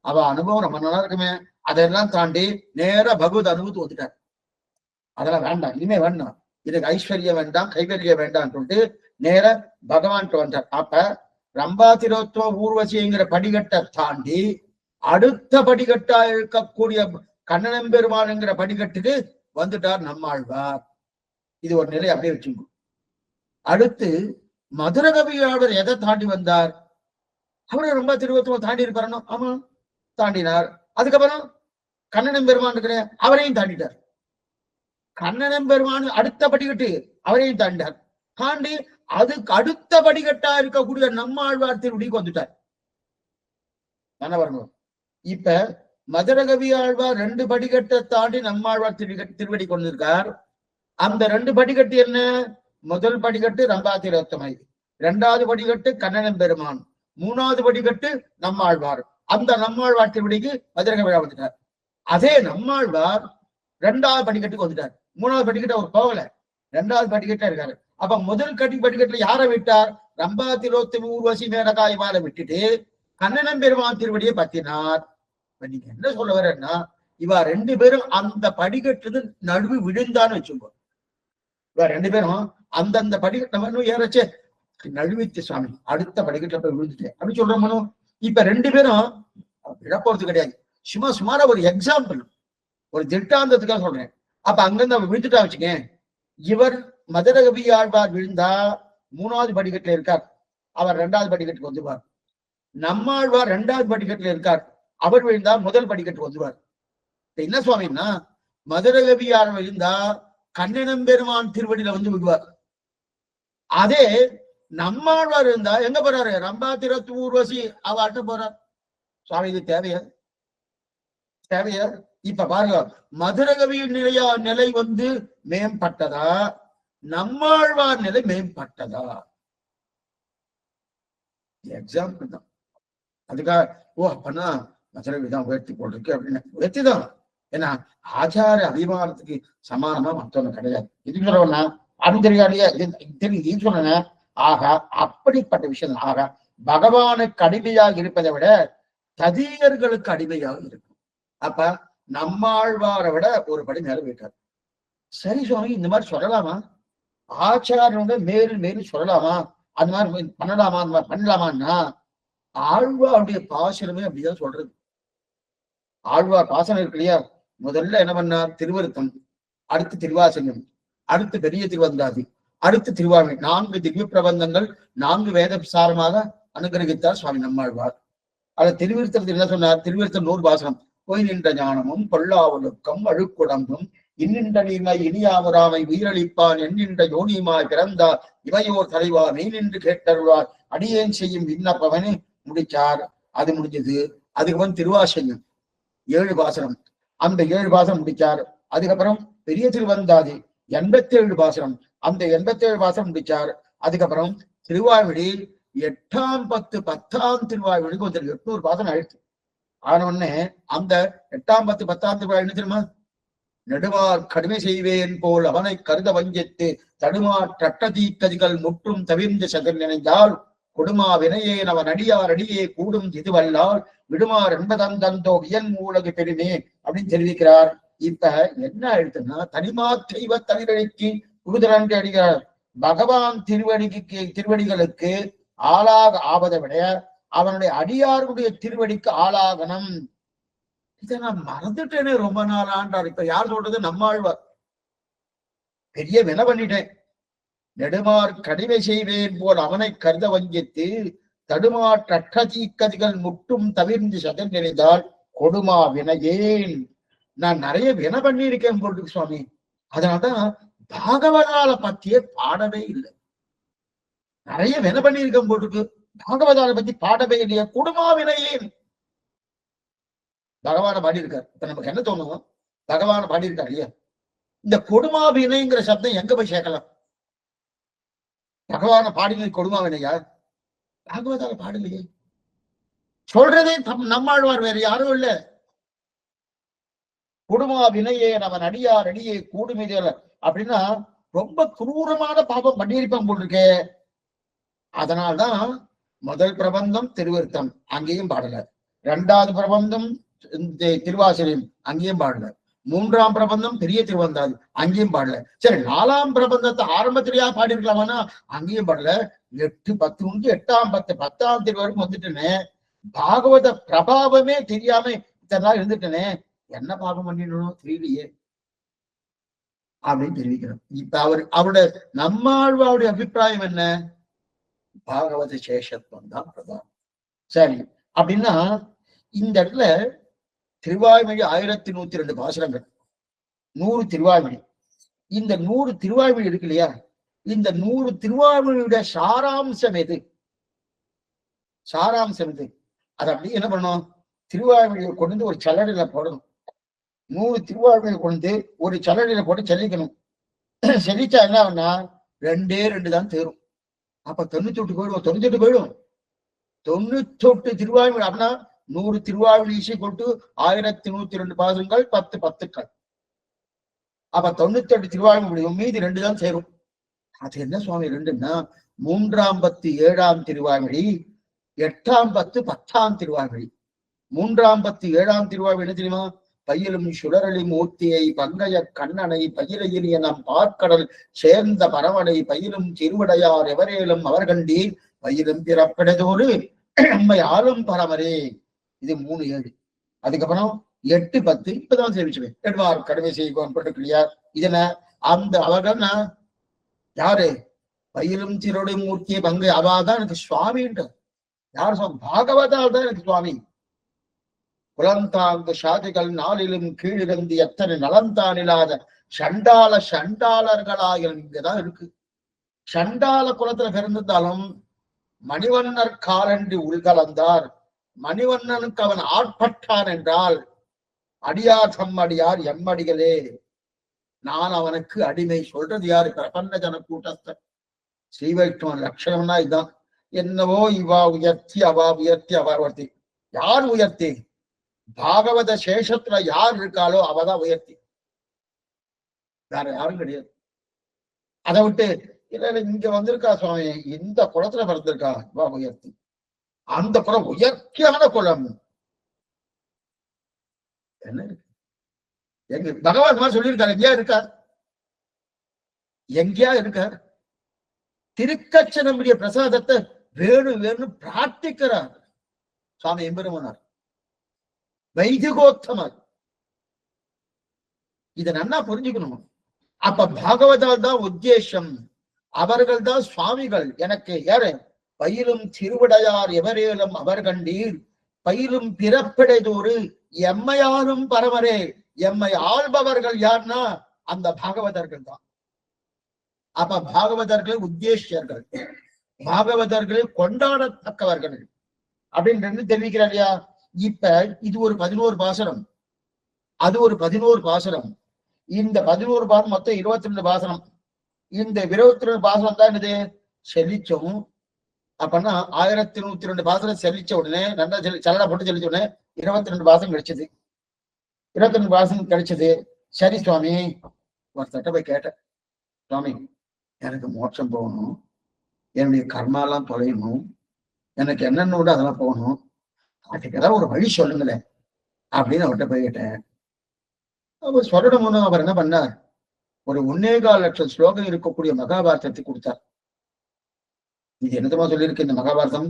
அவ அனுபவம் ரொம்ப நல்லா இருக்குமே, அதெல்லாம் தாண்டி நேர பகவத் அனுபவத்து வந்துட்டார். அதெல்லாம் வேண்டாம், இனிமே வேண்டாம், இதுக்கு ஐஸ்வர்யம் வேண்டாம், கைவரியம் வேண்டாம் சொல்லிட்டு நேர பகவான்கிட்ட வந்தார். அப்ப ரம்பா திரோத்துவ ஊர்வசிங்கிற படிக்கட்டை தாண்டி அடுத்த படிக்கட்டா இருக்கக்கூடிய கண்ணனம்பெருமானுங்கிற படிக்கட்டுக்கு வந்துட்டார் நம்மாழ்வார். இது ஒரு நிலை அப்படியே வச்சுக்கணும். அடுத்து மதுரகவியாளர் எதை தாண்டி வந்தார்? அவரு ரொம்ப திருவத்துவம் தாண்டி இருப்பாரணும், ஆமா தாண்டினார். அதுக்கப்புறம் கண்ணனம்பெருமான் இருக்கிற அவரையும் தாண்டிட்டார். கண்ணனம்பெருமான் அடுத்த படிக்கட்டு அவரையும் தாண்டினார். தாண்டி அதுக்கு அடுத்த படிக்கட்டா இருக்கக்கூடிய நம்மாழ்வார் திருவடிக்கு வந்துட்டார். என்ன வரணும்? இப்ப மதுரகவி ஆழ்வார் ரெண்டு படிக்கட்டை தாண்டி நம்மாழ்வார் திருவடி கொண்டிருக்கார். அந்த ரெண்டு படிக்கட்டு என்ன? முதல் படிக்கட்டு ரம்பா திரோத்தமை, இரண்டாவது படிக்கட்டு கண்ணனம்பெருமான், மூணாவது படிக்கட்டு நம்மாழ்வார். அந்த நம்மாழ்வார் திருவடிக்கு மதுரகவி வந்துட்டார். அதே நம்மாழ்வார் இரண்டாவது படிக்கட்டுக்கு வந்துட்டார். மூணாவது படிக்கட்டு அவர் போகல, இரண்டாவது படிக்கட்டா இருக்காரு. அப்ப முதல் படிக்கட்டுல யாரை விட்டார்? ரம்பா திரோத்தமி ஊர்வசி மேனகாய் வாழ விட்டுட்டு கண்ணனம்பெருமான் திருவடியை பத்தினார். நீங்க என்ன சொல்ல வரேன்னா, இவா ரெண்டு பேரும் அந்த படிக்கட்டு நடுவு விழுந்தான்னு வச்சுக்கோ. இவா ரெண்டு பேரும் அந்தந்த படிக்கட்டு ஏறச்சே நழுவித்து சுவாமி அடுத்த படிக்கட்டுல போய் விழுந்துட்டேன் அப்படின்னு சொல்றோம். இப்ப ரெண்டு பேரும் விழப்போறது கிடையாது, சுமாரா ஒரு எக்ஸாம்பிள், ஒரு திட்டாந்தத்துக்காக சொல்றேன். அப்ப அங்கிருந்து அவன் விழுந்துட்டா வச்சுக்கேன். இவர் மதுரகவி ஆழ்வார் விழுந்தா மூணாவது படிக்கட்டுல இருக்கார், அவர் இரண்டாவது படிக்கட்டுக்கு வந்துவார். நம்மாழ்வார் இரண்டாவது படிக்கட்டுல இருக்கார், அவர் விழுந்தா முதல் படிக்கட்டுக்கு வந்துவார். என்ன சுவாமின்னா, மதுரகவி ஆழ்வார் விழுந்தா கண்ணனம்பெருமான் திருவடியில வந்து விடுவார். அதே நம்மாழ்வார் இருந்தா எங்க போறாரு? ரம்பா திரத்து ஊர்வசி அவ அட்ட போறார். சுவாமி இது தேவையா? தேவையா? இப்ப பாருங்க, மதுரகவியின் நிலை வந்து மேம்பட்டதா, நம்மாழ்வார் நிலை மேம்பட்டதா? எக்ஸாம்பிள் தான். அதுக்காக ஓ அப்பனா மதுரகவிதான் உயர்த்தி போட்டிருக்கு அப்படின்னு உயர்த்திதான். ஏன்னா ஆச்சார அபிமானத்துக்கு சமானமா மற்றவங்க கிடையாது. இது சொல்றவனா அது தெரியாதையே தெரியும் சொன்ன. ஆக அப்படிப்பட்ட விஷயம். ஆக பகவானுக்கு அடிமையாக இருப்பதை விட ததியர்களுக்கு அடிமையாக இருக்கும். அப்ப நம்மாழ்வாரை விட ஒரு படி மேல போயிட்டார். சரி சுவாமி, இந்த மாதிரி சொல்லலாமா? ஆச்சாரனோட மேலும் மேலும் சொல்லலாமா? அந்த மாதிரி பண்ணலாமா? அந்த மாதிரி பண்ணலாமான்னா ஆழ்வாருடைய பாசனமே அப்படிதான் சொல்றது. ஆழ்வார் பாசனம் இருக்கு இல்லையா? முதல்ல என்ன பண்ணார்? திருவருத்தம், அடுத்து திருவாசகம், அடுத்து பெரிய திருவந்தாதி, அடுத்து திருவாமி. 4 திவ்ய பிரபந்தங்கள் 4 வேத சாரமாக அனுகிரகித்தார் சுவாமி நம்மாழ்வார். அதை திருவிருத்தத்தில் என்ன சொன்னார்? திருவிருத்தம் 100 பாசனம். பொய் நின்ற ஞானமும் பொல்லாவொழுக்கம் அழுக்குடம்பும் இன்னின்ற நீமை இனியாமுராமை உயிரளிப்பான் எண்ணின்ற யோனியுமாய் பிறந்தார் இவையோர் தலைவா மெய் நின்று கேட்டருவார் அடியேன் செய்யும் விண்ணப்பவனு முடிச்சார். அது முடிஞ்சது. அதுக்கப்புறம் திருவாசகம் 7 பாசனம், அந்த 7 பாசனம் முடிச்சார். அதுக்கப்புறம் பெரிய திருவந்தாதி 87 பாசனம், அந்த 87 பாசனம் முடிச்சார். அதுக்கப்புறம் திருவாய்மொழி 8ஆம் 10 10ஆம் திருவாய்மொழிக்கு வந்து 800 பாசனம் ஆயிடுச்சு. ஆன உடனே அந்த 8ஆம் 10 10ஆம் திருவாய் என்ன தெரியுமா? நெடுமார் கடுமை செய்வேன் போல் அவனை கருத வஞ்சித்து தடுமார் தட்டதீக்கதிகள் முற்றும் தவிர்ந்து சதர் நினைந்தால் கொடுமா வினையேன் அவன் அடியார் அடியே கூடும் இதுவல்லால் விடுமார் என்பதன் தந்தோ வியன் மூலகு பெருமே அப்படின்னு தெரிவிக்கிறார். இப்ப என்ன ஆயிடுச்சுன்னா, தனிமா தெய்வ தவிரடிக்கு புகுதரன்று அடிக்கிறார். பகவான் திருவடிகளுக்கு ஆளாக ஆவதை விட அவனுடைய அடியாருடைய திருவடிக்கு ஆளாகணும். இதை நான் மறந்துட்டேனே ரொம்ப நாளான்றார். இப்ப யார் சொல்றது? நம்மாழ்வார். பெரிய வின பண்ணிட்டேன். நெடுமார் கடிமை செய்வேன் போல் அவனை கருத வஞ்சித்து தடுமாற்றீக்கதிகள் முட்டும் தவிர்ந்து சதன் நினைந்தால் கொடுமா வினையேன். நான் நிறைய வின பண்ணியிருக்கேன் போட்டு சுவாமி. அதனால்தான் பாகவதால பத்தியே பாடவே இல்லை. நிறைய வின பண்ணியிருக்கேன் போட்டுருக்கு, பாகவதால பத்தி பாடவே இல்லையா? கொடுமா வினையேன். பகவான பாடியிருக்காரு. இப்ப நமக்கு என்ன தோணும்? பகவான பாடியிருக்காரு இல்லையா? இந்த கொடுமா வினைங்கிற சப்தம் எங்க போய் சேர்க்கலாம்? பகவான பாடினது கொடுமா வினையா? பாகவதால பாடலையே. சொல்றதே நம்மாழ்வார், வேற யாரும் இல்ல. கொடுமா வினையே அவன் அடியார் அடியே கூடுமிதல அப்படின்னா ரொம்ப குரூரமான பாபம் பண்ணியிருப்பான் போட்டிருக்கே. அதனால்தான் முதல் பிரபந்தம் திருவிருத்தம், அங்கேயும் பாடல. இரண்டாவது பிரபந்தம் திருவாசகம், அங்கேயும் பாடல. மூன்றாம் பிரபந்தம் பெரிய திருவந்தாது, அங்கேயும் பாடல. சரி, நாலாம் பிரபந்தத்தை ஆரம்பத்திலேயா பாடிருக்கலாமான்னா அங்கேயும் பாடல. 8, 10 உண்டு, 8ஆம் 10, 10ஆம் திருவரைக்கும் வந்துட்டேனே. பாகவத பிரபாவமே தெரியாம இத்தனை நாள் இருந்துட்டேனே, என்ன பாகம் பண்ணிடணும் தெரியலையே அப்படின்னு தெரிவிக்கிறோம். இப்ப அவருடைய நம்மாழ்வாருடைய அபிப்பிராயம் என்ன? பாகவத சேஷத்துவம் தான் பிரதானம். சரி, அப்படின்னா இந்த இடத்துல திருவாய்மொழி 1102 பாசுரங்கள், 100 திருவாய்மொழி. இந்த 100 திருவாய்மொழி இருக்கு இல்லையா? இந்த 100 திருவாய்மொழியுடைய சாராம்சம் எது? சாராம்சம் எது? அது அப்படி என்ன பண்ணணும்? திருவாய்மொழியை கொண்டு ஒரு சல்லடையில போடணும். 100 திருவாய்மொழியை கொண்டு ஒரு சல்லடையில போட்டு செல்லிக்கணும். செல்லிச்சா என்ன ஆகுனா 2 தான் தேரும். அப்ப 98 போயிடும். 98 போயிடும். 98 திருவாய்மொழி அப்படின்னா 100 திருவாய்மொழி கொண்டு 1102 பாசுரங்கள், 10 10கள். அப்ப 98 திருவாய்மொழி முடியும், மீதி 2 தான் சேரும். அது என்ன சுவாமி 2ன்னா? 3ஆம் 10 7ஆம் திருவாய்மொழி, 8ஆம் 10 10ஆம் திருவாய்மொழி. 3ஆம் 10 7ஆம் திருவாய்மொழி என்ன தெரியுமா? பயிலும் சுடரளி மூர்த்தியை பங்கய கண்ணனை பயிலையில் எனம் பார்க்கடல் சேர்ந்த பரவனை பயிலும் திருவடையார் எவரேலும் அவர்கண்டீர் பயிலும் பிறப்படதோடு நம்மை ஆளும் பரமரே. இது 3 7. அதுக்கப்புறம் 8 10 இப்பதான் சேவிச்சுவேன். எடுவார் கடுமை செய்வார். இதன அந்த அவர்கள் யாரு? பயிலும் திருவடை மூர்த்தியை பங்கு அவாதான் எனக்கு சுவாமின்ற. யார் சுவாமி? பாகவதால் தான் எனக்கு சுவாமி. குலந்தாங்க சாதிகள் நாளிலும் கீழிருந்து எத்தனை நலந்தான் இல்லாத சண்டாளர்களாக இங்கதான் இருக்கு. சண்டால குலத்துல பிறந்திருந்தாலும் மணிவண்ணர் காலன்றி உள்கலந்தார். மணிவண்ணனுக்கு அவன் ஆட்பட்டான் என்றால் அடியார் தம்மடியார் எம்மடிகளே, நான் அவனுக்கு அடிமை. சொல்றது யாரு? பிரபன்ன ஜன கூட்டஸ்தன் ஸ்ரீவைஷ்ணவன் லட்சணம்னா இதுதான். என்னவோ இவா உயர்த்தி அவா உயர்த்தி அவா உயர்த்தி. யார் உயர்த்தி? பாகவத சேஷத்துல யார் இருக்காளோ அவதான் உயர்த்தி, வேற யாரும் கிடையாது. அதை விட்டு இல்ல இங்க வந்திருக்கா சுவாமி, இந்த குளத்துல பிறந்திருக்கா இவா உயர்த்தி, அந்த குலம் உயர்த்தியான குலம். என்ன இருக்கு? எங்க பகவான் மாதிரி சொல்லியிருக்காரு. எங்கேயா இருக்கார்? எங்கேயா இருக்கார்? திருக்கச்சனமுடைய பிரசாதத்தை வேணும் பிரார்த்திக்கிறார் சுவாமி எம்பெருமானார் வைதிகோத்தமர். இதை நன்னா புரிஞ்சுக்கணும். அப்ப பாகவதால் தான் உத்தேசம், அவர்கள் தான் சுவாமிகள். எனக்கு யாரு? பயிலும் திருவிடையார் எவரேலும் அவர் கண்டீர் பயிலும் பிறப்பிடைதோறு எம்மையாரும் பரமரே. எம்மை ஆள்பவர்கள் யார்னா அந்த பாகவதர்கள் தான். அப்ப பாகவதர்கள் உத்தேசியர்கள், பாகவதர்களை கொண்டாடத்தக்கவர்கள் அப்படின்னு தெரிவிக்கிறார் இல்லையா? இப்ப இது ஒரு 11 பாசனம், அது ஒரு 11 பாசனம். இந்த 11 பாசனம் மொத்தம் 22 பாசனம். இந்த 22 பாசனம் தான் என்னது? செல்லிச்சோம். அப்பன்னா 1102 பாசனம் செல்லிச்ச உடனே நல்லா சல்லடை போட்டு செல்லிச்ச உடனே 22 பாசனம் கிடைச்சது. 22 பாசனம் கிடைச்சது. சரி சுவாமி, ஒரு தட்ட போய் கேட்டேன், சுவாமி எனக்கு மோட்சம் போகணும், என்னுடைய கர்மாலாம் தொலையணும், எனக்கு என்னென்ன விட அதெல்லாம் போகணும், அதுக்கு ஏதாவது ஒரு வழி சொல்லுங்களேன் அப்படின்னு அவர்கிட்ட போய் கேட்டேன். அவர் சொல்லணும்னு அவர் என்ன பண்ணார்? ஒரு 1.25 லட்சம் ஸ்லோகம் இருக்கக்கூடிய மகாபாரதத்தை கொடுத்தார். இது என்னதுமா சொல்லியிருக்கு இந்த மகாபாரதம்?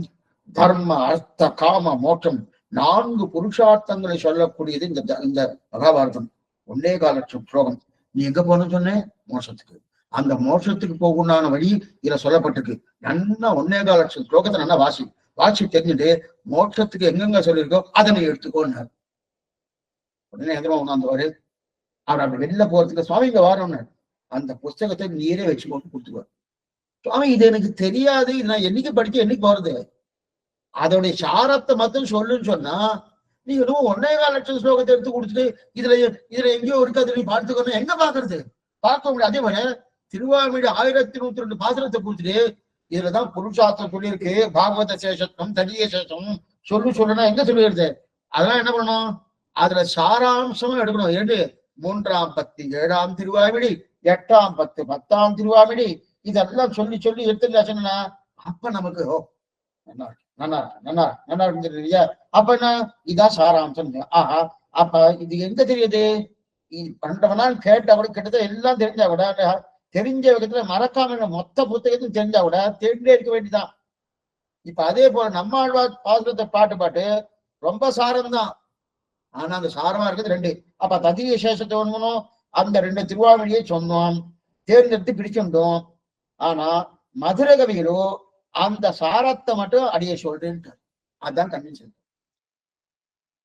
தர்ம அர்த்த காம மோட்சம் 4 புருஷார்த்தங்களை சொல்லக்கூடியது இந்த மகாபாரதம். 1.25 லட்சம் ஸ்லோகம். நீ எங்க போகணும்னு சொன்னேன்? மோட்சத்துக்கு. அந்த மோட்சத்துக்கு போகுண்டான வழி இதுல சொல்லப்பட்டிருக்கு. நல்லா 1.25 லட்சம் ஸ்லோகத்தை நல்லா வாசி தெரிஞ்சுட்டு மோட்சத்துக்கு எங்கெங்க சொல்லியிருக்கோ அதை நீ எடுத்துக்கோன்னு. உடனே எதிரமா உணர்ந்தவாரு அவர் அப்படி வெளில போறதுக்கு சுவாமி இங்க வாரோன்னு அந்த புஸ்தகத்தை நீரே வச்சு போட்டு கொடுத்துருவார். சுவாமி இது எனக்கு தெரியாது, நான் என்னைக்கு படிச்சு என்னைக்கு போறது, அதோடைய சாரத்தை மட்டும் சொல்லுன்னு சொன்னா நீங்க 1.25 லட்சம் ஸ்லோகத்தை எடுத்து கொடுத்துட்டு இதுல எங்கேயோ இருக்காது நீ பார்த்துக்கணும், எங்க பாக்குறது, பார்க்க முடியாது. அதே மாதிரி திருவாமிடு 1102 பாசுரத்தை கொடுத்துட்டு இதுலதான் புருஷார்த்தம் சொல்லியிருக்கு, பாகவத சேஷத்துவம் தனிய சேஷம் சொல்லுன்னா எங்க சொல்லிடுறது, அதெல்லாம் என்ன பண்ணணும், அதுல சாராம்சமும் எடுக்கணும். 3ஆம் பத்து 7ஆம் திருவாமிடி, 8ஆம் பத்து 10ஆம் திருவாமிடி, இதெல்லாம் சொல்லி எடுத்துட்டாச்சுன்னா அப்ப நமக்கு நல்லா இல்லையா, அப்ப என்ன இதான் சாராம்சம். ஆஹா, அப்ப இது எங்க தெரியுது, பண்றவனால் கேட்ட கூட கிட்டத்தட்ட எல்லாம் தெரிஞ்சா கூட தெரிஞ்ச விதத்துல மறக்காம மொத்த புத்தகத்தையும் தெரிஞ்சா கூட தெரிஞ்சே இருக்க வேண்டியதான். இப்ப அதே போல நம்மாழ்வார் பாசுரத்தை பாட்டு ரொம்ப சாரம்தான், ஆனா அந்த சாரமா இருக்குது 2. அப்ப ததிய சேஷத்தை ஒண்ணும் அந்த 2 திருவாவளியை சொன்னோம், தேர்ந்தெடுத்து பிடிச்சிருந்தோம். ஆனா மதுரை கவிகளோ அந்த சாரத்தை மட்டும் அடிய சொல்றேன்ட்டு அதான் கன்வின்ஸ்.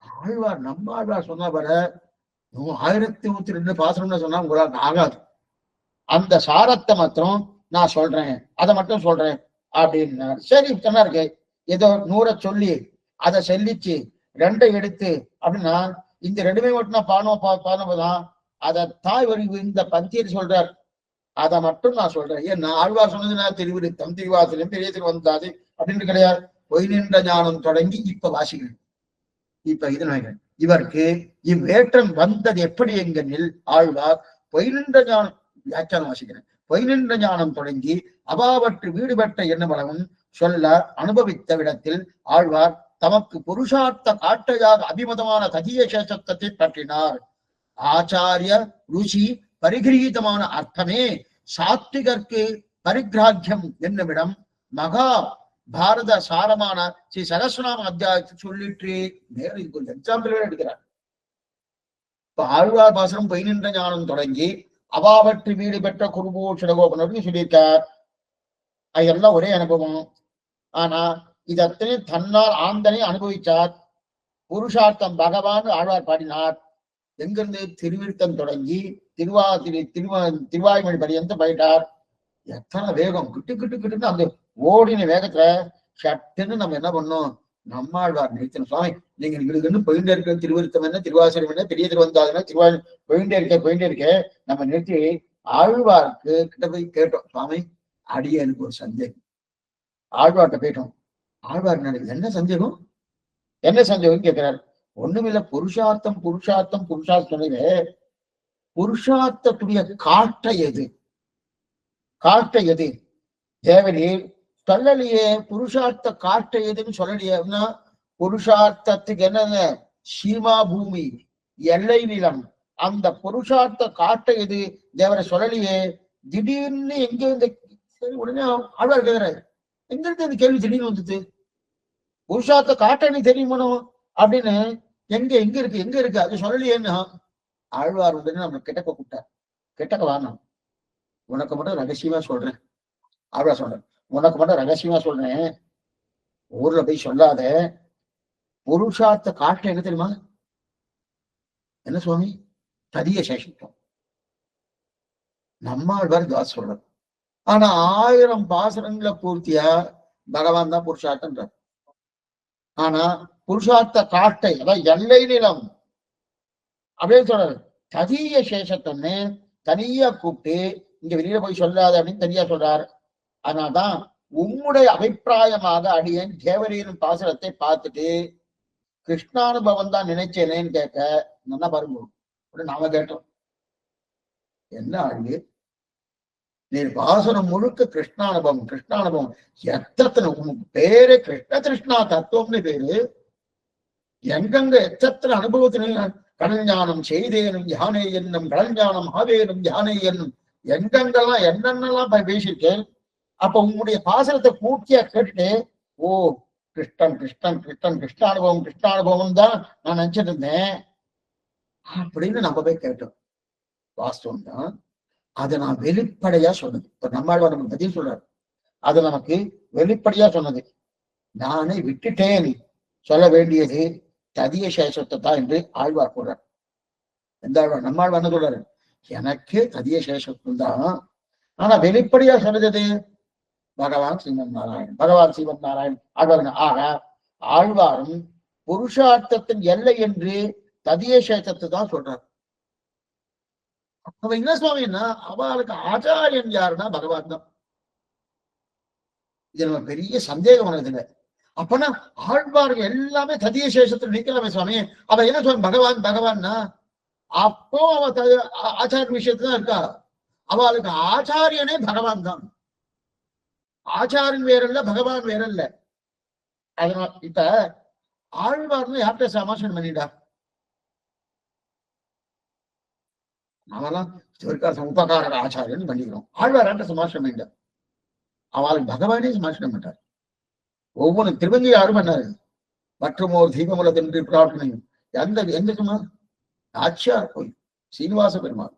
ஆழ்வார் நம்மாழ்வார் சொன்னா பார 1102 பாசுரம்னு சொன்னா உங்களுக்கு ஆகாது, அந்த சாரத்தை மாத்திரம் நான் சொல்றேன், அதை மட்டும் சொல்றேன் அப்படின்னாரு. சரி சொன்னா இருக்கு, ஏதோ 100 சொல்லி அதை செல்லிச்சு 2 எடுத்து அப்படின்னா இந்த 2மே மட்டும் நான் பானோதான் அதைத்தான் இவர் இந்த பந்தியில் சொல்றார், அதை மட்டும் நான் சொல்றேன். ஏன் நான் ஆழ்வார் சொன்னது நான் திருவிருத்தம் திருவாசலம் பெரிய திருவந்தாது அப்படின்னு கிடையாது. பொய் நின்ற ஞானம் தொடங்கி இப்ப வாசிக்கிறேன். இப்ப இது இவருக்கு இவ்வேற்றம் வந்தது எப்படி எங்கனில் ஆழ்வார் பொய் நின்ற ஞானம் வியாக்கியானம் வாசிக்கிறேன். பொய் நின்ற ஞானம் தொடங்கி அபாவற்று வீடு பெற்ற எண்ணவளவும் சொல்ல அனுபவித்த விடத்தில் ஆழ்வார் தமக்கு புருஷார்த்த காட்டையாக அபிமதமான ததிய சேஷத்தை பற்றினார். ஆச்சாரிய ருசி பரிகிரீதமான அர்த்தமே சாத்விகர்க்கு பரிகிராக்கியம் என்னுமிடம் மகா பாரத சாரமான ஸ்ரீ சகஸ்ரநாம அத்தியாயத்தை சொல்லிட்டு நேரம் இதுக்கு ஒரு எக்ஸாம்பிள் எடுக்கிறார். இப்ப ஆழ்வார் பாசனம் பொய் நின்ற ஞானம் தொடங்கி அவாவற்று வீடு பெற்ற குருபூஷணகோபனருக்கு சொல்லியிருக்கார். அதெல்லாம் ஒரே அனுபவம். ஆனா இதத்தனை தன்னால் ஆந்தனை அனுபவிச்சார். புருஷார்த்தம் பகவான் ஆழ்வார் பாடினார். எங்கிருந்து திருவிருத்தம் தொடங்கி திருவாய்மொழி பரியந்த போயிட்டார். எத்தனை வேகம், கிட்டு அந்த ஓடின வேகத்துல சட்டுன்னு நம்ம என்ன பண்ணோம், நம்மாழ்வார் நிறுத்தணும். சுவாமி நீங்க இவருக்கு போயிட்டே இருக்க, திருவிருத்தம் என்ன திருவாசனம் என்ன பெரிய திருவந்தாதுன்னா திருவாய் போயிட்டே இருக்க நம்ம நிறுத்தி ஆழ்வாருக்கு கிட்ட போய் கேட்டோம். சுவாமி அடியே எனக்கு ஒரு சந்தேகம். ஆழ்வார்கிட்ட போயிட்டோம். ஆழ்வார் என்ன சந்தேகம் கேட்கிறார். ஒண்ணுமில்ல, புருஷார்த்தம் புருஷார்த்தத்துடைய காட்ட எது தேவனீர் சொல்லலையே, புருஷார்த்த காட்ட எதுன்னு சொல்லலையே. புருஷார்த்தத்துக்கு என்னங்க சீமா பூமி எல்லை நிலம், அந்த புருஷார்த்த காட்ட எது தேவரை சொல்லலையே. திடீர்னு எங்க இந்த உடனே ஆழ்வார் கேட்கிறாரு, எங்க இருந்து அந்த கேள்வி திடீர்னு வந்தது, புருஷார்த்த காட்ட தெரியுமோ அப்படின்னு எங்க இருக்கு அது சொல்லலையேன்னு ஆழ்வார் உடனே நம்ம கிட்டக்க கூப்பிட்டார். கிட்டக்க வாங்க, உனக்கு மட்டும் ரகசியமா சொல்றேன். ஆழ்வார் சொல்றேன், உனக்கு மட்டும் ரகசியமா சொல்றேன், ஊர்ல போய் சொல்லாத. புருஷார்த்த காட்ட என்ன தெரியுமா? என்ன சுவாமி? ததிய சேஷித்தம். நம்மாழ்வார் தாஸ் சொல்றார். ஆனா 1000 பாசனங்களை பூர்த்தியா பகவான் தான் புருஷார்த்தன்றார். ஆனா புருஷார்த்த காட்டை அதாவது எல்லை நிலம் அப்படின்னு சொல்றாரு. ததிய சேஷத்தன்னு தனியா கூப்பிட்டு இங்க வெளியில போய் சொல்லாத அப்படின்னு தனியா சொல்றாரு. அதனால்தான் உம்முடைய அபிப்பிராயமாக அடியேன் தேவரீரின் பாசுரத்தை பார்த்துட்டு கிருஷ்ணானுபவம் தான் நினைச்சேனேன்னு கேட்க நல்லா பாருங்க. நாம கேட்டோம், என்ன அழகு நீ பாசுரம் முழுக்க கிருஷ்ணானுபவம் எத்தனை பேரு கிருஷ்ண கிருஷ்ணா தத்துவம்னு பேரு. எங்கெங்க எத்தனை அனுபவத்தின கடல் ஞானம் செய்தேனும் யானை என்னும் கடல் ஞானம் ஆவேனும் யானை என்னும் எங்கெங்கெல்லாம் என்னென்னலாம் பேசியிருக்கேன். அப்ப உங்களுடைய பாசனத்தை பூர்த்தியா கேட்டுட்டு ஓ கிருஷ்ணானுபவம் தான் நான் நினைச்சிட்டு இருந்தேன் அப்படின்னு நம்ம போய் கேட்டோம். வாஸ்தவம் தான். அதை நான் வெளிப்படையா சொன்னது. இப்ப நம்மாழ்வார் நமக்கு பதில் சொல்றாரு, அதை நமக்கு வெளிப்படையா சொன்னது. நானே விட்டுட்டேன், சொல்ல வேண்டியது ததிய சேஷத்தை தான் என்று ஆழ்வார் கூறார். எந்த ஆழ்வார்? நம்மாழ்வார் என்ன சொல்றாரு? எனக்கு ததிய சேஷத்துவம் தான், ஆனா வெளிப்படையா சொன்னது பகவான் ஸ்ரீமன் நாராயணன். பகவான் ஸ்ரீமன் நாராயணன் ஆழ்வாருங்க. ஆக ஆழ்வாரும் புருஷார்த்தத்தின் எல்லை என்று ததிய சேஷத்தை தான் சொல்றார். அவ என்ன சுவாமின்னா, அவளுக்கு ஆச்சாரியன் யாருன்னா பகவான் தான். இது நம்ம பெரிய சந்தேகம் வர்றதில்லை. அப்பனா ஆழ்வார்கள் எல்லாமே ததிய சேஷத்துல நிக்கலாமே சுவாமி. அவ என்ன சுவாமி பகவான் பகவான்னா, அப்போ அவ ஆச்சாரிய விஷயத்துதான் இருக்கா. அவளுக்கு ஆச்சாரியனே பகவான் தான். ஆச்சாரியன் வேறல்ல, பகவான் வேறல்ல. அதனால இப்ப ஆழ்வார்னு யார்கிட்ட சமாசனம் பண்ணிட்டா? நாமெல்லாம் உபகார ஆச்சாரியன் பண்ணிக்கிறோம். ஆழ்வார் யார்கிட்ட சமாசனம் பண்ணிட்டா? அவளுக்கு பகவானே சமாசனம் பண்ணார். ஒவ்வொரு திருவங்கி யாரும் பண்ணாரு. மற்றும் ஒரு தீபமுல தின்று பிரார்த்தனை எந்த சும்மா ஆச்சியார் கோயில் சீனிவாச பெருமாள்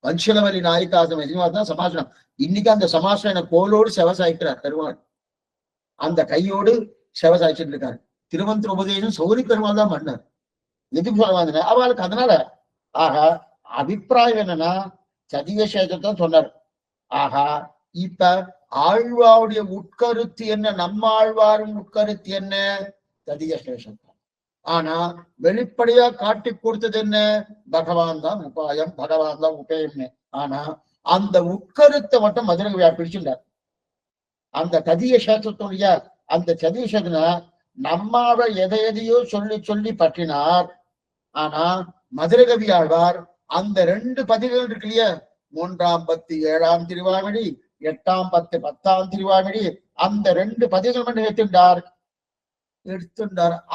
வஞ்சலவலி நாயிகாசம் சீனிவாசம் தான் சமாசனம். இன்னைக்கு அந்த சமாசன கோலோடு செவசாய்க்கிறார் பெருமாள். அந்த கையோடு செவசாய்ச்சிட்டு இருக்காரு. திருவந்திர உபதேசம் சௌரி பெருமாள் தான் பண்ணார். எதுக்கு சொல்ல அவளுக்கு அதனால ஆக அபிப்பிராயம் என்னன்னா சதிய சேஷத்தான் சொன்னார். ஆகா இப்ப ஆழ்வாருடைய உட்கருத்து என்ன? நம்ம ஆழ்வாரின் உட்கருத்து என்ன? ததிய சேஷம். ஆனா வெளிப்படையா காட்டி கொடுத்தது என்ன? பகவான் தான் உபாயம், பகவான் தான் உபயம்னு. ஆனா அந்த உட்கருத்தை மட்டும் மதுரை பிடிச்சிருந்தார். அந்த ததிய சேஷத்துடைய அந்த ததிய சேஷனா நம்மாவ எதையோ சொல்லி சொல்லி பற்றினார். ஆனா மதுரகவி ஆழ்வார் அந்த 2 பதிகள் இருக்கு இல்லையா, 3ஆம் பத்து 7ஆம் திருவாமணி, 8ஆம் பத்து 10ஆம் திருவாமணி, அந்த 2 பதிகள் மட்டும் எடுத்துட்டார்.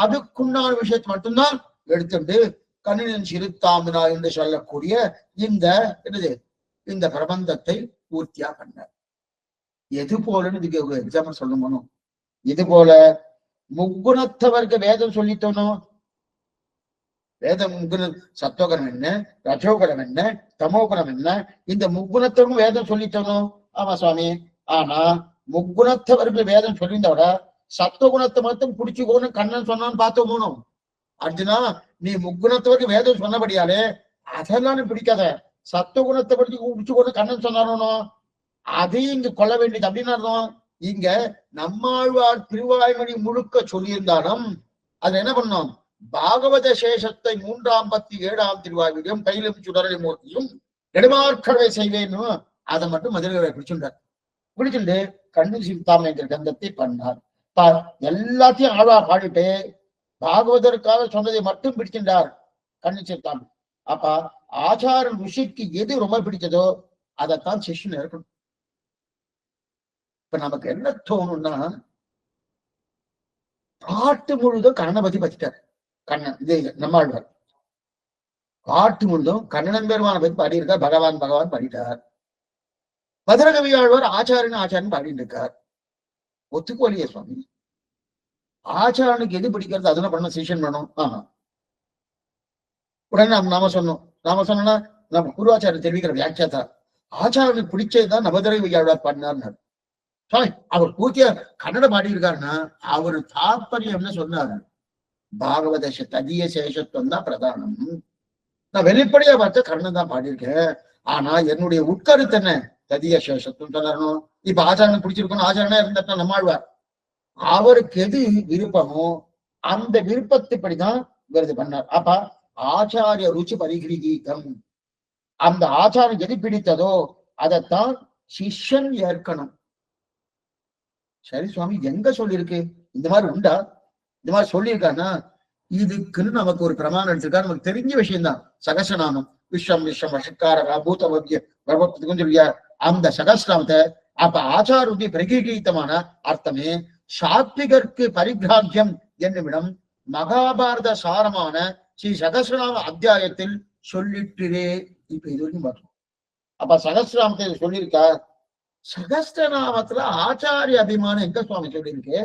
அதுக்குண்டான விஷயத்தை மட்டும்தான் எடுத்துட்டு கண்ணின் சிறுத்தாமினா என்று சொல்லக்கூடிய இந்த என்னது இந்த பிரபந்தத்தை பூர்த்தியா பண்ணார். எது போலன்னு இதுக்கு எக்ஸாம்பிள் சொல்லணும். இது போல முக்குணத்தவர்க்கு வேதம் சொல்லித்தோணும். வேதம் முக்குணம் சத்துவகுணம் என்ன, ரஜோகுணம் என்ன, தமோகுணம் என்ன, இந்த முக்குணத்தவருக்கும் வேதம் சொல்லித்தோணும். ஆமா சுவாமி. ஆனா முக்குணத்தவருக்கு வேதம் சொல்லியிருந்தோட சத்துவகுணத்தை மட்டும் பிடிச்சுக்கோன்னு கண்ணன் சொன்னான்னு பார்த்து போகணும். அர்ஜுனா நீ முக்குணத்தவருக்கு வேதம் சொன்னபடியாலே அதெல்லாம் பிடிக்காத, சத்துவகுணத்தை படிச்சு பிடிச்சுக்கோன்னு கண்ணன் சொன்னானோ அதையும் இங்க கொள்ள வேண்டியது அப்படின்னு அர்த்தம். இங்க நம்மாழ்வார் திருவாய்மொழி முழுக்க சொல்லியிருந்தாலும் அது என்ன பண்ணோம்? பாகவத சேஷத்தை 3ஆம் பத்து 7ஆம் திருவாய்மொழியும் கையிலும் சுடரலை மூர்த்தியும் நெடுமார்க்கடவை செய்வேன்னு அதை மட்டும் மதுரை பிடிச்சுட்டார். பிடிச்சுட்டு கண்ணு சிறுத்தாமை என்கிற கந்தத்தை பண்ணார். எல்லாத்தையும் ஆழ்வார் பாடிட்டு பாகவதற்காக சொன்னதை மட்டும் பிடிக்கின்றார் கண்ணு சிறுத்தாமை. அப்ப ஆச்சார ருஷிக்கு எது ரொம்ப பிடிச்சதோ அதைத்தான் சிஷ்யன் இருக்கணும். இப்ப நமக்கு என்ன தோணும்னா, பாட்டு முழுதும் கண்ணனை பத்தி பத்திட்டார் கண்ணன். இது நம்மாழ்வார் பாட்டு முழுதும் கண்ணன் பெருமானை பத்தி பாடியிருக்கார். பகவான் பகவான் பாடிட்டார். மதுரகவி ஆழ்வார் ஆச்சாரியன் ஆச்சாரியன் பாடிட்டு இருக்கார். ஒத்துக்கோலியே சுவாமி. ஆச்சாரனுக்கு எது பிடிக்கிறது அதெல்லாம் பண்ண சிஷன் பண்ணணும். ஆமா உடனே நாம சொன்னோம்னா நம்ம குருவாச்சாரியர் தெரிவிக்கிற வியாக்கியாத்தா ஆச்சாரனுக்கு பிடிச்சதுதான் நவதுரகவி ஆழ்வார் பாடினார். அவர் பூர்த்தியா கன்னட பாடியிருக்காருன்னா அவரு தாற்பயம் என்ன சொன்னாரு? பாகவத ததிய சேஷத்துவம் தான் பிரதானம். நான் வெளிப்படையா பார்த்த கர்ணன் தான் பாடியிருக்கேன். ஆனா என்னுடைய உட்கருத்து என்ன? ததிய சேஷத்துவம் சொல்லணும். இப்ப ஆச்சாரனை பிடிச்சிருக்கணும். ஆச்சாரனா இருந்தா நம்மாழ்வார் அவருக்கு எது விருப்பமோ அந்த விருப்பத்தைப்படிதான் விருது பண்ணார். அப்ப ஆச்சாரிய ருச்சி பரிகிரகீதம். அந்த ஆச்சாரம் எது பிடித்ததோ அதைத்தான் சிஷ்யன் ஏற்கணும். சரி சுவாமி எங்க சொல்லியிருக்கு? இந்த மாதிரி உண்டா? இந்த மாதிரி சொல்லியிருக்காருன்னா இதுக்குன்னு நமக்கு ஒரு பிரமாணம் எடுத்திருக்கா. நமக்கு தெரிஞ்ச விஷயம்தான். சகசநாமம் விஸ்வம் விஸ்வம் வஷக்காரா பூதவத்திய பிரபத்துக்கும் சொல்லியா அந்த சகசிரநாமத்தை. அப்ப ஆச்சாரிய பிரகீதமான அர்த்தமே சாத்விகருக்கு பரிகிராக்கியம் என்னுமிடம் மகாபாரத சாரமான ஸ்ரீ சகசிரநாம அத்தியாயத்தில் சொல்லிட்டுரே. இப்ப இது வரைக்கும் பார்த்தோம். அப்ப சகசிரநாமத்தை சொல்லியிருக்கா. சகஸ்திரநாமத்துல ஆச்சாரிய அபிமானம் எங்க சுவாமி சொல்லியிருக்கு?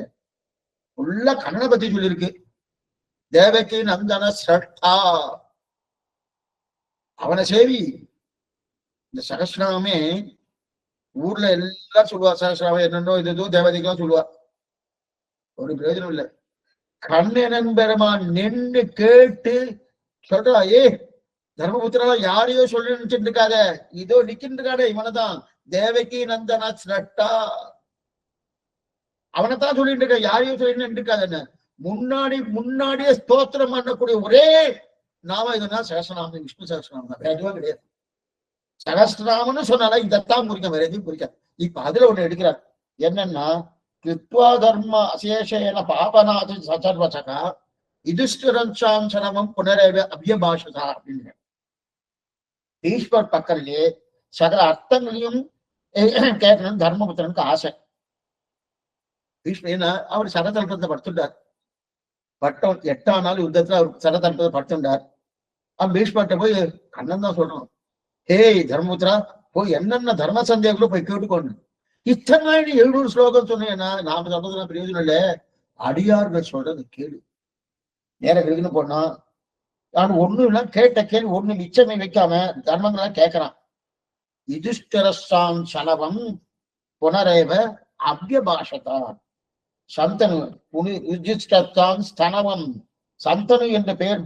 உள்ள கண்ணனை பத்தி சொல்லியிருக்கு. தேவகி நந்தன ஸ்ரட்டா அவனை சேவி. இந்த சகசிரநாமே ஊர்ல எல்லாம் சொல்லுவா. சகசிரநாமம் என்னன்னோ இது தேவதைக்கெல்லாம் சொல்லுவா. ஒரு பிரயோஜனம் இல்லை. கண்ணன் பெருமான் நின்று கேட்டு சொல்றா, தர்மபுத்திரா யாரையோ சொல்லி நினைச்சிட்டு இருக்காத, இதோ நிக்கிட்டு இருக்காடே இவனதான் தேவகி நந்தனா ஸ்ரட்டா, அவனைத்தான் சொல்லிட்டு இருக்க, யாரையும் சொல்லிட்டு இருக்காதுன்னு முன்னாடியே ஸ்தோத்திரம் பண்ணக்கூடிய ஒரே நாம இதுனா சகஸ்ரநாமம், விஷ்ணு சகஸ்ரநாமம் தான், வேற எதுவும் கிடையாது. சகஸ்ரநாமம்னு சொன்னால இதைத்தான் குறிக்கும், வேற எதுவும் குறிக்காது. இப்ப அதுல ஒண்ணு எடுக்கிறார், என்னன்னா கிருத்வா தர்ம அசேஷேன பாபநாத சச்சர்வசகா யுதிஷ்டிரஞ்சாஞ்சனமும் புனரேவ அபியபாஷதா அப்படின்னு ஈஸ்வர் பக்கத்திலே சகல அர்த்தங்களையும் கேட்கணும் தர்மபுத்திரனுக்கு ஆசை. பீஷ்ம அவர் சரதல்பத்தை படுத்துட்டார். பட்டம் 8ஆம் நாள் யுத்தத்துல அவர் சரதல்பத்தை படுத்துட்டார். பீஷ்மர்கிட்ட போய் கண்ணன் தான் சொல்றோம், தர்மபுத்திரா போய் என்னென்ன தர்ம சந்தேகங்களும் போய் கேட்டுக்கொண்டு, இத்தனை 700 ஸ்லோகம் சொன்னேன்னா நாம சொல்றதுலாம் பிரயோஜனம் இல்லை, அடியார்கள் சொல்றது கேளு. நேர விருதுன்னு போனா நான் ஒண்ணும் இல்லை, கேட்ட கேள்வி ஒண்ணு மிச்சமே வைக்காம தர்மங்கள்லாம் கேட்கிறான். யுதிஷ்டிரஸ்தான் சனவம் புனரேவ அபியபாஷதா சந்தனு யுதிஷ்டிரஸ்தான் ஸ்தனவம். சந்தனு என்ற பெயர்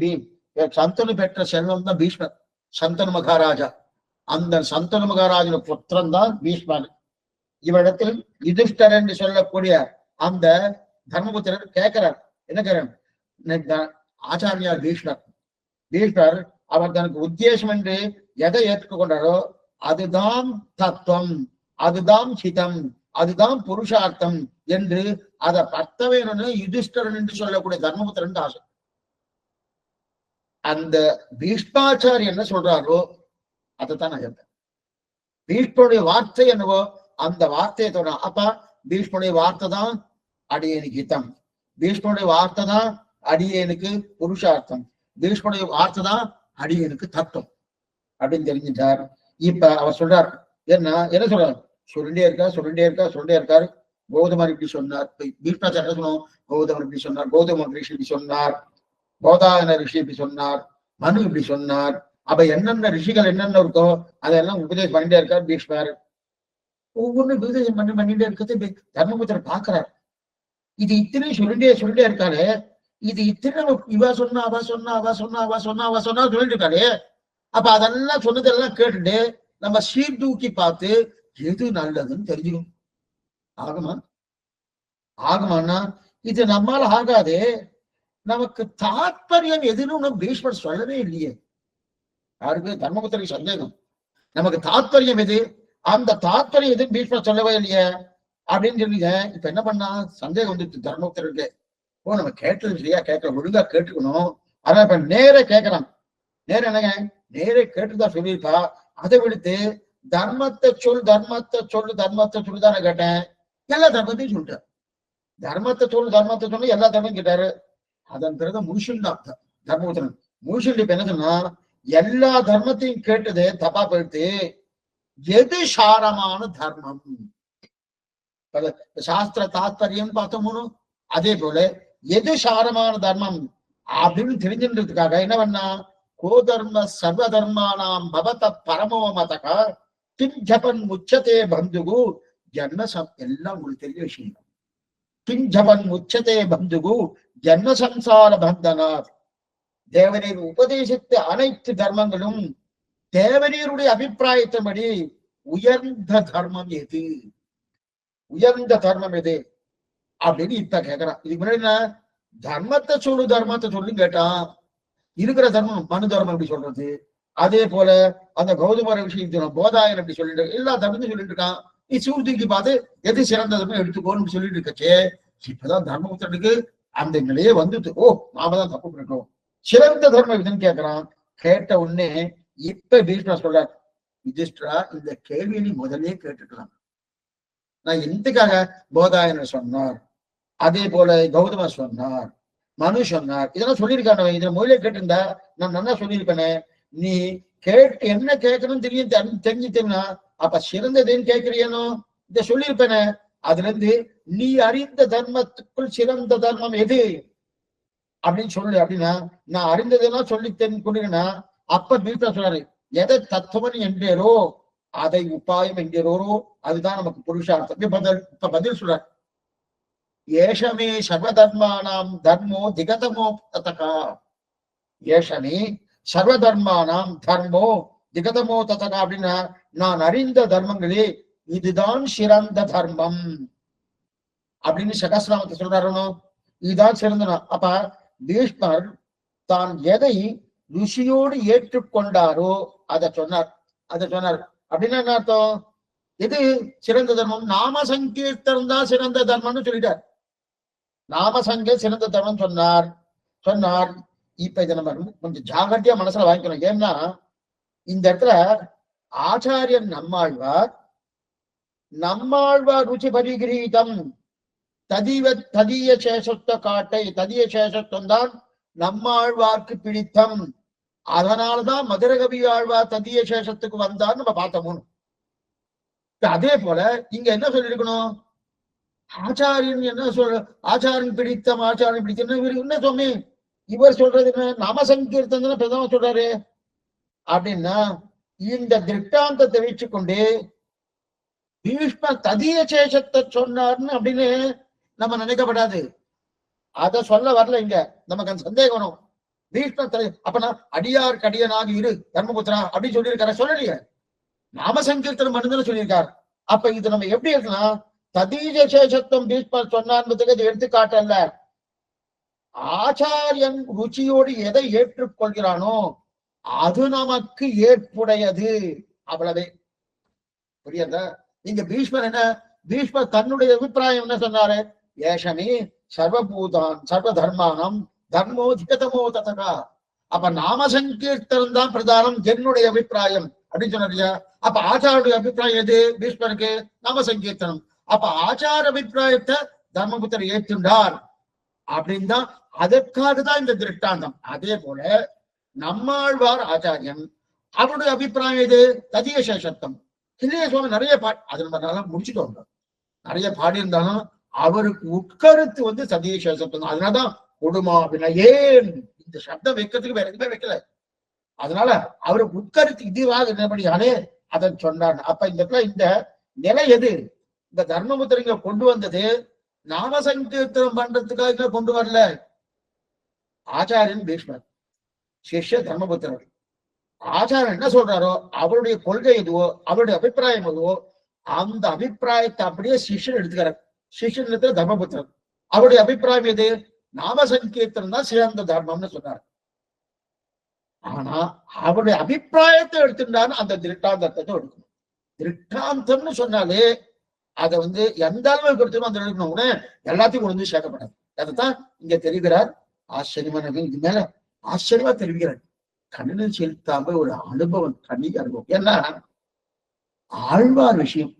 சந்தனு பெற்ற செல்வம் தான் பீஷ்மர், சந்தனு மகாராஜா. அந்த சந்தனு மகாராஜன புத்திரன் தான் பீஷ்மர். இவரிடத்தில் யுதிஷ்டர் என்று சொல்லக்கூடிய அந்த தர்மபுத்திரர் கேட்கிறார், என்ன கேட்கிறார், ஆச்சாரியார் பீஷ்மர் அவர் தனக்கு உத்தேசம் என்று எதை ஏற்றுக்கொண்டாரோ அதுதான் தத்துவம், அதுதான் ஹிதம், அதுதான் புருஷார்த்தம் என்று அதை பத்தவேன்னு யுதிஷ்டரன் என்று சொல்லக்கூடிய தர்மபுத்திரன் ஆசை. அந்த பீஷ்மாச்சாரி என்ன சொல்றாரோ அதைத்தான் நான் கேட்பேன். பீஷ்மனுடைய வார்த்தை என்னவோ அந்த வார்த்தையை தோண, அப்பா பீஷ்மனுடைய வார்த்தை தான் அடியேனுக்கு ஹிதம், பீஷ்மனுடைய வார்த்தை தான் அடியேனுக்கு புருஷார்த்தம், பீஷ்மனுடைய வார்த்தை தான் அடியேனுக்கு தத்துவம் அப்படின்னு தெரிஞ்சிட்டார். இப்ப அவர் சொல்றார், என்ன சொல்றாரு, சொல்லிட்டே இருக்காரு. கௌதமர் இப்படி சொன்னார், பீஷ்மாச்சாரிய சொன்னோம், கௌதமர் இப்படி சொன்னார், கௌதம ரிஷி இப்படி சொன்னார், போதாயன ரிஷி இப்படி சொன்னார், மனு இப்படி சொன்னார். அப்ப என்னென்ன ரிஷிகள் என்னென்ன இருக்கோ அதெல்லாம் உபதேசம் பண்ணிட்டே இருக்கார் பீஷ்மர். ஒவ்வொன்றும் உபதேசம் பண்ணிட்டே இருக்கிறது தர்மபுத்திரர் பாக்குறார். இது இத்தனை சொல்லிட்டே இருக்காரு, இது இத்தனை இவ சொன்னா சொல்லிட்டு இருக்காரு. அப்ப அதெல்லாம் சொன்னதெல்லாம் கேட்டுட்டு நம்ம சீர்தூக்கி பார்த்து எது நல்லதுன்னு தெரிஞ்சுக்கணும். ஆகுமானா இது நம்மால ஆகாது. நமக்கு தாத்பரியம் எதுன்னு பீஷ்மர் சொல்லவே இல்லையே. யாருக்கு? தர்மபுத்திரருக்கு சந்தேகம், நமக்கு தாத்பரியம் எது, அந்த தாத்பரியம் எதுன்னு பீஷ்மர் சொல்லவே இல்லையே அப்படின்னு சொல்லிங்க. இப்ப என்ன பண்ணா சந்தேகம் வந்துட்டு தர்மபுத்திரருக்கு, நம்ம கேட்டது சரியா கேட்கல, ஒழுங்கா கேட்டுக்கணும். ஆனா இப்ப நேர கேட்கறான், என்னங்க நேர கேட்டுதான் சொல்லியிருப்பா, அதை விடுத்து தர்மத்தை சொல்லுதானே கேட்டேன், எல்லா தர்மத்தையும் சொல்லிட்டார். தர்மத்தை சொல்லு எல்லா தர்மம் கேட்டாரு. அதன் பிறகு முழுஷன்தான் தர்மபுத்திரன். முழுஷன் இப்ப என்ன சொன்னா, எல்லா தர்மத்தையும் கேட்டது தப்பா போயிட்டு எது சாரமான தர்மம், சாஸ்திர தாத்பரியம் பார்த்தோம்னு அதே போல எது சாரமான தர்மம் அப்படின்னு தெரிஞ்சுன்றதுக்காக என்ன பண்ணா, கோதர்ம சர்வ தர்மானாம் பவத பரமோ மதகா கிஞ்சபன் முச்சதே பந்துகு ஜன்மசம். எல்லாம் உங்களுக்கு தெரிய விஷயம். கிஞ்சபன் முச்சதே பந்துகு ஜன்ம சம்சார பந்தனார். தேவரீர் உபதேசித்த அனைத்து தர்மங்களும் தேவரீருடைய அபிப்பிராயத்தின்படி உயர்ந்த தர்மம் எது, அப்படின்னு இப்ப கேட்கிறான். இதுக்கு முன்னாடி தர்மத்தை சொல்லு கேட்டான். இருக்கிற தர்மம் மனு தர்மம் எப்படி சொல்றது, அதே போல அந்த கௌதமர விஷயம் போதாயன் எப்படி சொல்லிட்டு எல்லா தர்மத்தையும் சொல்லிட்டு இருக்கான். நீ சூழ்நிலைக்கு பார்த்து எது சிறந்த தர்மம் எடுத்துக்கோன்னு சொல்லிட்டு இருக்கச்சே, இப்பதான் தர்மபுத்திரனுக்கு அந்த நிலையே வந்துட்டு, நாம தான் தப்பு பண்ணிட்டோம், சிறந்த தர்மம் இதுன்னு கேட்கிறான். கேட்ட உடனே இப்ப பீஷ்மர் சொல்றார், யுதிஷ்டிரா இந்த கேள்வியை நீ முதலே கேட்டுக்கலாம். நான் எதுக்காக போதாயனர் சொன்னார், அதே போல கௌதமர் சொன்னார், மனு சொன்னார், இதெல்லாம் சொல்லியிருக்கான, இதுல மொழியை கேட்டிருந்தா நான் நல்லா சொல்லியிருப்பேனே. நீ என்ன கேட்கணும்னு தெரிஞ்சுட்டேன்னா அப்ப சிறந்ததுன்னு கேட்கிறியனோ, இத சொல்லியிருப்பேனே. அதுல இருந்து நீ அறிந்த தர்மத்துக்குள் சிறந்த தர்மம் எது அப்படின்னு சொல்லு அப்படின்னா, நான் அறிந்ததெல்லாம் சொல்லி கொண்டிருக்கேன்னா அப்ப பீஷ்மர் சொல்றாரு, எதை தத்துவன் என்றேரோ அதை உபாயம் என்கிறோரோ அதுதான் நமக்கு புருஷார்த்தம். இப்ப பதில் சொல்ற, ஏஷமே சர்வதர்மானாம் தர்மோ திகதமோ ததகா. ஏஷமே சர்வதர்மானாம் தர்மோ திகதமோ ததகா அப்படின்னா நான் அறிந்த தர்மங்களே இதுதான் சிறந்த தர்மம் அப்படின்னு சகஸ்ரநாமத்தை சொல்றாருனோ, இதுதான் சிறந்தனா. அப்ப பீஷ்மர் தான் எதை ருஷியோடு ஏற்றுக்கொண்டாரோ அதை சொன்னார். அப்படின்னா என்ன அர்த்தம்? எது சிறந்த தர்மம்? நாம சங்கீர்த்தனம் தான் சிறந்த தர்மம்னு சொல்லிட்டார். நாம சங்க சிறந்த தர்மம் சொன்னார். இப்ப இதை நம்ம கொஞ்சம் ஜாகிரதையா மனசுல வாங்கிக்கணும். ஏன்னா இந்த இடத்துல ஆச்சாரியன் நம்மாழ்வார் ருச்சி பரிகிரீதம் ததிய சேஷத்துவ காட்டை, ததிய சேஷத்துவம் தான் நம்மாழ்வார்க்கு பிடித்தம், அதனாலதான் மதுரகவி ஆழ்வார் ததிய சேஷத்துக்கு வந்தார் நம்ம பார்த்தோம். அதே போல இங்க என்ன சொல்லிருக்கணும்? ஆச்சாரியன் என்ன ஆச்சாரியன் பிடித்தம் என்ன சொன்னே? இவர் சொல்றது என்ன? நாம சங்கீர்த்தம் பிரதம சொல்றாரு. அப்படின்னா இந்த திருஷ்டாந்தத்தை வச்சுக்கொண்டு பீஷ்மர் ததிய சேஷத்தை சொன்னார்னு அப்படின்னு நம்ம நினைக்கப்படாது. அத சொல்ல வரல இங்க. நமக்கு அந்த சந்தேகம் வரும். பீஷ்மர் அப்பனா அடியாருக்கு அடியனாக இரு தர்மபுத்திரா அப்படின்னு சொல்லியிருக்காரு, சொல்லலையே. நாம சங்கீர்த்தனம் பண்ணுதுன்னு சொல்லியிருக்காரு. அப்ப இது நம்ம எப்படி இருக்கலாம்? ததீஜ சேஷத்துவம் பீஷ்மர் சொன்னார்ன்றதுக்கு இது எடுத்துக்காட்டல்ல. ஆச்சாரியன் ருச்சியோடு எதை ஏற்றுக்கொள்கிறானோ அது நமக்கு ஏற்புடையது, அவ்வளவே. புரியுதா? இங்க பீஷ்மர் என்ன? பீஷ்மர் தன்னுடைய அபிப்பிராயம் என்ன சொன்னாரு? ஏஷமே சர்வபூதான் சர்வ தர்மானம் தர்மோ ஜிகதமோ ததகா. அப்ப நாம சங்கீர்த்தனம் தான் பிரதானம் என்னுடைய அபிப்பிராயம் அப்படின்னு சொன்னாரு. அப்ப ஆச்சாரிய அபிப்பிராயம் எது? பீஷ்மருக்கு நாம சங்கீர்த்தனம். அப்ப ஆச்சார அபிப்பிராயத்தை தர்மபுத்தர் ஏற்றுண்டார் அப்படின்னு தான், அதற்காக தான் இந்த திருஷ்டாந்தம். அதே போல நம்மாழ்வார் ஆச்சாரியன், அவருடைய அபிப்பிராயம் எது? ததிய சேஷத்துவம். இல்லையே சுவாமி, நிறைய அது நம்ம முடிச்சுட்டு நிறைய பாடி இருந்தாலும் அவருக்கு உட்கருத்து வந்து சதிய சேஷத்துவம். அதனாலதான் கொடுமா அப்படின்னா ஏன் இந்த சப்தம் வைக்கிறதுக்கு வேற எதுவுமே வைக்கல. அதனால அவருக்கு உட்கருத்து இதுவாக என்னபடியாலே அதை சொன்னார். அப்ப இந்த நிலை எது? இந்த தர்மபுத்திரங்க கொண்டு வந்தது நாம சங்கீர்த்தனம் பண்றதுக்காக கொண்டு வரல. ஆச்சாரியன் பீஷ்மர், சிஷ்ய தர்மபுத்திரர். ஆச்சாரன் என்ன சொல்றாரோ அவருடைய கொள்கை எதுவோ அவருடைய அபிப்பிராயம் எதுவோ அந்த அபிப்பிராயத்தை அப்படியே சிஷ்யன் எடுத்துக்கிறார். சிஷ்யன் இடத்துல தர்மபுத்திரர் அவருடைய அபிப்பிராயம் எது? நாம சங்கீர்த்தனம் தான் சிறந்த தர்மம்னு சொன்னார். ஆனா அவருடைய அபிப்பிராயத்தை எடுத்துட்டாரு அந்த திருஷ்டாந்தத்தை எடுக்கணும். திருஷ்டாந்தம்னு சொன்னாலே அதை வந்து எந்த அளவுக்கு எடுத்துக்கணும் அந்த எடுக்கணும். எல்லாத்தையும் கொண்டு சேர்க்கப்படாது. அதைத்தான் இங்க தெரிகிறார். ஆச்சரியமான இது மேல ஆச்சரியமா தெரிவிக்கிறார். கண்ணன் செலுத்தாம ஒரு அனுபவம், கண்ணிக அனுபவம். ஏன்னா ஆழ்வார் விஷயம்,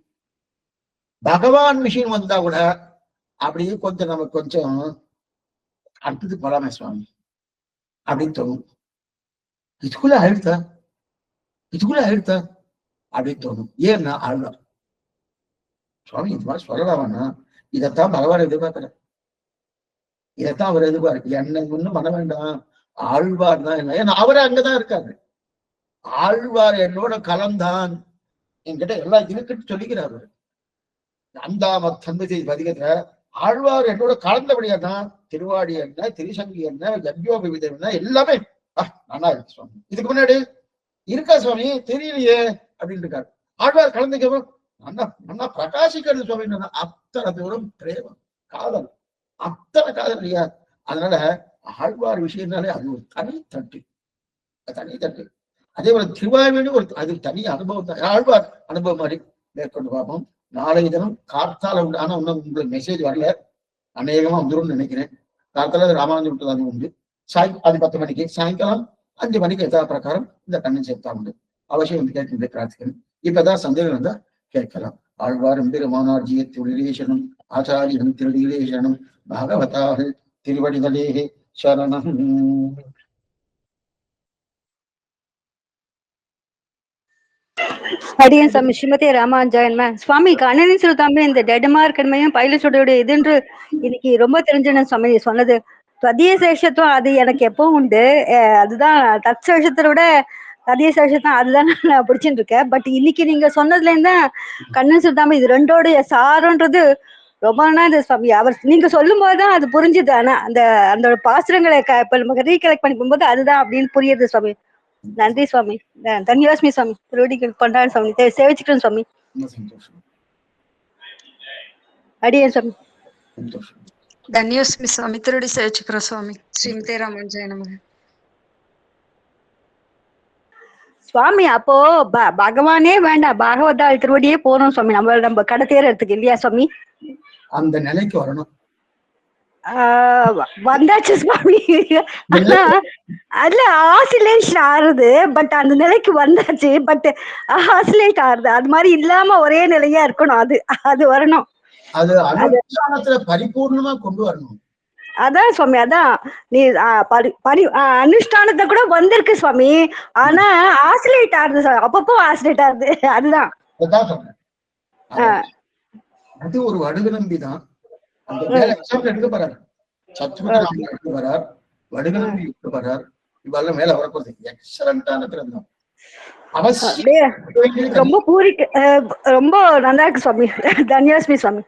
பகவான் விஷயம் வந்தா கூட அப்படியே கொஞ்சம் நமக்கு கொஞ்சம் அடுத்தது போலாமே சுவாமி அப்படின்னு தோணும். இதுக்குள்ள ஆயிடுத்தா அப்படின்னு தோணும். ஏன்னா ஆழ்வார் சுவாமி இது மாதிரி சொல்லலாமான்னா இதைத்தான் பகவான் எதிர்பார்க்கிற, இதைத்தான் அவர் எதிர்பார்க்கு. என்ன ஒண்ணும் பண்ண வேண்டாம், ஆழ்வார் தான் என்ன. ஏன்னா அவரே அங்கதான் இருக்காரு. ஆழ்வார் என்னோட கலந்தான் என்கிட்ட எல்லாம் இருக்குன்னு சொல்லிக்கிறார். அந்தாம தந்தை பதிகத்துல ஆழ்வார் என்னோட கலந்தபடியா தான் திருவாடி என்ன, திருசங்கி என்ன, யஜ்யோபவிதம் என்ன எல்லாமே நல்லா இருக்கு சுவாமி. இதுக்கு முன்னாடி இருக்கா சுவாமி தெரியலையே அப்படின்னு இருக்காரு. ஆழ்வார் கலந்துக்க நல்லா பிரகாசிக்கிறது சுவாமி. அத்தனை தூரம் பிரேமம், காதல், அத்தனை காதல் இல்லையா? அதனால ஆழ்வார் விஷயம்னாலே அது ஒரு தனி தட்டு. அதே போல திருவாய்மொழி ஒரு அது தனி அனுபவம் தான். ஆழ்வார் அனுபவம் மாதிரி மேற்கொண்டு பார்ப்போம். நாளைய தினம் கார்த்தால உண்டு. ஆனா இன்னும் உங்களுக்கு மெசேஜ் வரல, அநேகமா வந்துடும் நினைக்கிறேன். கார்த்தால ராமானுஜ விட்டுதான் உண்டு. அது 10 மணிக்கு, சாயங்காலம் 5 மணிக்கு எதா பிரகாரம் இந்த கண்ணன் சேர்த்தா உண்டு. அவசியம் வந்து கேட்கின்ற பிரார்த்திக்கணும். இப்பதான் சந்தேகம் இருந்தா கேட்கலாம். ஆழ்வாரும் பெருமானார்ஜிய திருடீசனும் ஆச்சாரியனும் திருடீசனும் பாகவதாக திருவடிகளே சரணம். அடியன் சாமி ஸ்ரீமதி ராமானுஜாயன் மேம். சுவாமி கண்ணனின் சொல்லுதாமே இந்த டெட்மார்க்கன்மையும் பைலசோட இதுன்று இன்னைக்கு ரொம்ப தெரிஞ்சேன் சுவாமி சொன்னது. ததிய சேஷத்துவம் அது எனக்கு எப்பவும் உண்டு. அதுதான் தற்சேஷத்தை விட அதே சர்ச்சை தான், அதுதான் நான் பிடிச்சிட்டு இருக்கேன். பட் இன்னைக்கு நீங்க சொன்னதுல இருந்தா கண்ணன் சுத்தாம இது ரெண்டோடைய சாரம்ன்றது ரொம்ப நாள் இது சுவாமி. அவர் நீங்க சொல்லும் போதுதான் அது புரிஞ்சுது. ஆனா அந்த அந்த பாசுரங்களை இப்ப நமக்கு ரீகலெக்ட் பண்ணி போகும்போது அதுதான் அப்படின்னு புரியுது சுவாமி. நன்றி சுவாமி. தன்யவாஸ்மி சுவாமி. திருவடிகள் கொண்டாடு சுவாமி. சேவிச்சுக்கிறேன் சுவாமி. ரொம்ப சந்தோஷம். அடியேன் சுவாமி. சந்தோஷம். தன்யோஸ்மி சுவாமி. திருடி சேவிச்சுக்கிறோம் சுவாமி. ஸ்ரீமதே ராமானுஜாய நமக. சுவாமி அப்போ பகவானே வேண்டாம், பாகவதால் திருவடியே போறோம் சுவாமி. நம்ம கடை தேர்றதுக்கு இல்லையா சுவாமி? அந்த நிலைக்கு வரணும். வந்தாச்சு சுவாமி. ஆனா அதுல ஆசிலேஷன் ஆறுது. பட் அந்த நிலைக்கு வந்தாச்சு. பட் ஆசிலேட் ஆறுது. அது மாதிரி இல்லாம ஒரே நிலையா இருக்கணும். அது அது வரணும். அது அனுஷ்டானத்துல பரிபூர்ணமா கொண்டு வரணும். அதான் சுவாமி. அதான் நீ அனுஷ்டானத்தை கூட வந்திருக்கு சுவாமி. ஆனா ஆசிலேட் ஆறுது சுவாமி. அப்பப்போ ஆசிலேட் ஆறுது. அதுதான் சொன்னேன். அது ஒரு வடுகு நம்பிதான். அந்த வேலை எக்ஸாம்பிள் எடுக்க போறாரு. சத்ருகன் எடுக்க போறார், வடுகு நம்பி எடுக்க போறார். இவெல்லாம் மேல வரப்போகுது. எக்ஸலண்டான கிரந்தம். ரொம்ப பூரி ரொம்ப நல்லா இருக்கு சுவாமி. தன்யாஸ்மி சுவாமி.